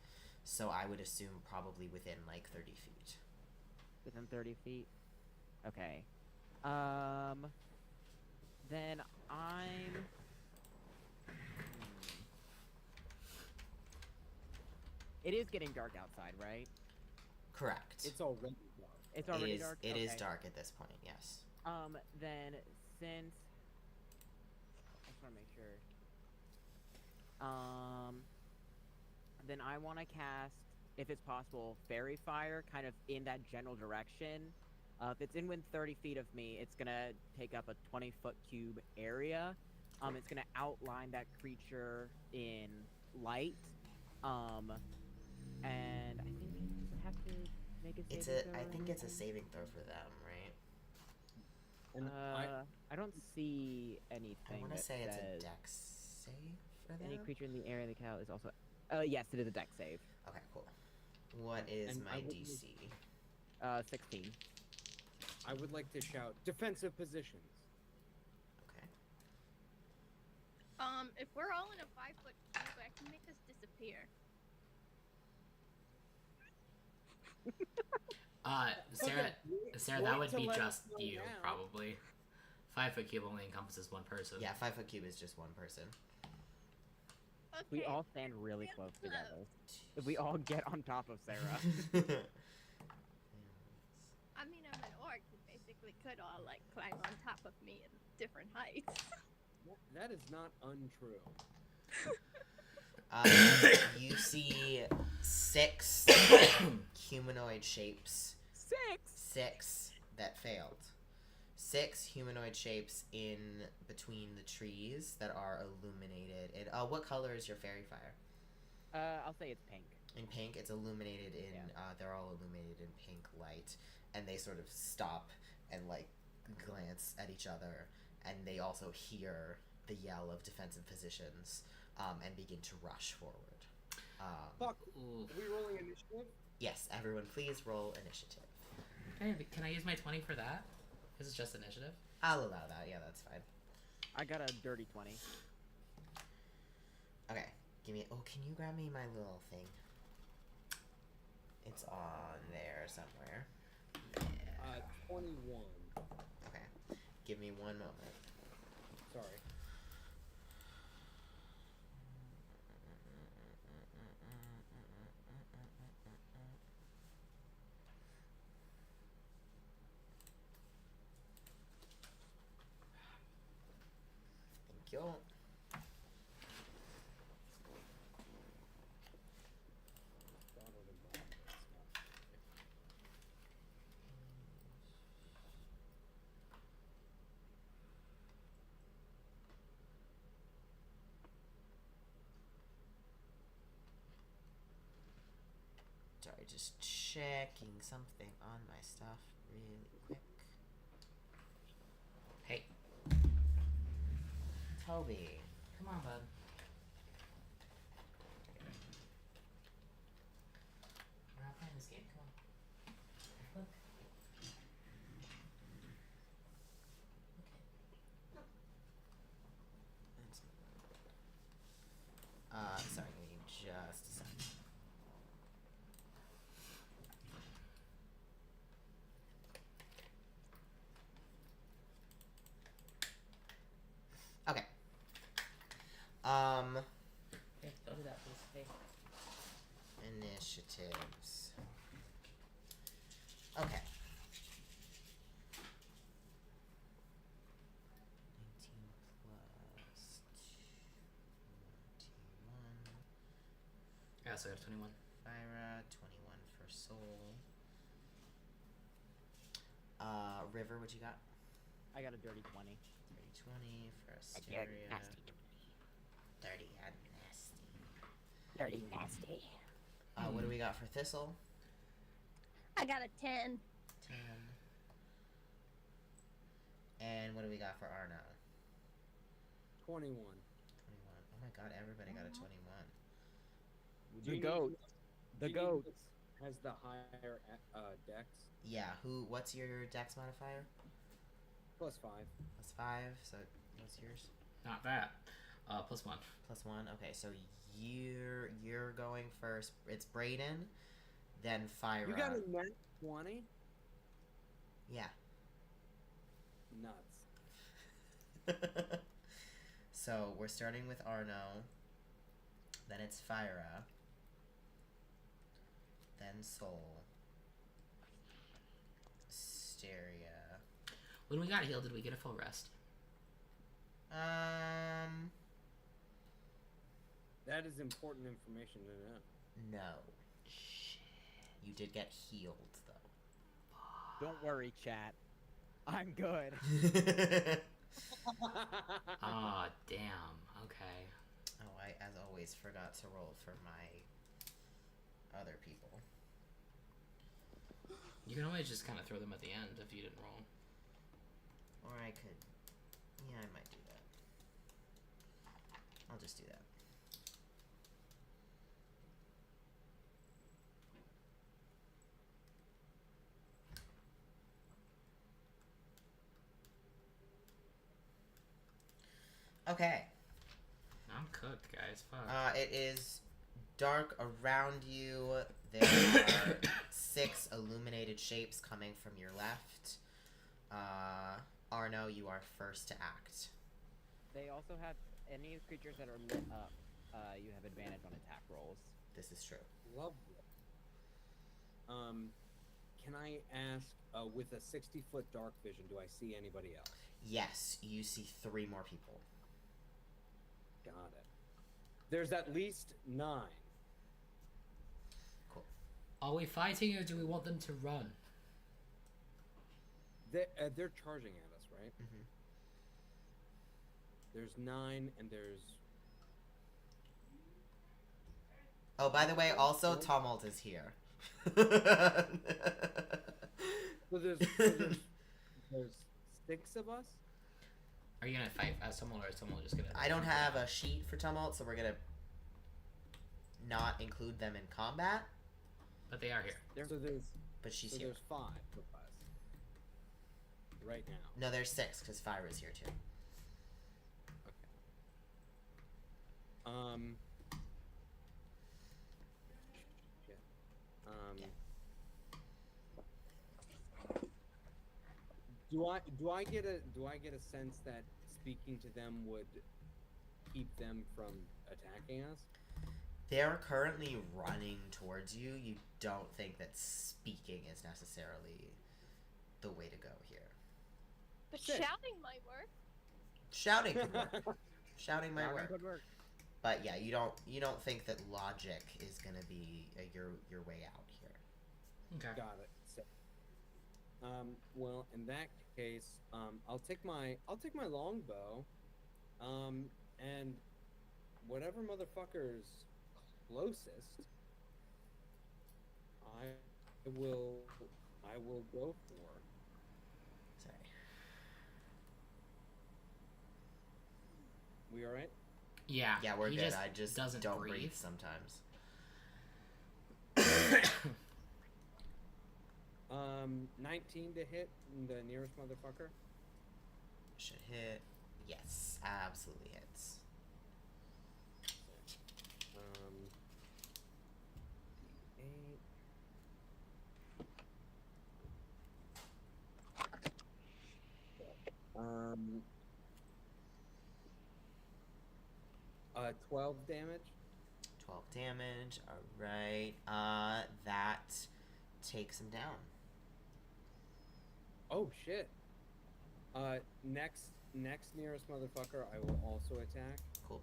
So I would assume probably within like 30 feet.
Within 30 feet? Okay. Then I'm... It is getting dark outside, right?
Correct.
It's already dark.
It's already dark?
It is
Okay.
dark at this point, yes.
Then since... I just want to make sure. Then I want to cast, if it's possible, Fairy Fire kind of in that general direction. If it's in within 30 feet of me, it's going to take up a 20-foot cube area. It's going to outline that creature in light. And I think I have to make a saving throw.
I think it's a saving throw for them, right?
And
I don't see anything.
I want to
that
say it's a
says
dex save for them.
any creature in the area of the cow is also. Yes, it is a dex save.
Okay, cool. What is
And
my
I would-
DC?
16.
I would like to shout defensive positions.
Okay.
If we're all in a 5-foot cube, I can make us disappear.
Sarah, that
Wait
would
to
be
let
just
us know
you,
now.
probably. 5-foot cube only encompasses one person.
Yeah, 5-foot cube is just one person.
Okay.
We all stand really
Stand
close
close.
together. If we all get on top of Sarah.
I mean, I'm an orc. You basically could all like climb on top of me in different heights.
That is not untrue.
You see 6 humanoid shapes. 6 that failed. 6 humanoid shapes in between the trees that are illuminated. What color is your fairy fire?
I'll say it's pink.
In pink, it's illuminated in. They're all illuminated in pink light, and they sort of stop and like glance at each other, and they also hear the yell of defensive positions, and begin to rush forward.
Fuck.
Ooh.
Are we rolling initiative?
Yes, everyone, please roll initiative.
Can I use my 20 for that? This is just initiative.
I'll allow that. Yeah, that's fine.
I got a dirty 20.
Okay, give me. Oh, can you grab me my little thing? It's on there somewhere.
21.
Okay, give me one moment.
Sorry.
Thank you. Sorry, just checking something on my stuff really quick.
Hey,
Toby.
come on, bud. We're not playing this game. Come on. Look.
initiatives. Okay. 19 plus 21.
Yeah, so I have 21.
Fyra, 21 for Soul. River, what you got?
I got a dirty 20.
Dirty 20 for Asteria.
Nasty.
Dirty and nasty.
Dirty nasty.
What do we got for Thistle?
I got a 10.
10. And what do we got for Arno?
21.
21. Oh my god, everybody got a 21.
The goat. The goat.
Has the higher dex.
Yeah, what's your dex modifier?
+5.
Plus 5, so what's yours?
Not that. +1.
Plus 1, okay, so you're going first. It's Brayden, then Fyra.
You got a net 20?
Yeah.
Nuts.
So we're starting with Arno, then it's Fyra, then Soul, Asteria.
When we got healed, did we get a full rest?
That is important information to know.
No. You did get healed, though.
Don't worry, chat. I'm good.
Aw, damn. Okay.
Oh, I, as always, forgot to roll for my other people.
You can always just kind of throw them at the end if you didn't roll.
Or I could... Yeah, I might do that. I'll just do that. Okay.
I'm cooked, guys. Fuck.
It is dark around you. There are 6 illuminated shapes coming from your left. Arno, you are first to act.
They also have any creatures that are lit up. You have advantage on attack rolls.
This is true.
Lovely. Can I ask, with a 60-foot dark vision, do I see anybody else?
Yes, you see 3 more people.
Got it. There's at least 9.
Cool.
Are we fighting or do we want them to run?
They're charging at us, right?
Mm-hmm.
There's 9, and there's...
Oh, by the way, also Tumult is here.
So there's 6 of us?
Are you gonna fight as Tumult or is Tumult just gonna...
I don't have a sheet for Tumult, so we're gonna not include them in combat.
But they are here.
But she's
so
here.
there's 5 of us. Right now.
No, there's 6, because Fyra's here too.
Okay. Do I get a sense that speaking to them would keep them from attacking us?
They're currently running towards you. You don't think that speaking is necessarily the way to go here.
But
Shit.
shouting might work.
Shouting could work. Shouting might work.
Good work.
But yeah, you don't think that logic is gonna be your way out here.
Okay.
Got it. So, well, in that case, I'll take my longbow, and whatever motherfucker's closest, I will go for.
Sorry.
We all right?
Yeah.
Yeah, we're
he
good.
Just
I just
doesn't
don't
breathe.
breathe sometimes.
19 to hit the nearest motherfucker.
Should hit. Yes, absolutely hits.
Eight. 12 damage.
12 damage. Alright. That takes him down.
Oh shit. Next nearest motherfucker, I will also attack.
Cool.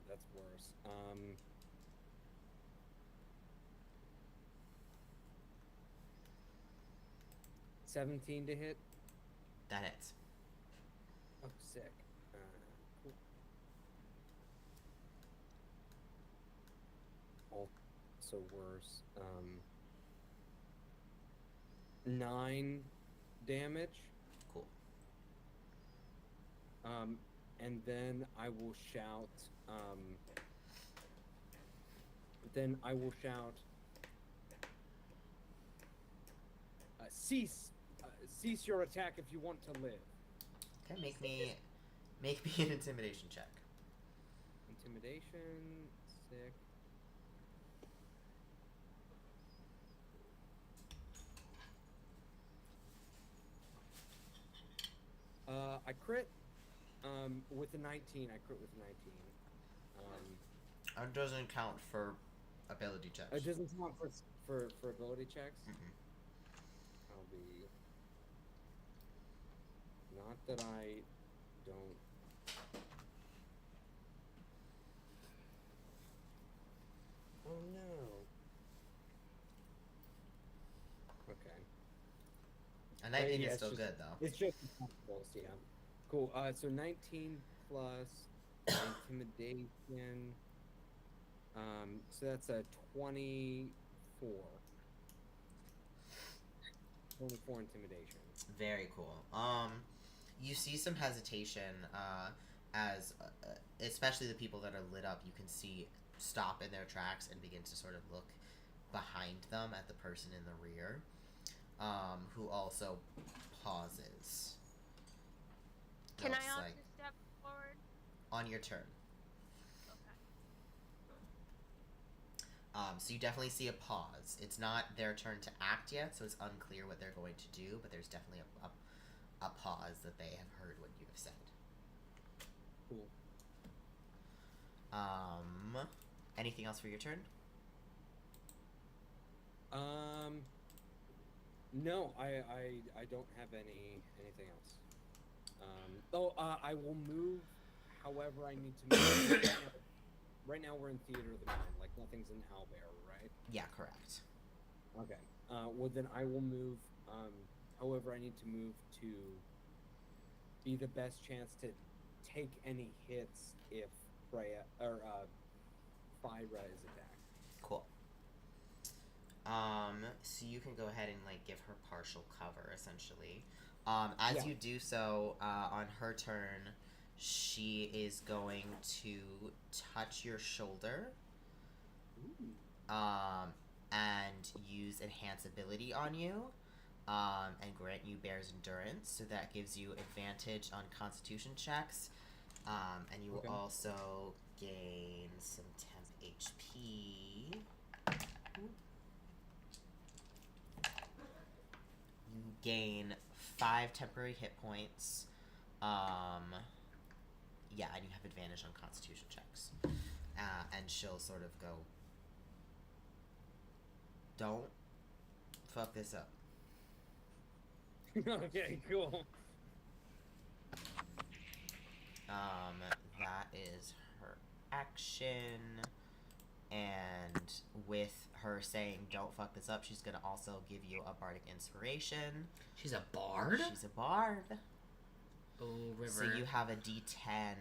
That's worse. 17 to hit.
That hits.
Oh, sick. Cool. Also worse. 9 damage.
Cool.
And then I will shout. Cease your attack if you want to live.
Okay, make me an intimidation check.
Intimidation, sick. I crit. With a 19, I crit with a 19.
It doesn't count for ability checks.
It doesn't count for ability checks.
Mm-mm.
I'll be. Not that I don't. Oh no. Okay.
A 19
yeah,
is
it's
still
just-
good though.
It's just impossible, yeah. Cool. So 19 plus intimidation. So that's a 24. 24 intimidation.
Very cool. You see some hesitation as especially the people that are lit up. You can see stop in their tracks and begin to sort of look behind them at the person in the rear, who also pauses.
Can I
Looks
also
like
step forward?
on your turn.
Okay.
So you definitely see a pause. It's not their turn to act yet, so it's unclear what they're going to do, but there's definitely a pause that they have heard what you have said.
Cool.
Anything else for your turn?
No, I don't have anything else. I will move however I need to move. Right now we're in Theater of the Mind, like nothing's in Owlbear, right?
Yeah, correct.
Okay. Well then I will move however I need to move to be the best chance to take any hits if Freya or Fyra is attacked.
Cool. So you can go ahead and like give her partial cover essentially. As
Yeah.
you do so, on her turn, she is going to touch your shoulder, and use enhance ability on you, and grant you Bear's Endurance. So that gives you advantage on Constitution checks, and you
Okay.
will also gain some temp HP. You gain 5 temporary hit points. Yeah, and you have advantage on Constitution checks. And she'll sort of go, don't fuck this up.
Okay, cool.
That is her action. And with her saying, don't fuck this up, she's gonna also give you a bardic inspiration.
She's a bard?
She's a bard.
Oh, River.
So you have a D10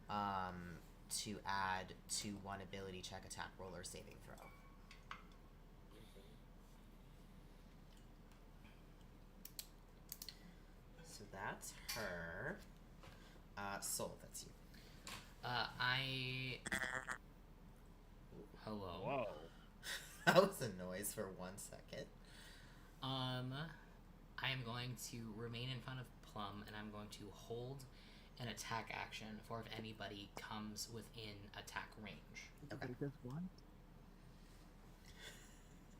to add to one ability check, attack roll, or saving throw. So that's her. Soul, that's you.
Hello.
Whoa.
That was a noise for 1 second.
I am going to remain in front of Plum, and I'm going to hold an attack action for if anybody comes within attack range.
Okay.
This one?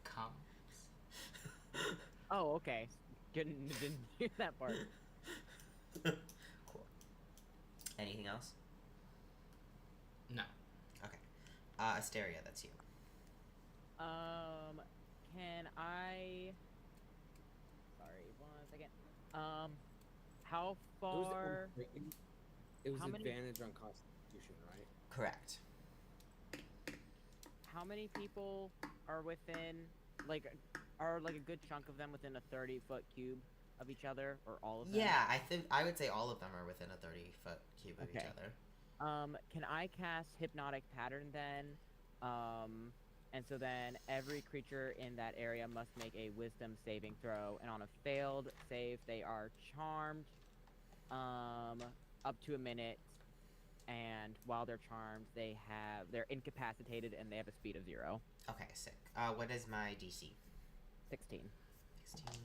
Comes.
Oh, okay. Didn't hear that part.
Cool. Anything else?
No.
Okay. Asteria, that's you.
Can I? Sorry, 1 second. How far?
It was
How many-
advantage on Constitution, right?
Correct.
How many people are within, like a good chunk of them within a 30-foot cube of each other, or all of them?
Yeah, I would say all of them are within a 30-foot cube of each
Okay.
other.
Can I cast Hypnotic Pattern then? And so then every creature in that area must make a Wisdom saving throw, and on a failed save, they are charmed, up to a minute, and while they're charmed, they're incapacitated, and they have a speed of 0.
Okay, sick. What is my DC?
16.
16.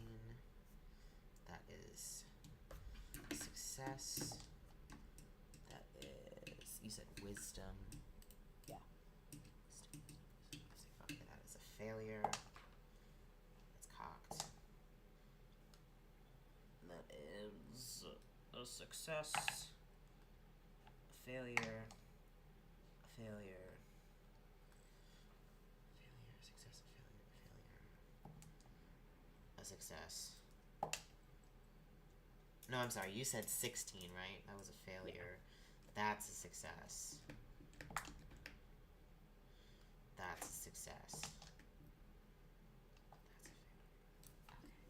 That is success. That is, you said wisdom.
Yeah.
Okay, that is a failure. That's cocked. That is a success. A failure. A failure. Failure, success, a failure, a failure. A success. No, I'm sorry, you said 16, right? That was a failure. That's a success. That's a success. That's a failure. Okay.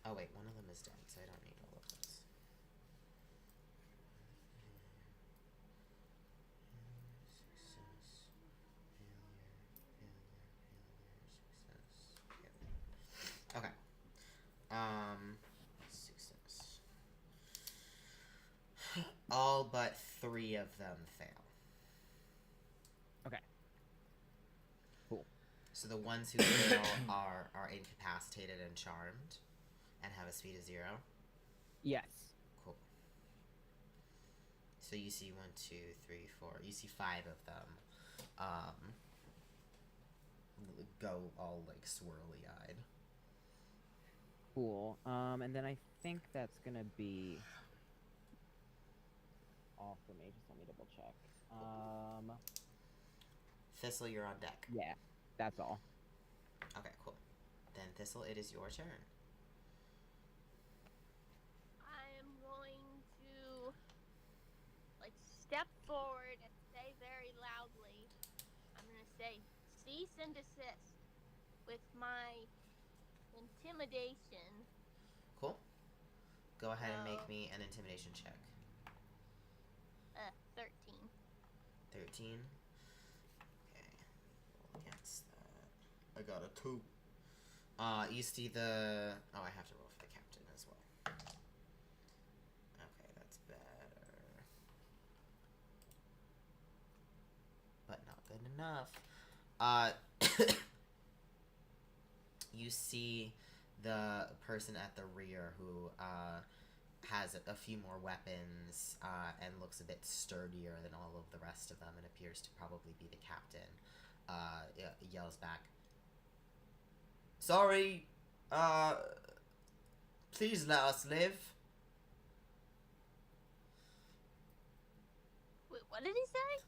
Oh wait, one of them is dead, so I don't need all of those. Success. Failure. Failure. Failure. Success. Failure. Okay. Success. All but 3 of them fail.
Okay. Cool.
So the ones who fail are incapacitated and charmed, and have a speed of 0.
Yes.
Cool. So you see 1, 2, 3, 4. You see 5 of them. Go all like swirly-eyed.
Cool. And then I think that's gonna be all for me. Just let me double check.
Thistle, you're on deck.
Yeah, that's all.
Okay, cool. Then Thistle, it is your turn.
I am going to like step forward and say very loudly. I'm gonna say cease and desist with my intimidation.
Cool. Go ahead and make me an intimidation check.
13.
13. Okay. Roll against that. I got a 2. You see the... Oh, I have to roll for the captain as well. Okay, that's better. But not good enough. You see the person at the rear who, has a few more weapons, and looks a bit sturdier than all of the rest of them, and appears to probably be the captain, yells back, "Sorry, please let us live."
Wait, what did he say?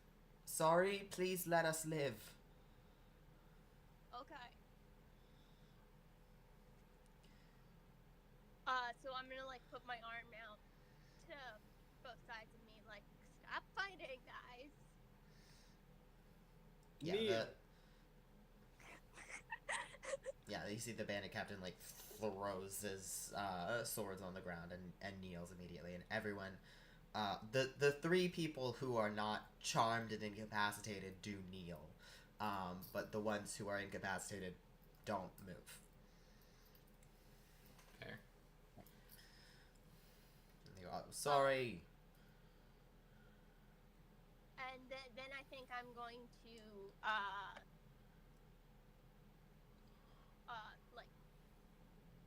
"Sorry, please let us live."
Okay. So I'm gonna like put my arm out to both sides of me, like, stop fighting, guys.
Yeah,
Kneel.
Yeah, you see the bandit captain, like, throws his, swords on the ground and kneels immediately, and everyone, the 3 people who are not charmed and incapacitated do kneel, but the ones who are incapacitated don't move.
Fair.
And they go, "Oh, sorry."
And then I think I'm going to like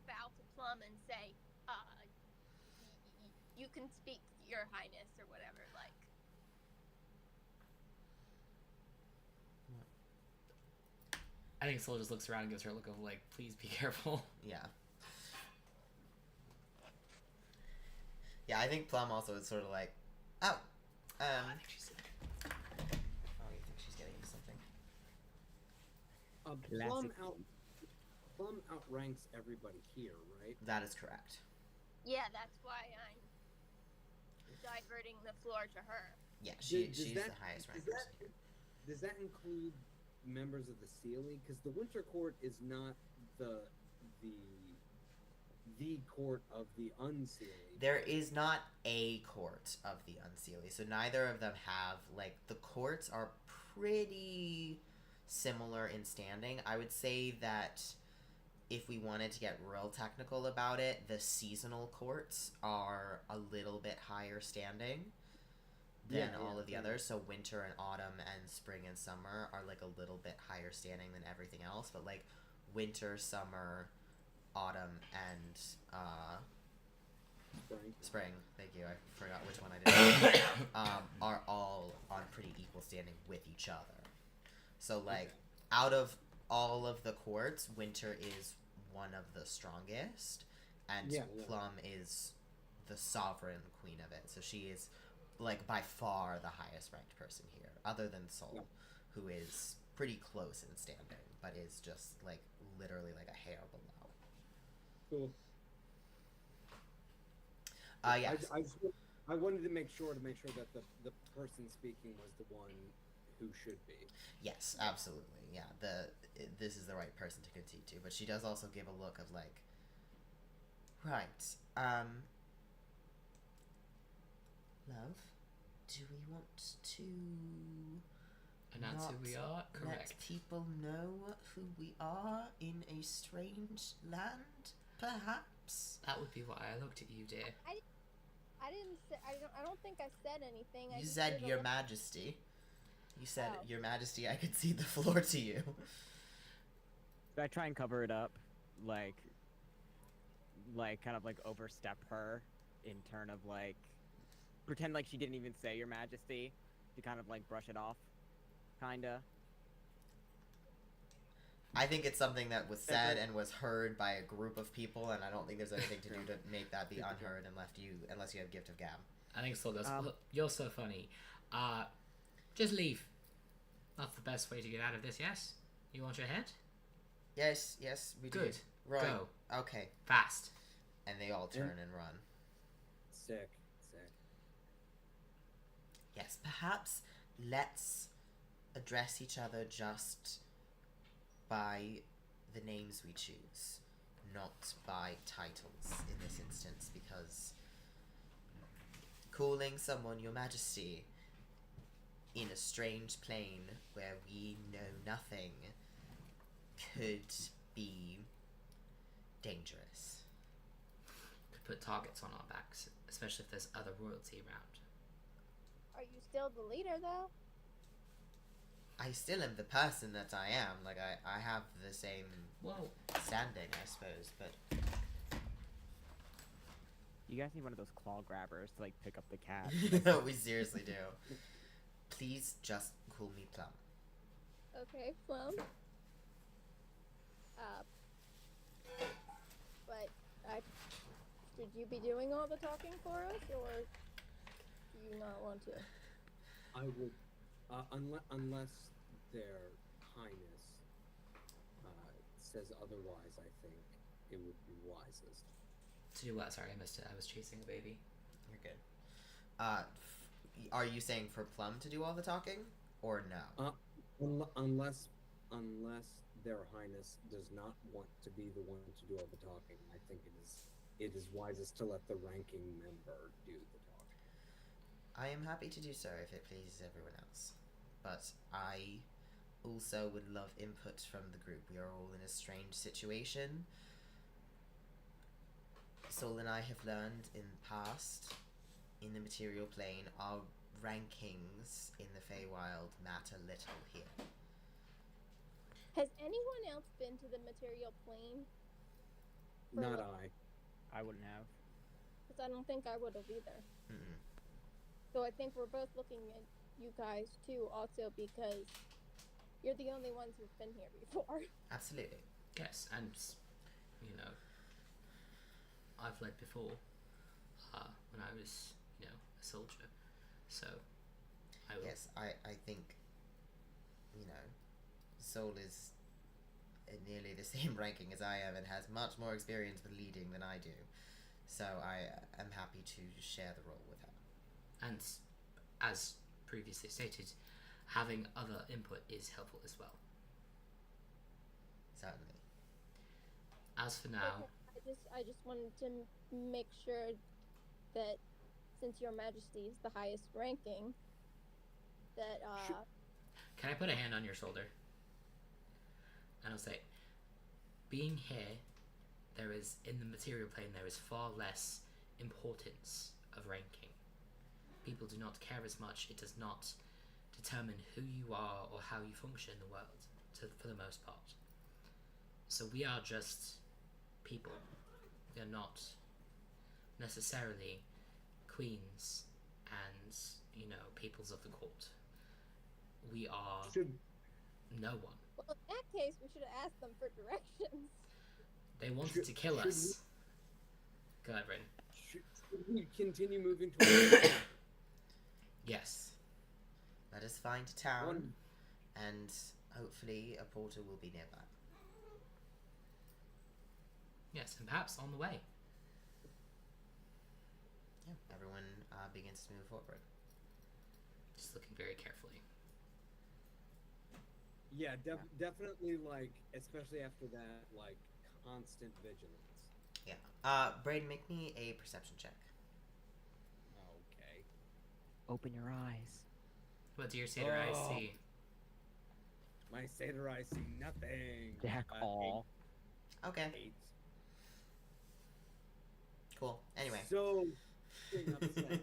bow to Plum and say, you can speak, Your Highness, or whatever. Like,
I think Soul just looks around and gives her a look of like, please be careful.
Yeah. Yeah, I think Plum also is sort of like, Oh.
I think she's.
Oh, you think she's getting you something?
Plum outranks everybody here, right?
That is correct.
Yeah, that's why I'm diverting the floor to her.
Yeah, she's the highest ranked person.
Does that include members of the Sealy? Because the Winter Court is not the court of the Unseelie.
There is not a court of the Unseelie, so neither of them have, like, the courts are pretty similar in standing. I would say that if we wanted to get real technical about it, the seasonal courts are a little bit higher standing than all of the others. So winter and autumn and spring and summer are, like, a little bit higher standing than everything else, but, like, winter, summer, autumn, and spring, thank you, I forgot which one I did, are all on pretty equal standing with each other. So, like, out of all of the courts, winter is one of the strongest, and Plum is the sovereign queen of it. So she is, like, by far the highest ranked person here, other than Sol, who is pretty close in standing, but is just, like, literally, like, a hair below.
Cool.
Yes.
I wanted to make sure that the person speaking was the one who should be.
Yes, absolutely. Yeah, this is the right person to concede to, but she does also give a look of, like, right, love, do we want to
announce who we are? Correct.
Let people know who we are in a strange land, perhaps?
That would be why I looked at you, dear.
I didn't say. I don't think I said anything.
You said Your Majesty. You said, Your Majesty, I could cede the floor to you.
I try and cover it up, like kind of like overstep her in turn of like pretend like she didn't even say Your Majesty, to kind of like brush it off, kinda.
I think it's something that was said and was heard by a group of people, and I don't think there's anything to do to make that be unheard unless you have Gift of Gab.
I think Sol goes, "Look, you're so funny. Just leave. That's the best way to get out of this, yes? You want your head?
Yes, we do.
Good.
Right.
Go.
Okay.
Fast."
And they all turn and run.
Sick.
Yes, perhaps let's address each other just by the names we choose, not by titles in this instance, because calling someone Your Majesty in a strange plane where we know nothing could be dangerous.
Could put targets on our backs, especially if there's other royalty around.
Are you still the leader, though?
I still am the person that I am. Like, I have the same standing, I suppose, but...
You guys need one of those claw grabbers to, like, pick up the cat.
We seriously do. Please just call me Plum.
Okay, Plum. But should you be doing all the talking for us, or do you not want to?
I would, unless their highness says otherwise, I think it would be wisest.
To do what? Sorry, I missed it. I was chasing a baby.
You're good. Are you saying for Plum to do all the talking, or no?
Unless their highness does not want to be the one to do all the talking, I think it is wisest to let the ranking member do the talking.
I am happy to do so if it pleases everyone else, but I also would love input from the group. We are all in a strange situation. Sol and I have learned in the past, in the material plane, our rankings in the Faewild matter little here.
Has anyone else been to the material plane?
Not I.
I wouldn't have.
Because I don't think I would have either.
Mm-mm.
So I think we're both looking at you guys too, also because you're the only ones who've been here before.
Absolutely.
Yes, and, you know, I've led before when I was, a soldier. So, I will.
Yes, I think, you know, Soul is at nearly the same ranking as I am and has much more experience with leading than I do. So I am happy to share the role with her.
And as previously stated, having other input is helpful as well.
Certainly.
As for now,
I just wanted to make sure that since Your Majesty is the highest ranking, that
can I put a hand on your shoulder? And I'll say, being here, there is, in the material plane, there is far less importance of ranking. People do not care as much. It does not determine who you are or how you function in the world, for the most part. So we are just people. We are not necessarily queens and, peoples of the court. We are no one.
well, in that case, we should have asked them for directions.
They wanted to kill us. Go ahead, Bryn.
Should we continue moving towards
Yes.
Let us find a town, and hopefully a portal will be nearby.
Yes, and perhaps on the way.
Yeah, everyone begins to move forward.
Just looking very carefully.
Yeah, definitely, like, especially after that, like, constant vigilance.
Yeah. Braden, make me a perception check.
Okay.
Open your eyes.
What do your satyr eyes
Oh.
see?
My satyr eyes see nothing.
Jack all.
Okay.
8.
Cool. Anyway.
So, upset.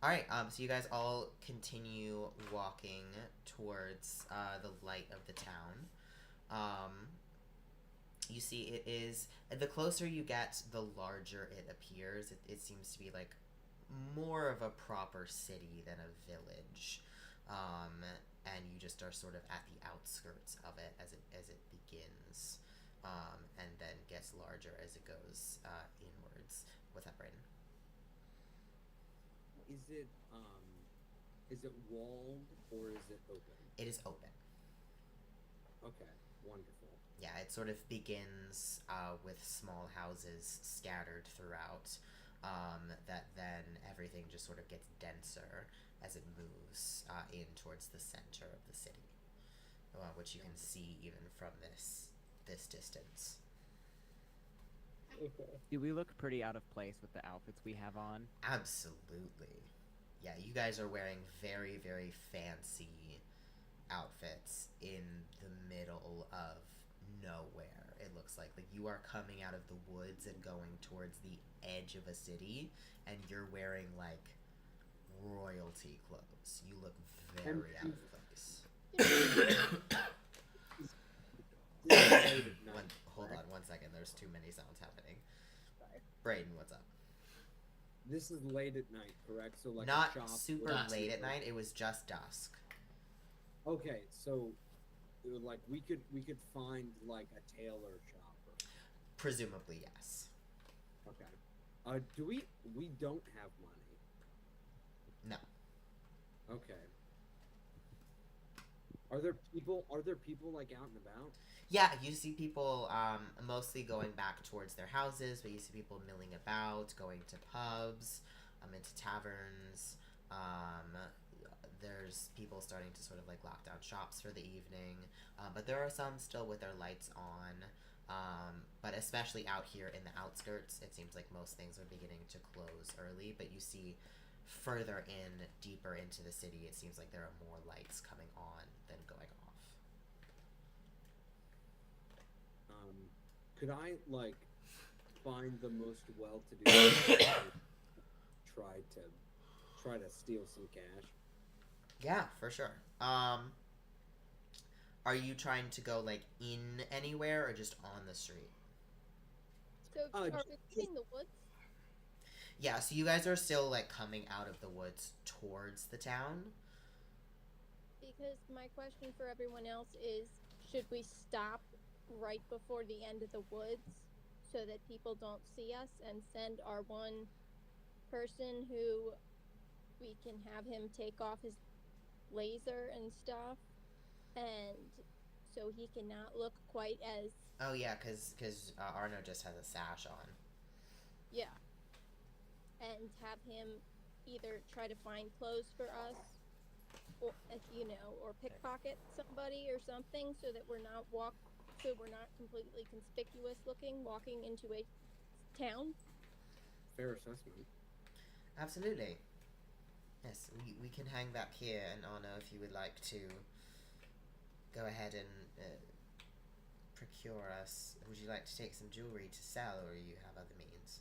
Alright, so you guys all continue walking towards the light of the town. You see it is, the closer you get, the larger it appears. It seems to be like more of a proper city than a village. And you just are sort of at the outskirts of it as it begins, and then gets larger as it goes inwards. What's that, Brayden?
Is it walled or is it open?
It is open.
Okay, wonderful.
Yeah, it sort of begins with small houses scattered throughout, that then everything just sort of gets denser as it moves in towards the center of the city, which you can see even from this distance.
Okay.
Do we look pretty out of place with the outfits we have on?
Absolutely. Yeah, you guys are wearing very, very fancy outfits in the middle of nowhere. It looks like you are coming out of the woods and going towards the edge of a city, and you're wearing like royalty clothes. You look very out of place. Hold on one second. There's too many sounds happening.
Sorry.
Brayden, what's up?
This is late at night, correct? So like
Not
a shop
super
Dusk.
late at night. It was just dusk.
Okay, so like we could find like a tailor shop.
Presumably, yes.
Okay. Do we don't have money?
No.
Okay. Are there people like out and about?
Yeah, you see people mostly going back towards their houses, but you see people milling about, going to pubs, into taverns. There's people starting to sort of like lock down shops for the evening, but there are some still with their lights on. But especially out here in the outskirts, it seems like most things are beginning to close early, but you see further in, deeper into the city, it seems like there are more lights coming on than going off.
Could I like find the most well-to-do try to steal some cash?
Yeah, for sure. Are you trying to go like in anywhere or just on the street?
So, are we leaving the woods?
Yeah, so you guys are still like coming out of the woods towards the town.
Because my question for everyone else is, should we stop right before the end of the woods so that people don't see us, and send our one person who we can have him take off his laser and stuff, and so he cannot look quite as
Oh yeah, because Arno just has a sash on.
yeah, and have him either try to find clothes for us, or or pickpocket somebody or something, so that we're not completely conspicuous looking walking into a town.
Fair assessment.
Absolutely. Yes, we can hang back here, and Arno, if you would like to go ahead and procure us. Would you like to take some jewelry to sell, or you have other means?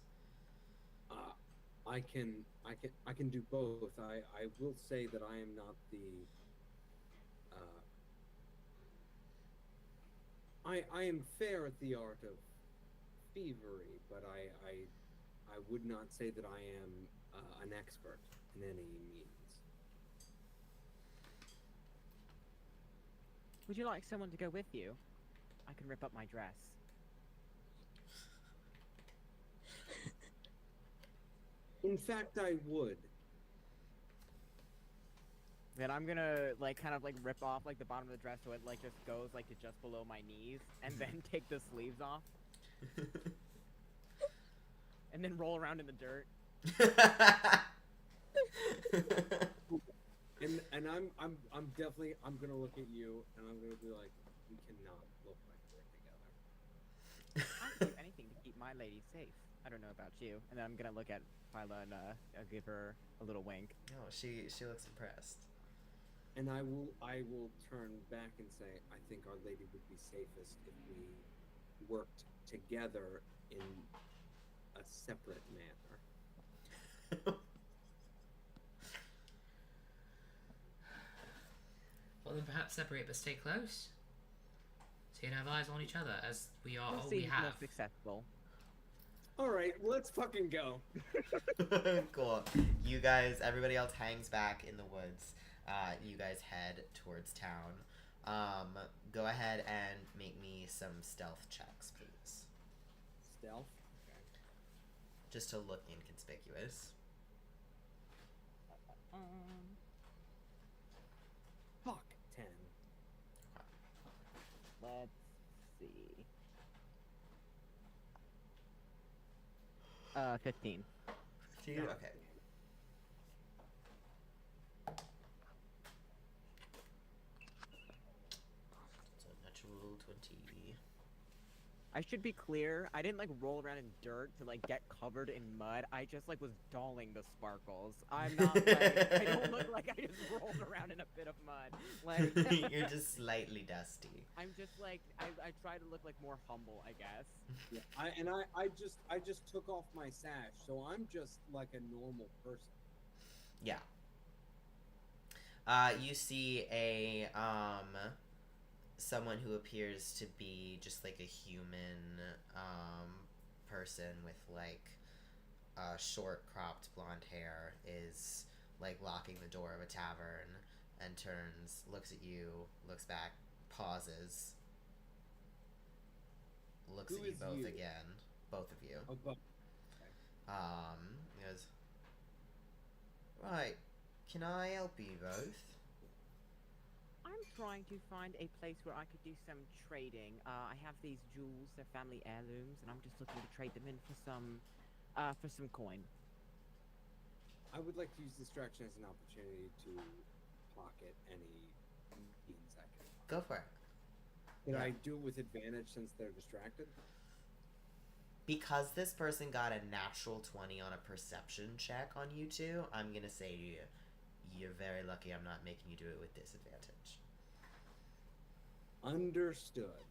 I can do both. I will say that I am not the. I am fair at the art of thievery, but I would not say that I am an expert in any means.
Would you like someone to go with you? I can rip up my dress.
In fact, I would.
Then I'm gonna kind of rip off the bottom of the dress so it just goes to just below my knees, and then take the sleeves off, and then roll around in the dirt.
And I'm definitely gonna look at you and I'm gonna be like, we cannot look like we're together.
I'll do anything to keep my lady safe. I don't know about you. And then I'm gonna look at Phyla and I'll give her a little wink.
Oh, she looks impressed.
And I will turn back and say, I think Our Lady would be safest if we worked together in a separate manner.
Well, then perhaps separate but stay close. So you can have eyes on each other, as we are
We'll
all
see
we
who's
have.
most successful.
All right, let's fucking go.
Cool. You guys, everybody else hangs back in the woods. You guys head towards town. Go ahead and make me some stealth checks, please.
Stealth?
Just to look inconspicuous.
Fuck, 10.
Let's see. 15.
15? Okay. So natural 20.
I should be clear. I didn't roll around in dirt to get covered in mud. I just was dolling the sparkles. I'm not I don't look like I just rolled around in a bit of mud.
You're just slightly dusty.
I'm just I try to look more humble, I guess.
Yeah, I just took off my sash, so I'm just like a normal person.
Yeah. You see a someone who appears to be just a human person with short cropped blonde hair is locking the door of a tavern and turns, looks at you, looks back, pauses, looks
Who
at you
is
both
you?
again, both of you.
Oh, but
Goes, right, can I help you both?
I'm trying to find a place where I could do some trading. I have these jewels, they're family heirlooms, and I'm just looking to trade them in for some coin.
I would like to use distraction as an opportunity to pocket any beans I can.
Go for it.
Can
Yeah.
I do it with advantage since they're distracted?
Because this person got a natural 20 on a perception check on you two, I'm gonna say to you, you're very lucky I'm not making you do it with disadvantage.
Understood.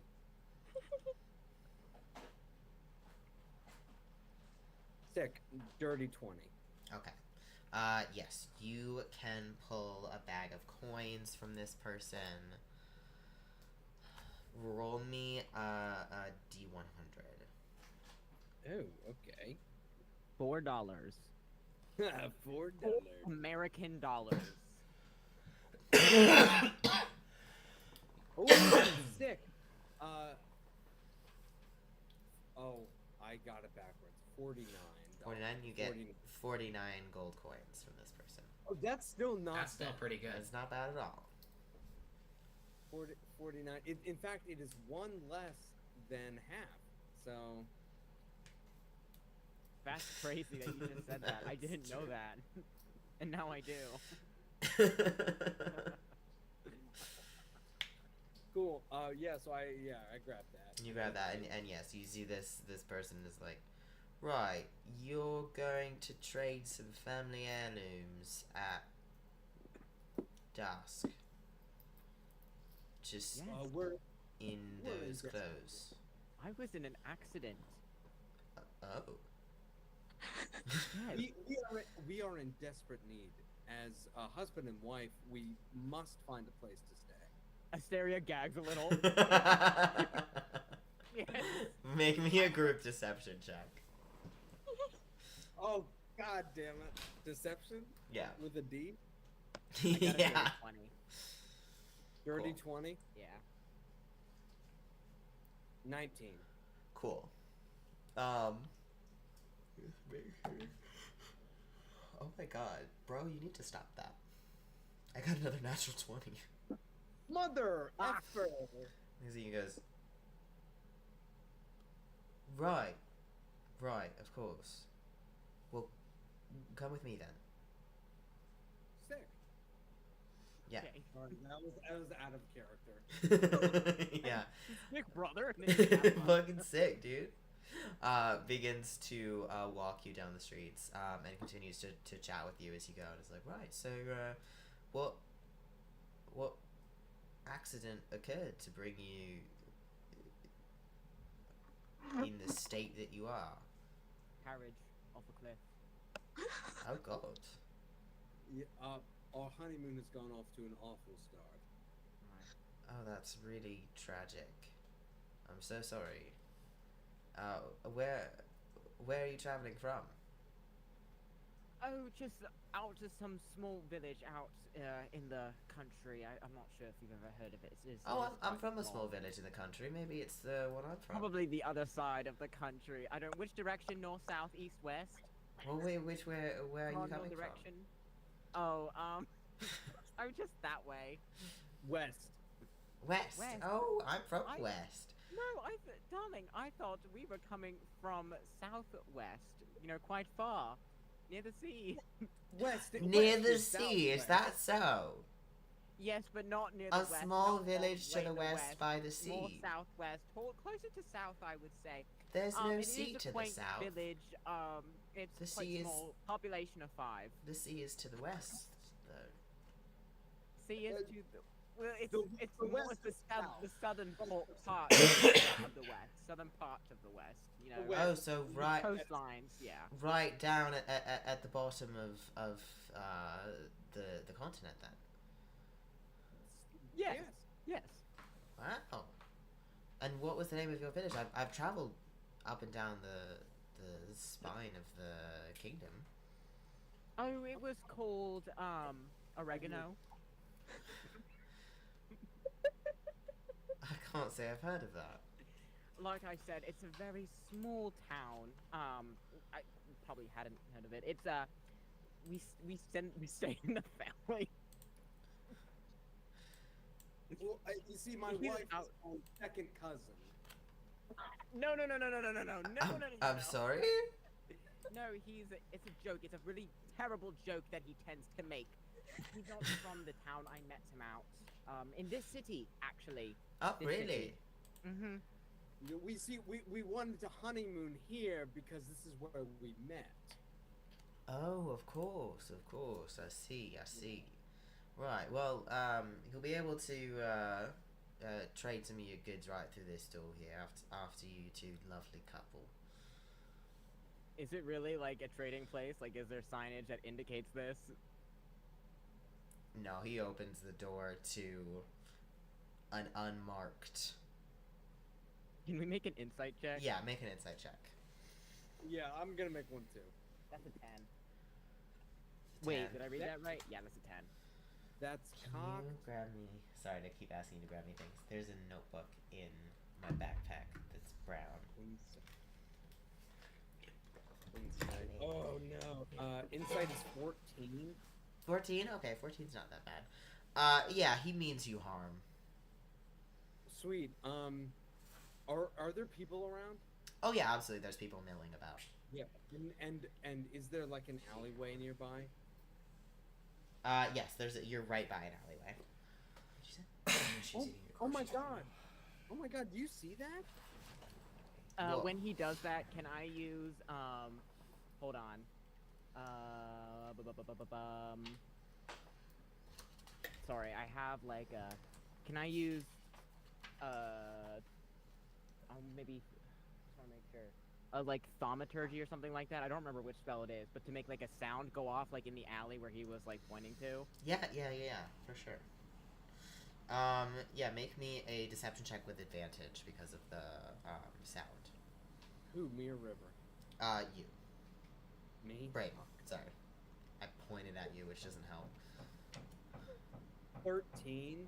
Sick. Dirty 20.
Okay. Yes, you can pull a bag of coins from this person. Roll me a D100.
Oh, okay.
$4.
$4.
American dollars.
Oh, that's sick. Oh, I got it backwards. 49.
49. You get 49 gold coins from this person.
Oh, that's still not.
That's still
bad.
pretty good.
That's not bad at all.
49. In fact, it is one less than half. So.
That's crazy that you just said that. I didn't know that. And now I do.
Cool. Yeah. So I grabbed that.
You grab that, and yes, you see this person is like, right, you're going to trade some family heirlooms at dusk. Just
Yes.
We're
in
we're
those
in
clothes.
I was in an accident.
Oh.
Yes.
we are in desperate need. As a husband and wife, we must find a place to stay.
Asteria gags a little. Yes.
Make me a group deception check.
Oh, god damn it. Deception?
Yeah.
With a D?
I got a dirty
Yeah.
20.
Dirty
Cool.
20?
Yeah.
19.
Cool. Oh my god, bro, you need to stop that. I got another natural 20.
Mother
Ah.
effer!
He goes, right, of course. Well, come with me then.
Sick.
Yeah.
Okay.
Sorry, that was out of character.
Yeah.
Sick brother. And then you have fun.
Fucking sick, dude. Begins to walk you down the streets and continues to chat with you as you go. And it's like, right, so what accident occurred to bring you in the state that you are?
Carriage off a cliff.
Oh god.
Yeah, our honeymoon has gone off to an awful start.
Right.
Oh, that's really tragic. I'm so sorry. Where are you traveling from?
Oh, just out to some small village out in the country. I'm not sure if you've ever heard of it.
I'm from a small village in the country. Maybe it's the one I'm from.
Probably the other side of the country. I don't. Which direction? North, south, east, west?
Well, wait, where are you
Cardinal
coming
direction. Oh, oh, just that way.
West.
from? West.
West.
Oh, I'm from
I-
West.
No, darling, I thought we were coming from southwest. You know, quite far, near the sea.
West.
Near
west
the
is
sea, is
southwest.
that so?
Yes, but not near the
A
west.
small
not
village to
all way
the west by the
More
sea.
southwest, closer to south, I would say.
There's no
It
sea
is a
to the
quaint
south.
village. It's
The
quite
sea is-
small. Population of 5.
The sea is to the west, though.
Sea is
Uh,
to the. Well, it's
the
more
west
the,
is south.
the southern part of the west. Southern part of the west. You know.
The west.
Oh, so right,
Coastlines, yeah.
right down at the bottom of the continent then.
Yes. Yes.
Wow. And what was the name of your village? I've traveled up and down the spine of the kingdom.
Oh, it was called oregano.
I can't say I've heard of that.
Like I said, it's a very small town. I probably hadn't heard of it. It's we stay in the family.
Well, you see, my
He's
wife
out.
is my second cousin.
No.
I'm sorry?
No, it's a joke. It's a really terrible joke that he tends to make. He's not from the town. I met him out. In this city, actually.
Oh,
This
really?
city. Mm-hmm.
We wanted to honeymoon here because this is where we met.
Oh, of course. I see. Right, well, you'll be able to trade some of your goods right through this door here after you two lovely couple.
Is it really like a trading place? Like, is there signage that indicates this?
No, he opens the door to an unmarked.
Can we make an insight check?
Yeah, make an insight check.
Yeah, I'm gonna make one too.
That's a 10.
10.
Wait, did I read that right? Yeah, that's a 10.
That's
Can
cock.
you grab me? Sorry to keep asking you to grab me things. There's a notebook in my backpack that's brown.
Insight. Oh no. Insight is 14.
14? Okay, 14's not that bad. Yeah, he means you harm.
Sweet. Are there people around?
Oh yeah, absolutely. There's people milling about.
Yeah. And is there like an alleyway nearby?
Yes. You're right by an alleyway.
She's
Oh,
eating your
oh my
groceries.
god. Oh my god, do you see that?
Whoa.
When he does that, can I use hold on. Sorry, I have like can I use maybe just want to make sure. Like thaumaturgy or something like that. I don't remember which spell it is, but to make like a sound go off like in the alley where he was like pointing to.
Yeah, for sure. Yeah, make me a deception check with advantage because of the sound.
Who, me or River?
You.
Me?
Right. Sorry. I pointed at you, which doesn't help.
13.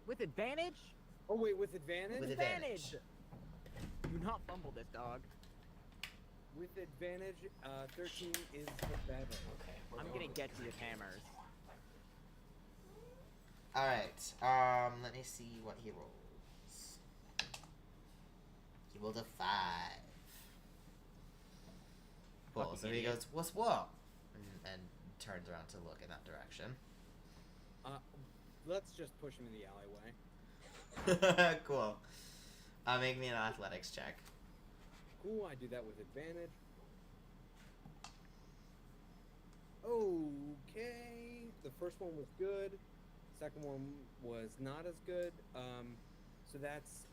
With advantage?
Oh wait, with advantage?
With advantage.
Do not fumble this, dog.
With advantage, 13 is the better.
Okay.
I'm gonna get you with hammers.
Alright, let me see what he rolls. He rolled a 5. Cool,
Fucking
so he
idiot.
goes, what's what? And turns around to look in that direction.
Let's just push him in the alleyway.
Cool. Make me an athletics check.
Cool, I do that with advantage. Okay. The first one was good. Second one was not as good. So that's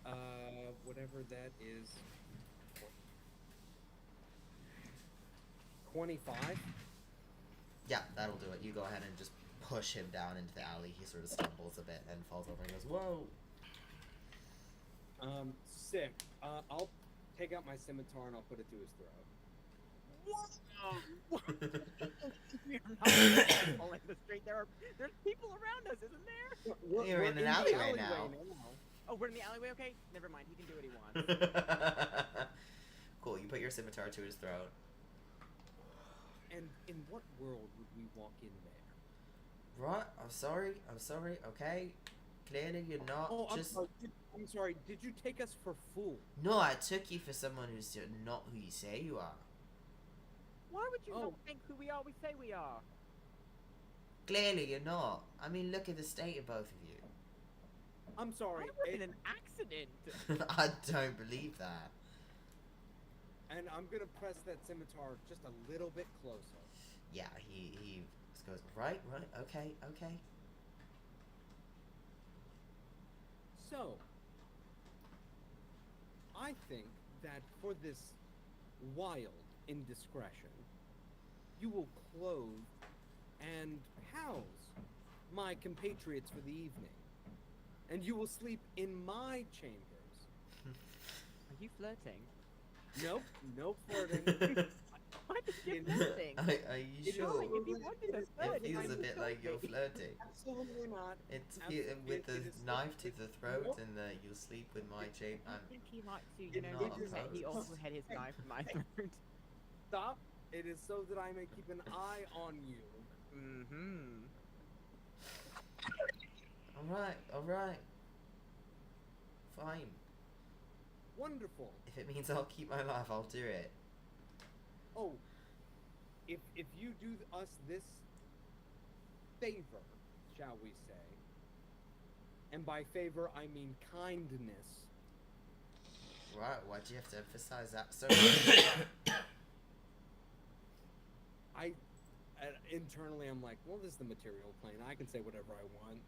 whatever that is. 25.
Yeah, that'll do it. You go ahead and just push him down into the alley. He sort of stumbles a bit and falls over and goes, whoa.
Sick. I'll take out my scimitar and I'll put it to his throat.
We are not following the street. There's people around us, isn't there?
You're in an
the
alleyway now.
Oh, we're in the alleyway. Okay, never mind. He can do what he wants.
Cool, you put your scimitar to his throat.
And in what world would we walk in there?
Right, I'm sorry, okay? Clearly you're not
Oh,
just...
I'm sorry. Did you take us for fools?
No, I took you for someone who's not who you say you are.
Why would you
Oh.
not think who we are? We say we are.
Clearly you're not. I mean, look at the state of both of you.
I'm sorry.
I was in an accident.
I don't believe that.
And I'm gonna press that scimitar just a little bit closer.
Yeah, he just goes, right, okay.
So, I think that for this wild indiscretion, you will clothe and house my compatriots for the evening, and you will sleep in my chambers.
Are you flirting?
Nope, no flirting.
What is you
In-
flirting?
Are you
It's
sure?
only
If you wanted to flirt,
It feels
I'm
a bit like you're
flirting.
flirting.
Absolutely not.
It's
Absolutely,
with the
it is-
knife to the throat
Nope.
and the you'll sleep with my chain.
I think he likes you.
It
You know,
not
he
opposed.
also had his knife in my throat.
Stop. It is so that I may keep an eye on you.
Mm-hmm.
Alright. Fine.
Wonderful.
If it means I'll keep my life, I'll do it.
Oh, if you do us this favor, shall we say, and by favor I mean kindness.
Right, why do you have to emphasize that so much?
Internally I'm like, well, this is the material plane. I can say whatever I want.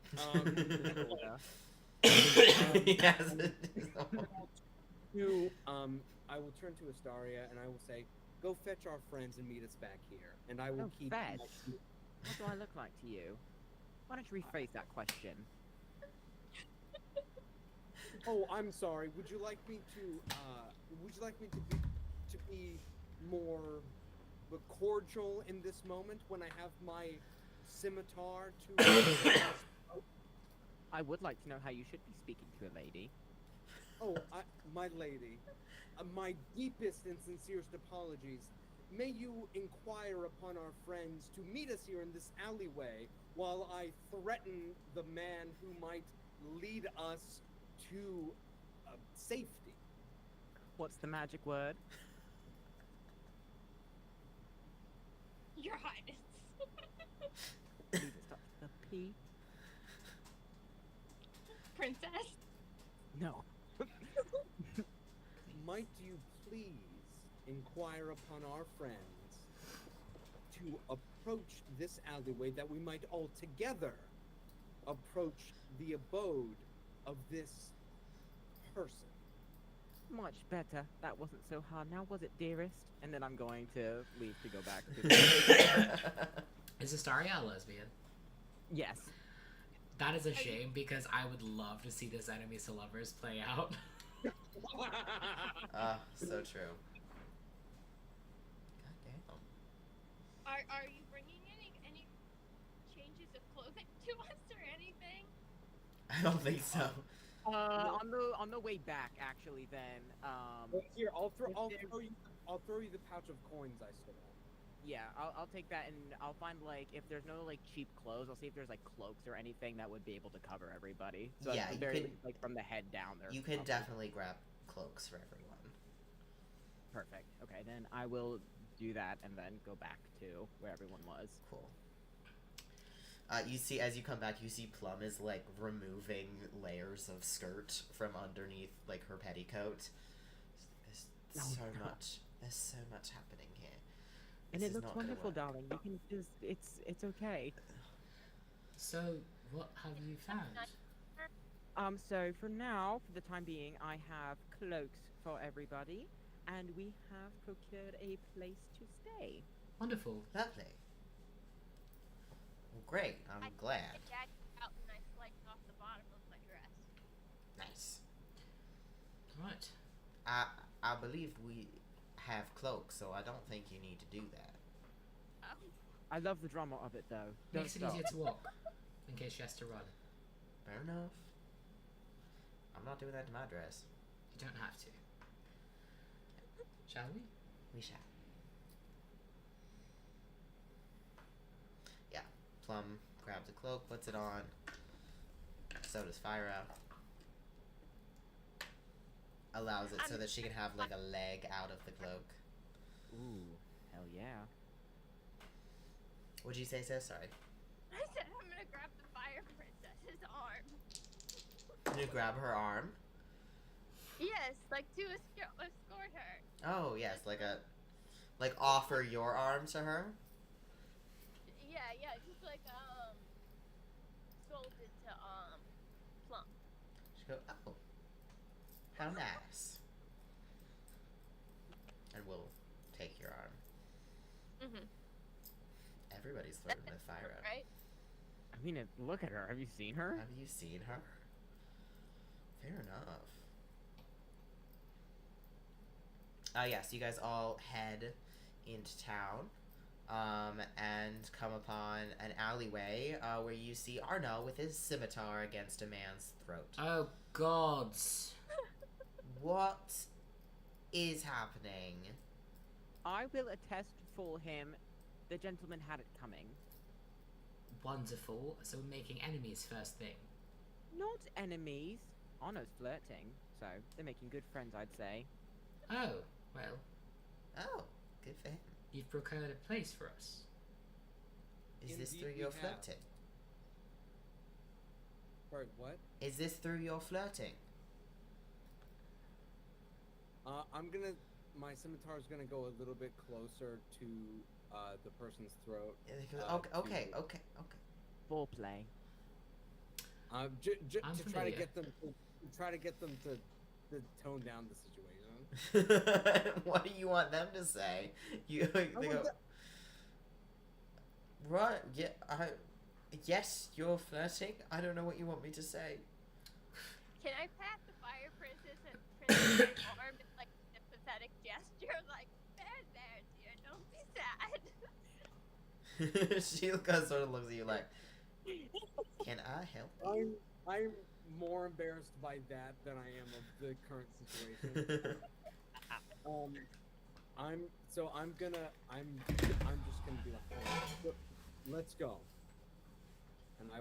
Yes.
I will turn to Astaria and I will say, go fetch our friends and meet us back here, and I will
Oh,
keep.
fetch? What do I look like to you? Why don't you rephrase that question?
Oh, I'm sorry. Would you like me to? Would you like me to be more cordial in this moment when I have my scimitar to?
I would like to know how you should be speaking to a lady.
Oh, my lady, my deepest and sincerest apologies.
may you inquire upon our friends to meet us here in this alleyway while I threaten the man who might lead us to safety.
What's the magic word?
Your Highness.
Need to start with the P.
Princess.
No.
Might you please inquire upon our friends to approach this alleyway that we might all together approach the abode of this person.
Much better. That wasn't so hard. Now, was it, dearest? And then I'm going to leave to go back to.
Is Astaria a lesbian?
Yes.
That is a shame because I would love to see this enemies to lovers play out.
So true. God damn.
Are you bringing any changes of clothing to us or anything?
I don't think so.
On the way back, actually, then.
Well, here, I'll throw you the pouch of coins I stole.
Yeah, I'll take that, and I'll find, like, if there's no, like, cheap clothes, I'll see if there's, like, cloaks or anything that would be able to cover everybody. So
Yeah,
at the
you
very
can-
least, like, from the head down there.
You can definitely grab cloaks for everyone.
Perfect. Okay, then I will do that and then go back to where everyone was.
Cool. You see, as you come back, you see Plum is, like, removing layers of skirt from underneath, like, her petticoat. There's
Oh,
so
God.
much. There's so much happening here.
And
This
it
is
looks
not gonna
wonderful,
work.
darling. You can just, it's okay.
So, what have you found?
So for now, for the time being, I have cloaks for everybody, and we have procured a place to stay.
Wonderful.
Lovely. Well, great. I'm glad.
I jacked out and I sliced off the bottom of my dress.
Nice.
Right.
I believe we have cloaks, so I don't think you need to do that.
Oh.
I love the drama of it, though. Don't
Makes it
stop.
easier to walk, in case she has to run.
Fair enough. I'm not doing that to my dress.
You don't have to. Shall we?
We shall. Yeah. Plum grabs a cloak, puts it on. So does Fire Out. Allows it so that she can have, like, a leg out of the cloak.
Ooh, hell yeah.
What'd you say, sis? Sorry.
I said I'm gonna grab the fire princess's arm.
You grab her arm.
Yes, like to escort her.
Oh, yes, like offer your arm to her.
Yeah, just like sold it to Plum.
She goes, oh, how nice. And we'll take your arm.
Mm-hmm.
Everybody's flirting with Fire Out.
Right?
I mean, look at her. Have you seen her?
Have you seen her? Fair enough. Yes, you guys all head into town, and come upon an alleyway, where you see Arno with his scimitar against a man's throat.
Oh, gods.
What is happening?
I will attest for him. The gentleman had it coming.
Wonderful. So we're making enemies first thing.
Not enemies. Arno's flirting, so they're making good friends, I'd say.
Oh, well,
Oh, good for him.
you've procured a place for us.
Is this
Indeed
through
we
your
have.
flirting?
Sorry, what?
Is this through your flirting?
My scimitar's gonna go a little bit closer to the person's throat.
Yeah, they go, okay.
Foreplay.
I'm
To try to
familiar.
get them to tone down the situation.
What do you want them to say? You they go, right? Yeah, yes, you're flirting. I don't know what you want me to say.
Can I pat the fire princess and princess arm in like a sympathetic gesture, like there, dear, don't be sad.
She sort of looks at you like, can I help?
I'm more embarrassed by that than I am of the current situation.
I'm just gonna be like, "Oh, let's go," and I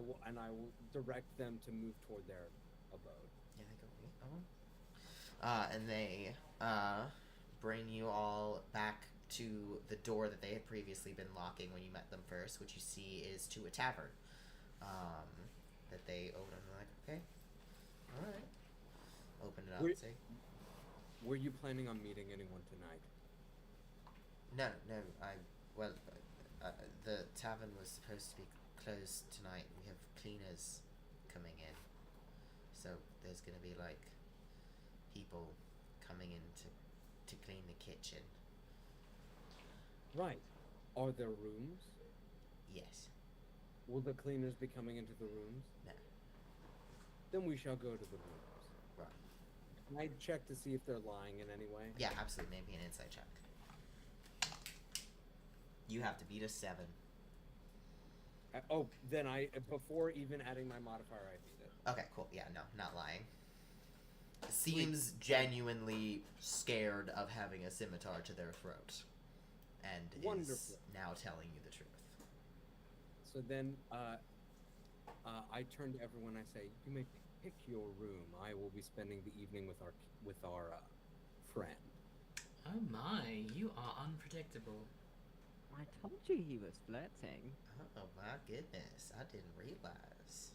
will direct them to move toward their abode.
Yeah, they go. And they bring you all back to the door that they had previously been locking when you met them first, which you see is to a tavern. That they open and they're like, okay, all right. Open it up. Say,
were you planning on meeting anyone tonight?
no. The tavern was supposed to be closed tonight. We have cleaners coming in, so there's gonna be like people coming in to clean the kitchen.
Right. Are there rooms?
Yes.
Will the cleaners be coming into the rooms?
No.
Then we shall go to the rooms.
Right.
Can I check to see if they're lying in any way?
Yeah, absolutely. Maybe an insight check. You have to beat a 7.
Then before even adding my modifier, I beat it.
Okay, cool. Yeah, no, not lying. Seems genuinely scared of having a scimitar to their throat. And
Wonderful.
is now telling you the truth.
So then, I turn to everyone. I say, "You may pick your room. I will be spending the evening with our friend."
Oh my, you are unpredictable.
I told you he was flirting.
Oh my goodness, I didn't realize.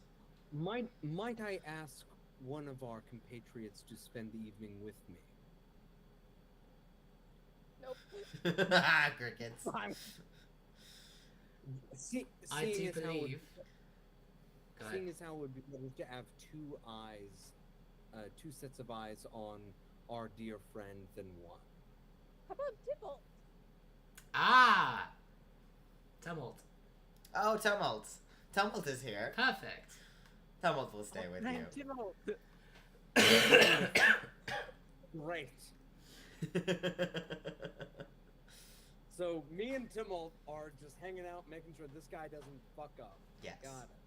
Might I ask one of our compatriots to spend the evening with me?
Nope.
Crickets.
I do believe. Go ahead.
Seeing as how it would be better to have two sets of eyes on our dear friend than one.
How about Dibble?
Ah! Tumult.
Oh, Tumult. Tumult is here.
Perfect.
Tumult will stay with you.
Great. So me and Tumult are just hanging out, making sure this guy doesn't fuck up.
Yes.
Got it.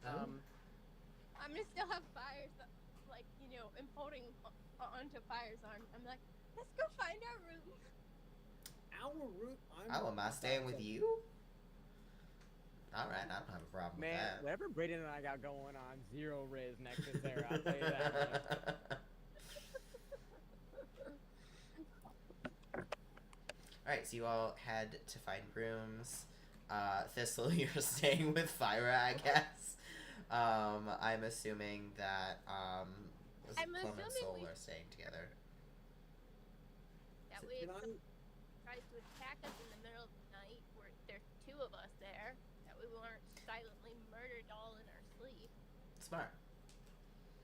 I'm gonna still have Fires, like, I'm holding onto Fire's arm. I'm like, let's go find our room.
Our room.
Oh, am I staying with you? Alright, I don't have a problem
Man,
with that.
whatever Brayden and I got going on, 0 Riz Nexus there, I'll tell you that much.
Alright, so you all head to find rooms. Thistle, you're staying with Fyra, I guess. I'm assuming that Plum and Soul are staying together.
That way,
Can
if
I?
someone tries to attack us in the middle of the night, there's 2 of us there. That way, we aren't silently murdered all in our sleep.
Smart.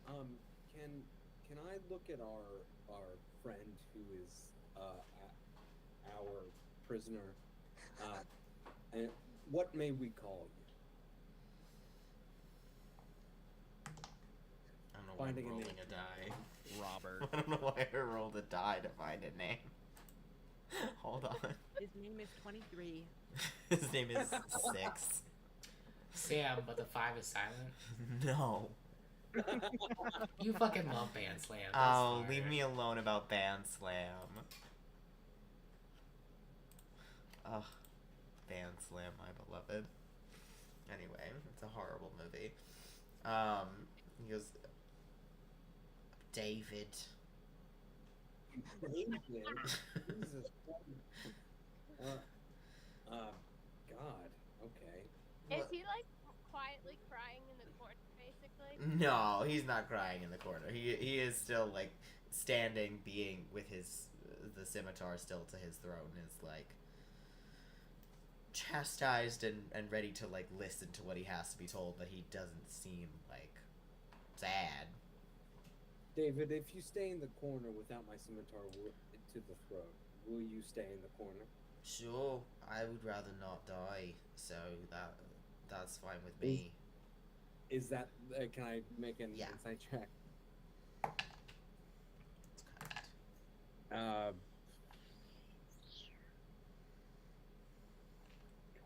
Can I look at our friend who is our prisoner? And what may we call you?
I don't know
Finding a
why I'm
name.
rolling a die.
Robert.
I don't know why I rolled a die to find a name. Hold on.
His name is 23.
His name is 6.
Sam, but the 5 is silent.
No.
You fucking love Band Slam.
Oh, leave me alone about Band Slam. Ugh. Band Slam, my beloved. Anyway, it's a horrible movie. He goes, David.
David. Jesus. God. Okay.
Is he like quietly crying in the corner, basically?
No, he's not crying in the corner. He is still like standing, being with the scimitar still to his throat, and is like chastised and ready to like listen to what he has to be told, but he doesn't seem like sad.
David, if you stay in the corner without my scimitar to the throat, will you stay in the corner?
Sure, I would rather not die, so that's fine with me.
Is that? Can I make an
Yeah.
insight check?
It's kind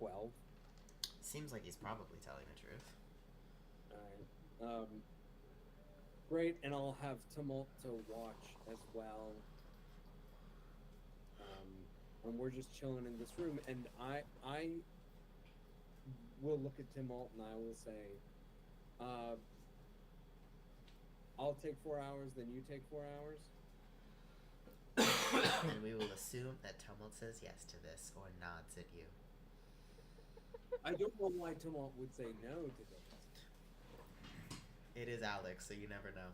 12.
Seems like he's probably telling the truth.
Alright. Great, and I'll have Tumult to watch as well. and we're just chilling in this room, and I will look at Timalt and I will say, I'll take 4 hours, then you take 4 hours.
And we will assume that Tumult says yes to this or nods at you.
I don't know why Timalt would say no to this.
It is Alex, so you never know.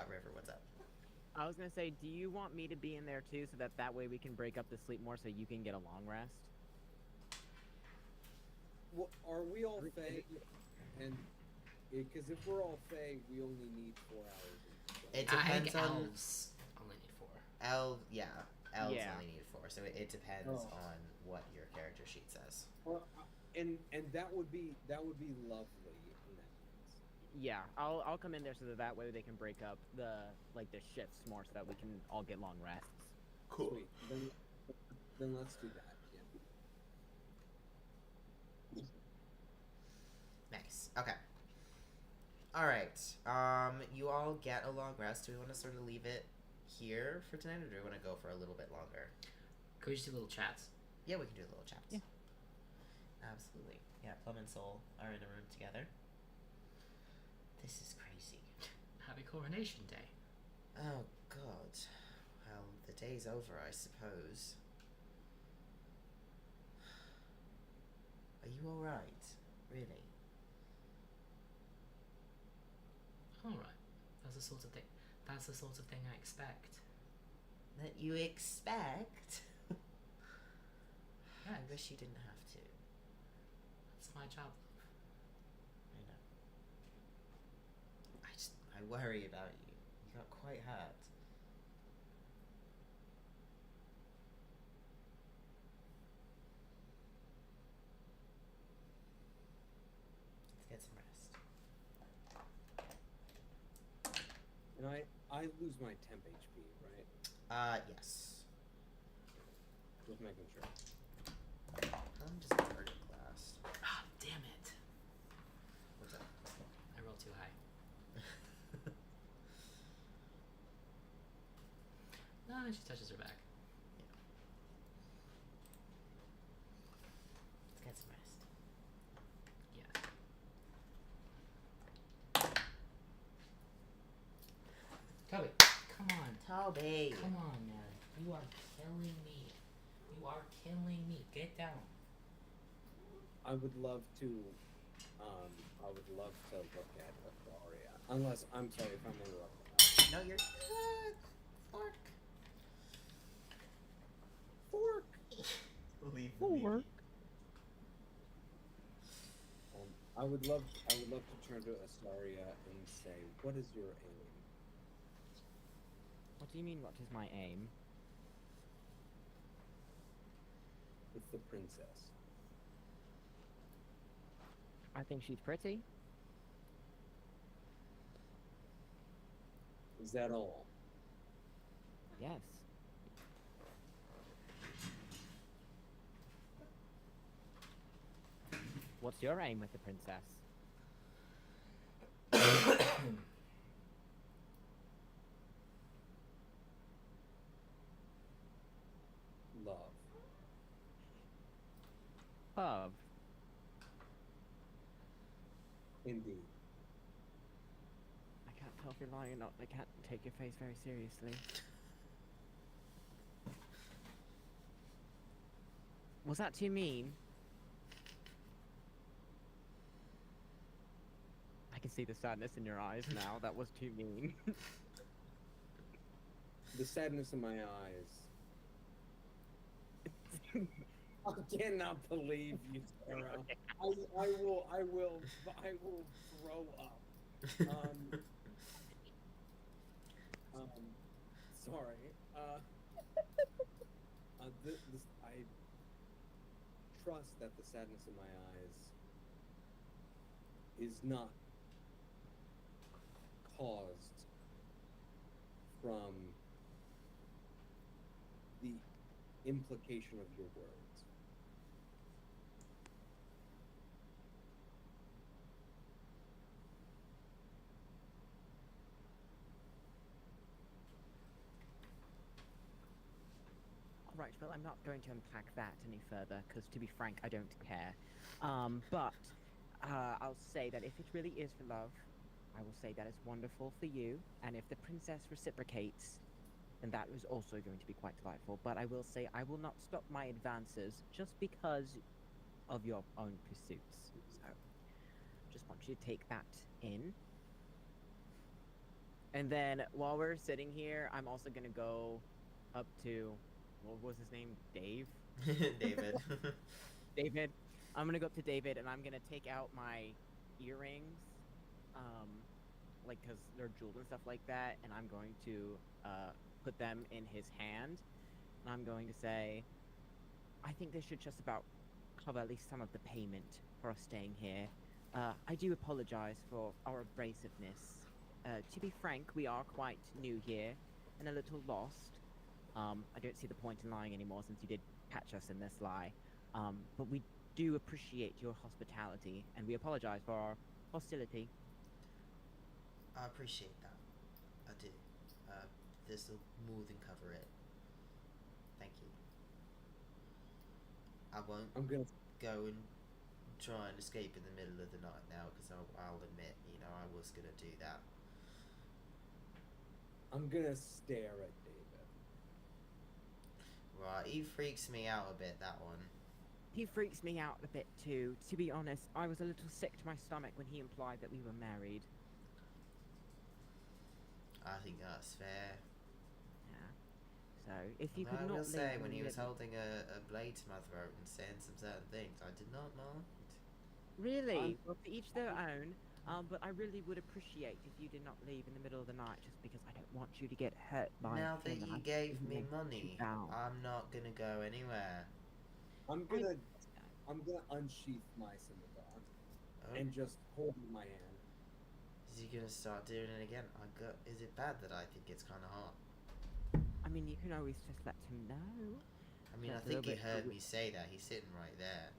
River, what's up?
I was gonna say, do you want me to be in there too, so that way we can break up the sleep more, so you can get a long rest?
Well, are we all Fae? And because if we're all Fae, we only need 4 hours.
It
I
depends
think
on
elves only need 4.
elves
Yeah.
only need 4, so it depends on what your character sheet says.
Well, and that would be lovely in that case.
Yeah, I'll come in there so that way they can break up the shifts more, so that we can all get long rests.
Cool.
Sweet. Then let's do that. Yeah.
Nice. Okay. All right. You all get a long rest. Do we want to sort of leave it here for tonight, or do we want to go for a little bit longer?
Could we just do little chats?
Yeah, we can do little chats.
Yeah.
Absolutely. Yeah, Plum and Soul are in a room together. This is crazy.
Happy Coronation Day.
Oh, God. Well, the day's over, I suppose. Are you alright? Really?
Alright. That's the sort of thing I expect.
That you expect?
Yes.
I wish you didn't have to.
That's my job,
I know. I worry about you. You got quite hurt. Let's get some rest.
And I lose my temp HP, right?
Yes.
Just making sure.
I'm just target class.
Ah, damn it.
What's up?
I rolled too high. No, and she touches her back.
Let's get some rest.
Yes. Toby, come on.
Toby!
Come on, man. You are killing me. You are killing me. Get down.
I would love to look at Aquaria. Unless, I'm sorry if I'm interrupting.
No, you're good. Fork. Leave
Fork.
I would love to turn to Astaria and say, what is your aim?
What do you mean, what is my aim?
With the princess.
I think she's pretty.
Is that all?
Yes. What's your aim with the princess?
Love.
Love.
Indeed.
I can't tell if you're lying or not. I can't take your face very seriously. Was that too mean? I can see the sadness in your eyes now. That was too mean.
The sadness in my eyes. I cannot believe you, Sarah. I will throw up. Sorry. I trust that the sadness in my eyes is not caused from the implication of your words.
right. Well, I'm not going to unpack that any further, because to be frank, I don't care. But I'll say that if it really is for love, I will say that it's wonderful for you, and if the princess reciprocates, then that is also going to be quite delightful. But I will say I will not stop my advances just because of your own pursuits. So, just want you to take that in. And then while we're sitting here, I'm also gonna go up to, what was his name? Dave?
David.
David. I'm gonna go up to David and I'm gonna take out my earrings, like, cause they're jeweled and stuff like that, and I'm going to put them in his hand, and I'm going to say, I think this should just about cover at least some of the payment for us staying here. I do apologize for our abrasiveness. To be frank, we are quite new here and a little lost. I don't see the point in lying anymore since you did catch us in this lie. But we do appreciate your hospitality, and we apologize for our hostility.
I appreciate that. I do. This will more than cover it. Thank you. I won't
I'm gonna.
go and try and escape in the middle of the night now, because I'll admit, I was gonna do that.
I'm gonna stare at David.
Right, he freaks me out a bit, that one.
He freaks me out a bit too. To be honest, I was a little sick to my stomach when he implied that we were married.
I think that's fair.
Yeah. So, if you
Although
could
I
not
will say,
leave
when he was
immediately-
holding a blade to my throat and saying some certain things, I did not mind.
Really? Well, to each their own. But I really would appreciate if you did not leave in the middle of the night, just because I don't want you to get hurt by
Now
him,
that
and
you
I
gave
really
me
want you
money,
down.
I'm not gonna go anywhere.
I'm gonna unsheath my scimitar
Oh,
and just hold it in my hand.
is he gonna start doing it again? Is it bad that I think it's kind of hot?
I mean, you can always just let him know.
I mean, I
Just a
think
little
you
bit
heard
of-
me say that. He's sitting right there.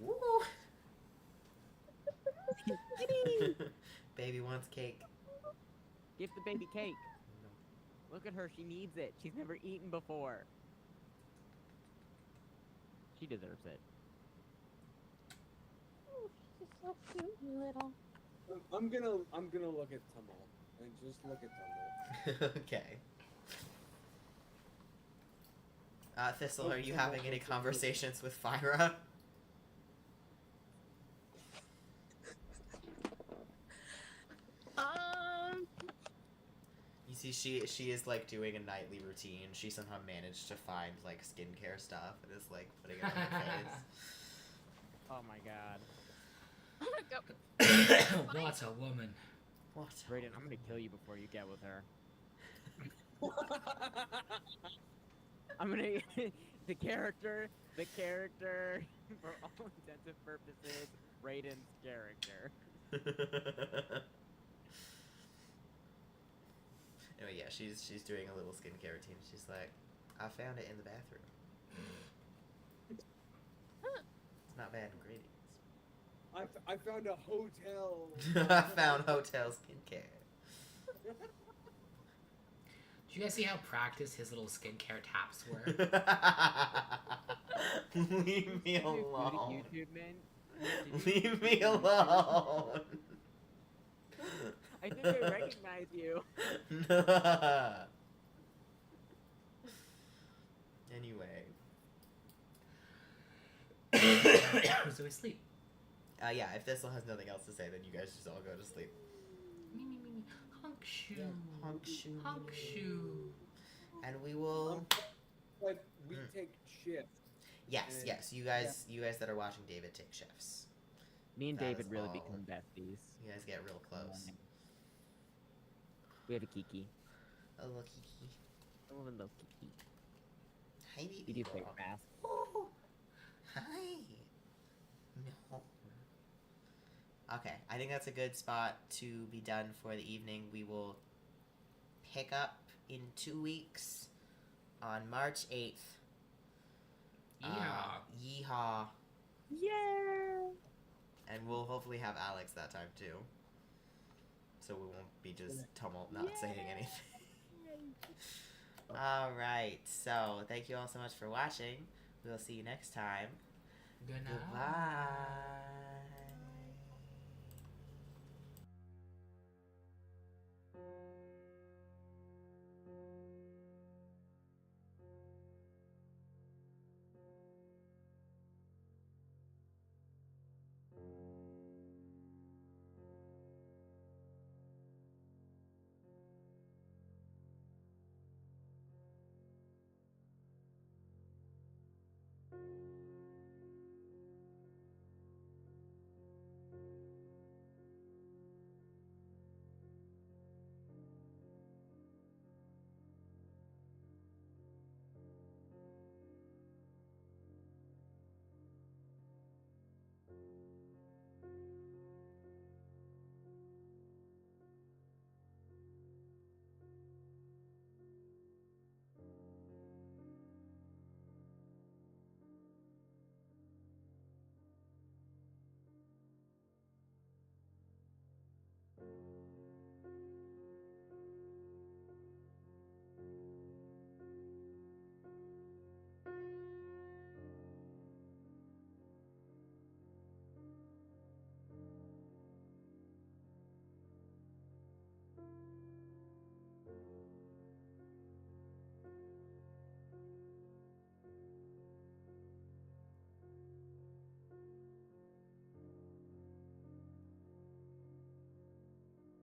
Woo! Baby wants cake.
Give the baby cake. Look at her, she needs it. She's never eaten before. She deserves it.
Oh, she's so cute and little.
I'm gonna look at Tumult and just look at Tumult.
Okay. Thistle, are you having any conversations with Fyra? You see, she is like doing a nightly routine. She somehow managed to find like skincare stuff and is like putting it on her face.
Oh my god.
I'm gonna go.
What a woman.
What?
Brayden, I'm gonna kill you before you get with her. I'm gonna the character, for all intents and purposes, Brayden's character.
Anyway, yeah, she's doing a little skincare routine. She's like, I found it in the bathroom. It's not bad ingredients.
I found a hotel.
I found hotel skincare.
Do you guys see how practiced his little skincare taps were?
Leave me alone.
YouTube, man.
Leave me alone.
I think I recognize you.
Anyway.
So we sleep.
Yeah, if Thistle has nothing else to say, then you guys just all go to sleep.
Me, me, me, me. Honk shoe.
Honk shoe.
Honk shoe.
And we will.
But we take shifts.
Yes, yes. You guys that are watching David take shifts.
Me and
That
David
is
really
all.
become besties.
You guys get real close.
We have a Kiki.
A little kiki.
A little Kiki.
Hi, baby.
You do fake
girl.
fast.
Oh, hi. No. Okay, I think that's a good spot to be done for the evening. We will pick up in 2 weeks on March 8th.
Yeehaw.
Yeehaw.
Yeah.
And we'll hopefully have Alex that time too. So we won't be just tumult not saying anything. All right. So thank you all so much for watching. We'll see you next time.
Good night.
Goodbye.